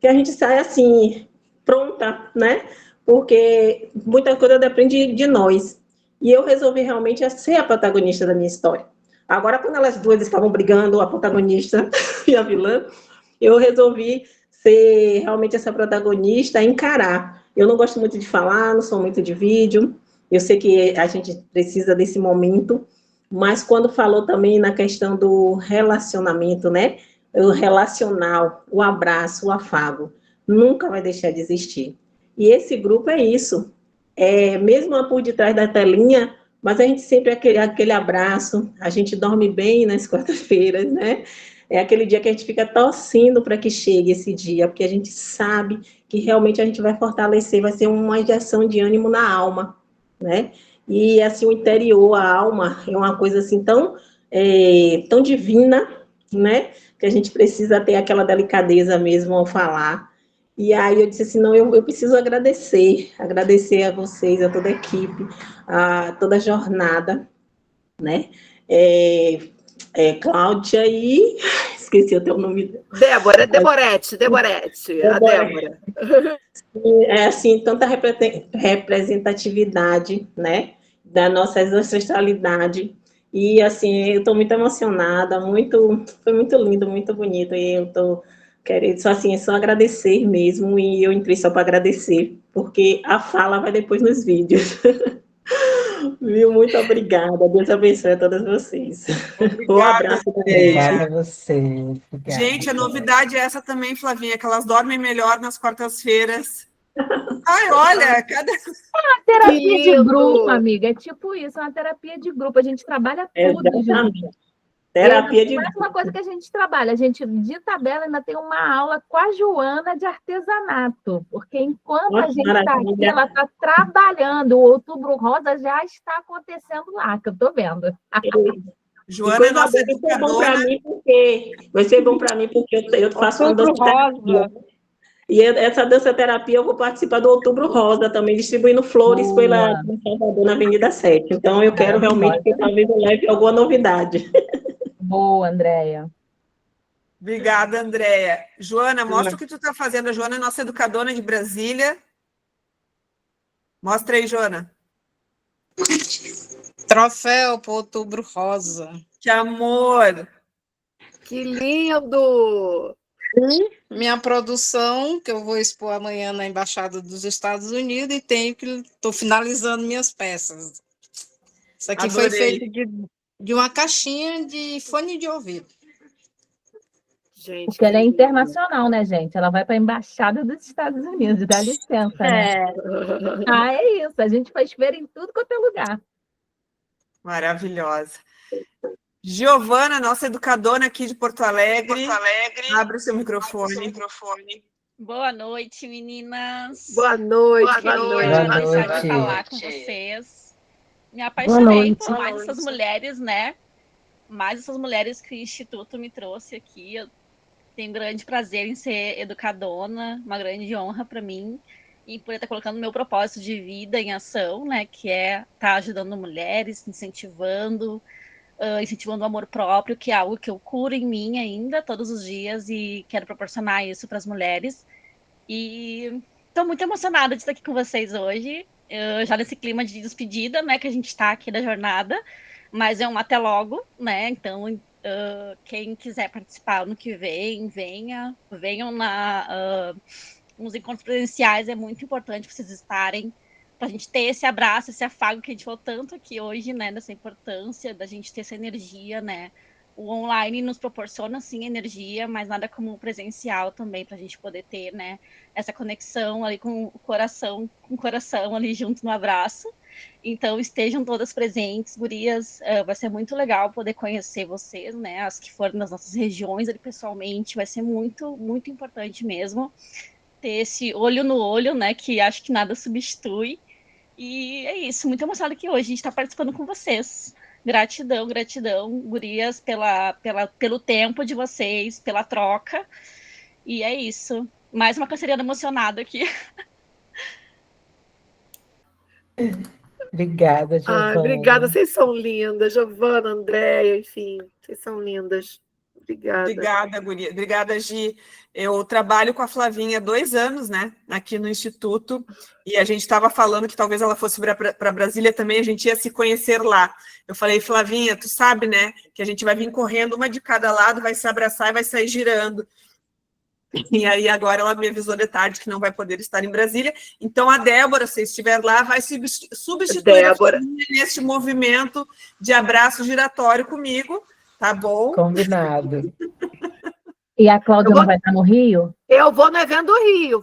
que a gente sai, assim, pronta, né? Porque muita coisa depende de nós. E eu resolvi realmente ser a protagonista da minha história. Agora, quando elas duas estavam brigando, a protagonista fui a vilã, eu resolvi ser realmente essa protagonista, encarar. Eu não gosto muito de falar, não sou muito de vídeo, eu sei que a gente precisa desse momento, mas quando falou também na questão do relacionamento, né? O relacional, o abraço, o afago, nunca vai deixar de existir. E esse grupo é isso. Mesmo por detrás da telinha, mas a gente sempre aquele abraço, a gente dorme bem nas quartas-feiras, né? É aquele dia que a gente fica torcendo para que chegue esse dia, porque a gente sabe que realmente a gente vai fortalecer, vai ser uma injeção de ânimo na alma, né? E assim, o interior, a alma, é uma coisa assim tão divina, né? Que a gente precisa ter aquela delicadeza mesmo ao falar. E aí eu disse assim, não, eu preciso agradecer a vocês, a toda a equipe, a toda a jornada, né? Cláudia e... Esqueci o teu nome. Deborete, a Débora. Assim, tanta representatividade, né? Da nossa ancestralidade. E, assim, eu estou muito emocionada, foi muito lindo, muito bonito, e eu estou querendo, só agradecer mesmo, e eu entrei só para agradecer, porque a fala vai depois nos vídeos. Viu? Muito obrigada, Deus abençoe a todas vocês. Um abraço para Obrigada a você. Obrigada. Gente, a novidade é essa também, Flavinha, que elas dormem melhor nas quartas-feiras. Ai, olha, cada... Terapia de grupo, amiga, é tipo isso, é uma terapia de grupo, a gente trabalha tudo junto. Terapia de grupo. Uma coisa que a gente trabalha, a gente, de tabela, ainda tem uma aula com a Joana de artesanato, porque enquanto a gente está aqui, ela está trabalhando, o Outubro Rosa já está acontecendo lá, que eu estou vendo. Joana é nossa educadora. Vai ser bom para mim, porque eu faço uma dança terapia. E essa dança terapia eu vou participar do Outubro Rosa também, distribuindo flores pela Salvador, na Avenida 7. Então, eu quero realmente que talvez eu leve alguma novidade. Boa, Andréia. Obrigada, Andréia. Joana, mostra o que tu está fazendo. A Joana é nossa educadora de Brasília. Mostra aí, Joana. Troféu para Outubro Rosa. Que amor! Que lindo! Minha produção, que eu vou expor amanhã na Embaixada dos Estados Unidos, e estou finalizando minhas peças. Isso aqui foi feito de uma caixinha de fone de ouvido. Gente, porque ela é internacional, né, gente? Ela vai para a Embaixada dos Estados Unidos, dá licença, né? É isso, a gente faz feira em tudo quanto é lugar. Maravilhosa. Giovana, nossa educadora aqui de Porto Alegre. Abre o seu microfone. Boa noite, meninas. Boa noite. Deixar de falar com vocês. Me apaixonei por mais essas mulheres, né? Mais essas mulheres que o Instituto me trouxe aqui. Eu tenho grande prazer em ser educadora, uma grande honra para mim. E por estar colocando meu propósito de vida em ação, né? Que é estar ajudando mulheres, incentivando o amor próprio, que é algo que eu curo em mim ainda todos os dias e quero proporcionar isso para as mulheres. E estou muito emocionada de estar aqui com vocês hoje, já nesse clima de despedida, né, que a gente está aqui da jornada, mas é um até logo, né, então quem quiser participar no que vem, venham nos encontros presenciais, é muito importante vocês estarem, para a gente ter esse abraço, esse afago que a gente falou tanto aqui hoje, né, dessa importância da gente ter essa energia, né, o online nos proporciona, sim, energia, mas nada como o presencial também, para a gente poder ter, né, essa conexão ali com o coração ali junto no abraço. Então, estejam todas presentes, gurias, vai ser muito legal poder conhecer vocês, né, as que forem nas nossas regiões ali pessoalmente, vai ser muito, muito importante mesmo ter esse olho no olho, né, que acho que nada substitui. E é isso, muito emocionada que hoje a gente está participando com vocês. Gratidão, gurias, pelo tempo de vocês, pela troca. E é isso. Mais uma canceriana emocionada aqui. Obrigada, Giovana. Obrigada, vocês são lindas. Giovana, Andréia, enfim, vocês são lindas. Obrigada. Obrigada, guria. Obrigada, Gi. Eu trabalho com a Flavinha há 2 anos, né, aqui no Instituto, e a gente estava falando que talvez ela fosse para Brasília também, a gente ia se conhecer lá. Eu falei, Flavinha, tu sabe, né, que a gente vai vir correndo uma de cada lado, vai se abraçar e vai sair girando. E aí agora ela me avisou de tarde que não vai poder estar em Brasília. Então a Débora, se estiver lá, vai substituir a Flavinha neste movimento de abraço giratório comigo, tá bom? Combinado. E a Cláudia não vai estar no Rio? Eu vou no evento do Rio,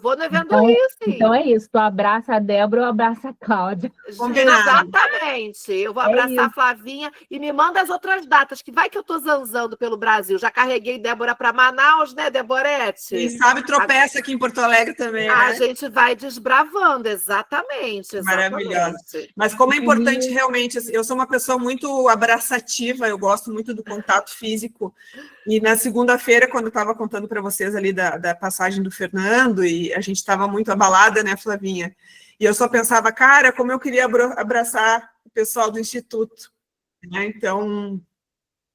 sim. Então é isso, tu abraça a Débora, eu abraço a Cláudia. Exatamente. Eu vou abraçar a Flavinha e me manda as outras datas, que vai que eu tô zanzando pelo Brasil. Já carreguei Débora para Manaus, né, Deborete? Quem sabe tropeça aqui em Porto Alegre também, né? A gente vai desbravando, exatamente. Maravilhosa. Mas como é importante realmente, eu sou uma pessoa muito abraçativa, eu gosto muito do contato físico. E na segunda-feira, quando eu estava contando para vocês ali da passagem do Fernando, e a gente estava muito abalada, né, Flavinha? E eu só pensava, cara, como eu queria abraçar o pessoal do Instituto. Né? Então,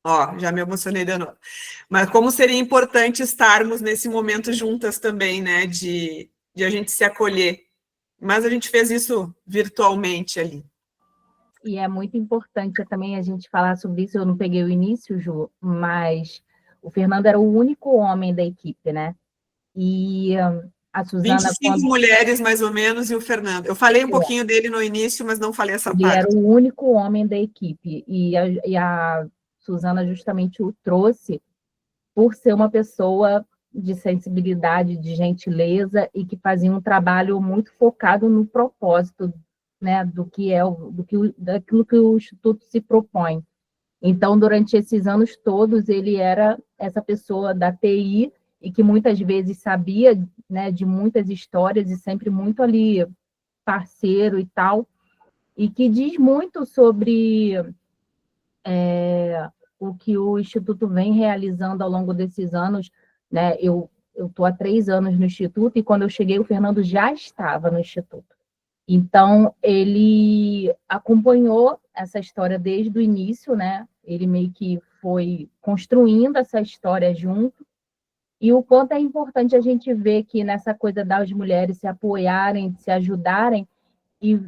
ó, já me emocionei de novo. Mas como seria importante estarmos nesse momento juntas também, né, de a gente se acolher. Mas a gente fez isso virtualmente ali. E é muito importante também a gente falar sobre isso. Eu não peguei o início, Ju, mas o Fernando era o único homem da equipe, né? E a Suzana... 25 mulheres, mais ou menos, e o Fernando. Eu falei um pouquinho dele no início, mas não falei essa parte. Ele era o único homem da equipe. E a Suzana justamente o trouxe por ser uma pessoa de sensibilidade, de gentileza, e que fazia um trabalho muito focado no propósito, né, daquilo que o Instituto se propõe. Então, durante esses anos todos, ele era essa pessoa da TI e que muitas vezes sabia, né, de muitas histórias e sempre muito ali parceiro e tal, e que diz muito sobre o que o Instituto vem realizando ao longo desses anos, né? Eu estou há 3 anos no Instituto e quando eu cheguei, o Fernando já estava no Instituto. Então, ele acompanhou essa história desde o início, né? Ele meio que foi construindo essa história junto. E o quanto é importante a gente ver que nessa coisa das mulheres se apoiarem, se ajudarem, e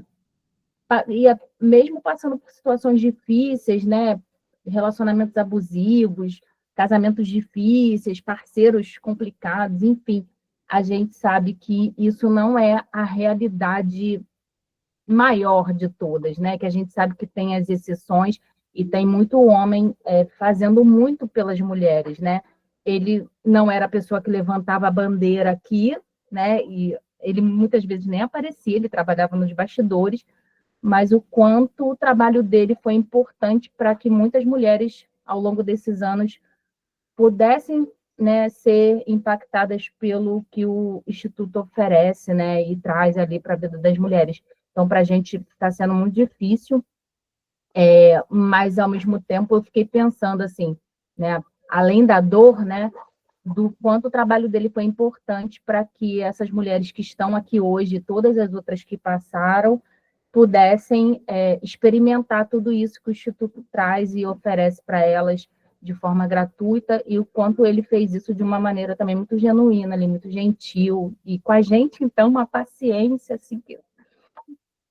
mesmo passando por situações difíceis, né? Relacionamentos abusivos, casamentos difíceis, parceiros complicados, enfim, a gente sabe que isso não é a realidade maior de todas, né? Que a gente sabe que tem as exceções e tem muito homem fazendo muito pelas mulheres, né? Ele não era a pessoa que levantava a bandeira aqui, né? E ele muitas vezes nem aparecia, ele trabalhava nos bastidores, mas o quanto o trabalho dele foi importante para que muitas mulheres, ao longo desses anos, pudessem, né, ser impactadas pelo que o Instituto oferece, né, e traz ali para a vida das mulheres. Então, para a gente está sendo muito difícil, mas, ao mesmo tempo, eu fiquei pensando, assim, né, além da dor, né, do quanto o trabalho dele foi importante para que essas mulheres que estão aqui hoje, todas as outras que passaram, pudessem experimentar tudo isso que o Instituto traz e oferece para elas de forma gratuita, e o quanto ele fez isso de uma maneira também muito genuína, ali, muito gentil, e com a gente, então, uma paciência, assim, que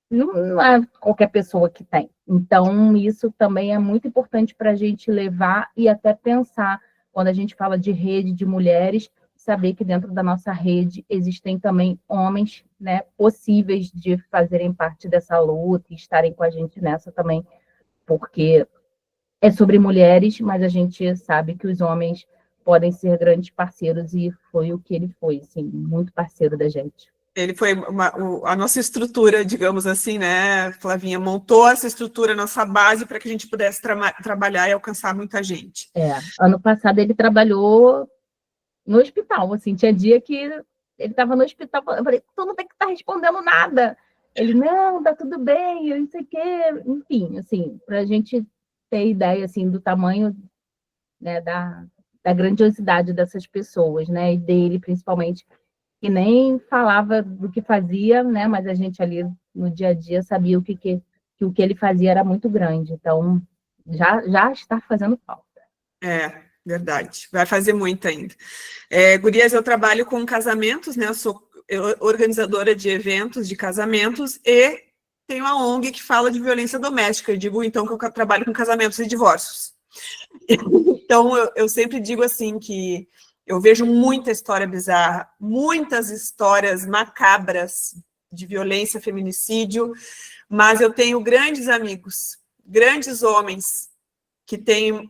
não é qualquer pessoa que tem. Então, isso também é muito importante para a gente levar e até pensar, quando a gente fala de rede de mulheres, saber que dentro da nossa rede existem também homens, né, possíveis de fazerem parte dessa luta e estarem com a gente nessa também, porque é sobre mulheres, mas a gente sabe que os homens podem ser grandes parceiros, e foi o que ele foi, assim, muito parceiro da gente. Ele foi a nossa estrutura, digamos assim, né, Flavinha? Montou essa estrutura, nossa base, para que a gente pudesse trabalhar e alcançar muita gente. Ano passado ele trabalhou no hospital, assim, tinha dia que ele estava no hospital, eu falei, tu não tem que estar respondendo nada. Ele, não, tá tudo bem, eu não sei o quê. Enfim, assim, para a gente ter ideia, assim, do tamanho, né, da grandiosidade dessas pessoas, né, e dele, principalmente, que nem falava do que fazia, né, mas a gente ali, no dia a dia, sabia que o que ele fazia era muito grande. Então, já está fazendo falta. verdade. Vai fazer muito ainda. Gurias, eu trabalho com casamentos, né? Eu sou organizadora de eventos de casamentos e tenho a ONG que fala de violência doméstica. Eu digo, então, que eu trabalho com casamentos e divórcios. Então, eu sempre digo assim que eu vejo muita história bizarra, muitas histórias macabras de violência, feminicídio, mas eu tenho grandes amigos, grandes homens, que têm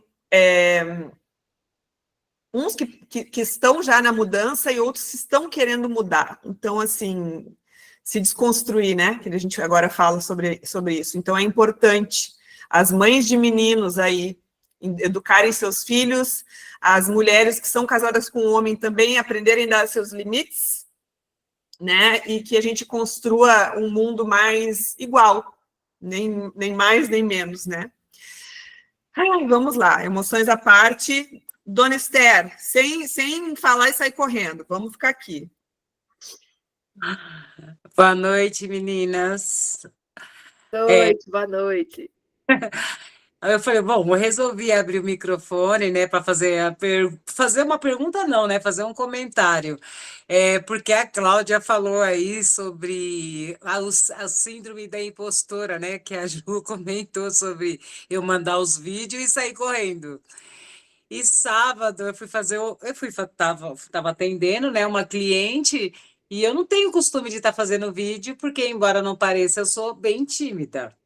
uns que estão já na mudança e outros que estão querendo mudar. Então, assim, se desconstruir, né? Que a gente agora fala sobre isso. Então, é importante as mães de meninos aí educarem seus filhos, as mulheres que são casadas com um homem também aprenderem a dar seus limites, né? E que a gente construa um mundo mais igual, nem mais nem menos, né? Vamos lá, emoções à parte. Dona Esther, sem falar e sair correndo, vamos ficar aqui. Boa noite, meninas. Boa noite. Eu falei, bom, eu resolvi abrir o microfone, né, para fazer uma pergunta, não, né, fazer um comentário. Porque a Cláudia falou aí sobre a síndrome da impostora, né, que a Ju comentou sobre eu mandar os vídeos e sair correndo. E sábado eu tava atendendo, né, uma cliente, e eu não tenho costume de estar fazendo vídeo, porque, embora não pareça, eu sou bem tímida.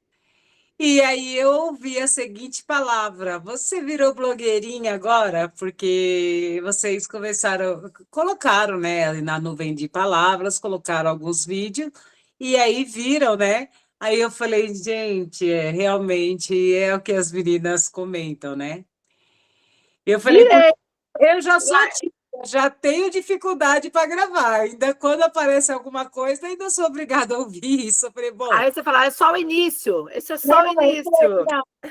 E aí eu ouvi a seguinte palavra: você virou blogueirinha agora? Porque vocês colocaram, né, na nuvem de palavras, colocaram alguns vídeos, e aí viram, né? Aí eu falei, gente, realmente é o que as meninas comentam, né? Eu falei, eu já sou tímida, já tenho dificuldade para gravar. Ainda quando aparece alguma coisa, ainda sou obrigada a ouvir isso. Eu falei, bom. Aí você fala, é só o início. Esse é só o início.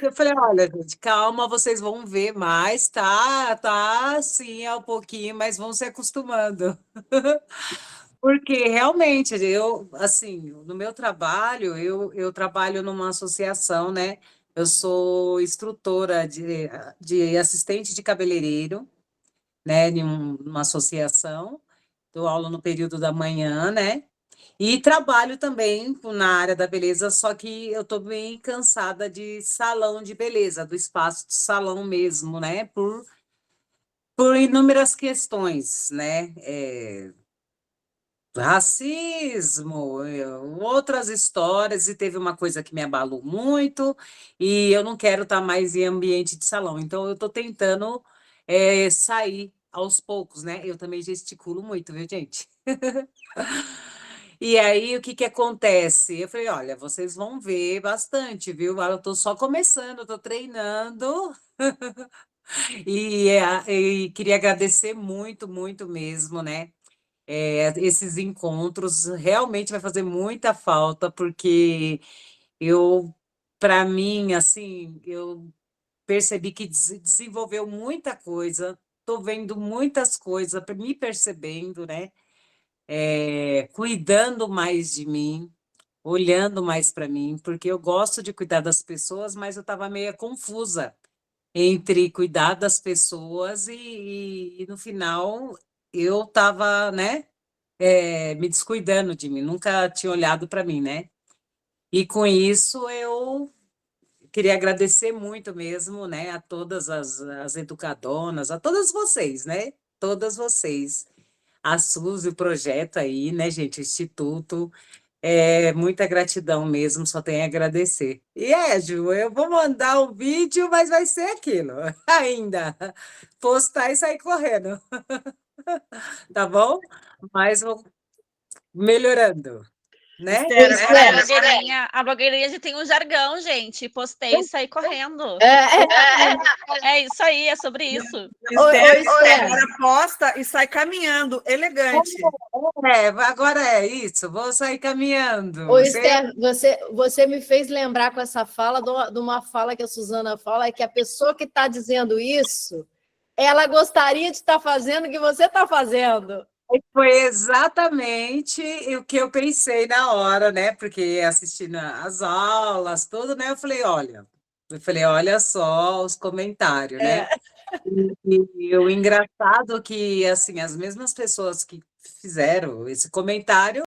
Eu falei, olha, gente, calma, vocês vão ver mais, tá, sim, é um pouquinho, mas vão se acostumando. Porque realmente, assim, no meu trabalho, eu trabalho numa associação, né? Eu sou instrutora de assistente de cabeleireiro, né, em uma associação, dou aula no período da manhã, né, e trabalho também na área da beleza, só que eu estou bem cansada de salão de beleza, do espaço de salão mesmo, né, por inúmeras questões, né, racismo, outras histórias, e teve uma coisa que me abalou muito, e eu não quero estar mais em ambiente de salão, então eu estou tentando sair aos poucos, né? Eu também gesticulo muito, viu, gente? E aí, o que acontece? Eu falei, olha, vocês vão ver bastante, viu? Eu estou só começando, estou treinando. E queria agradecer muito, muito mesmo, né? Esses encontros realmente vai fazer muita falta, porque para mim, assim, eu percebi que desenvolveu muita coisa, estou vendo muitas coisas, me percebendo, né? Cuidando mais de mim, olhando mais para mim, porque eu gosto de cuidar das pessoas, mas eu estava meio confusa entre cuidar das pessoas e no final eu estava, né? Me descuidando de mim, nunca tinha olhado para mim, né? E com isso eu queria agradecer muito mesmo, né, a todas as educadonas, a todas vocês, né? Todas vocês. A Suzy, o projeto aí, né, gente? O Instituto. Muita gratidão mesmo, só tenho a agradecer. E Ju, eu vou mandar um vídeo, mas vai ser aquilo, ainda. Postar e sair correndo. Tá bom? Mas vou melhorando. Né? A blogueirinha já tem um jargão, gente. Postei e saí correndo. É isso aí, é sobre isso. Agora posta e sai caminhando, elegante. Agora é isso, vou sair caminhando. Ô, Esther, você me fez lembrar com essa fala de uma fala que a Suzana fala, é que a pessoa que está dizendo isso, ela gostaria de estar fazendo o que você está fazendo. Foi exatamente o que eu pensei na hora, né? Porque assistindo as aulas, tudo, né? Eu falei, olha só os comentários, né? E o engraçado é que, assim, as mesmas pessoas que fizeram esse comentário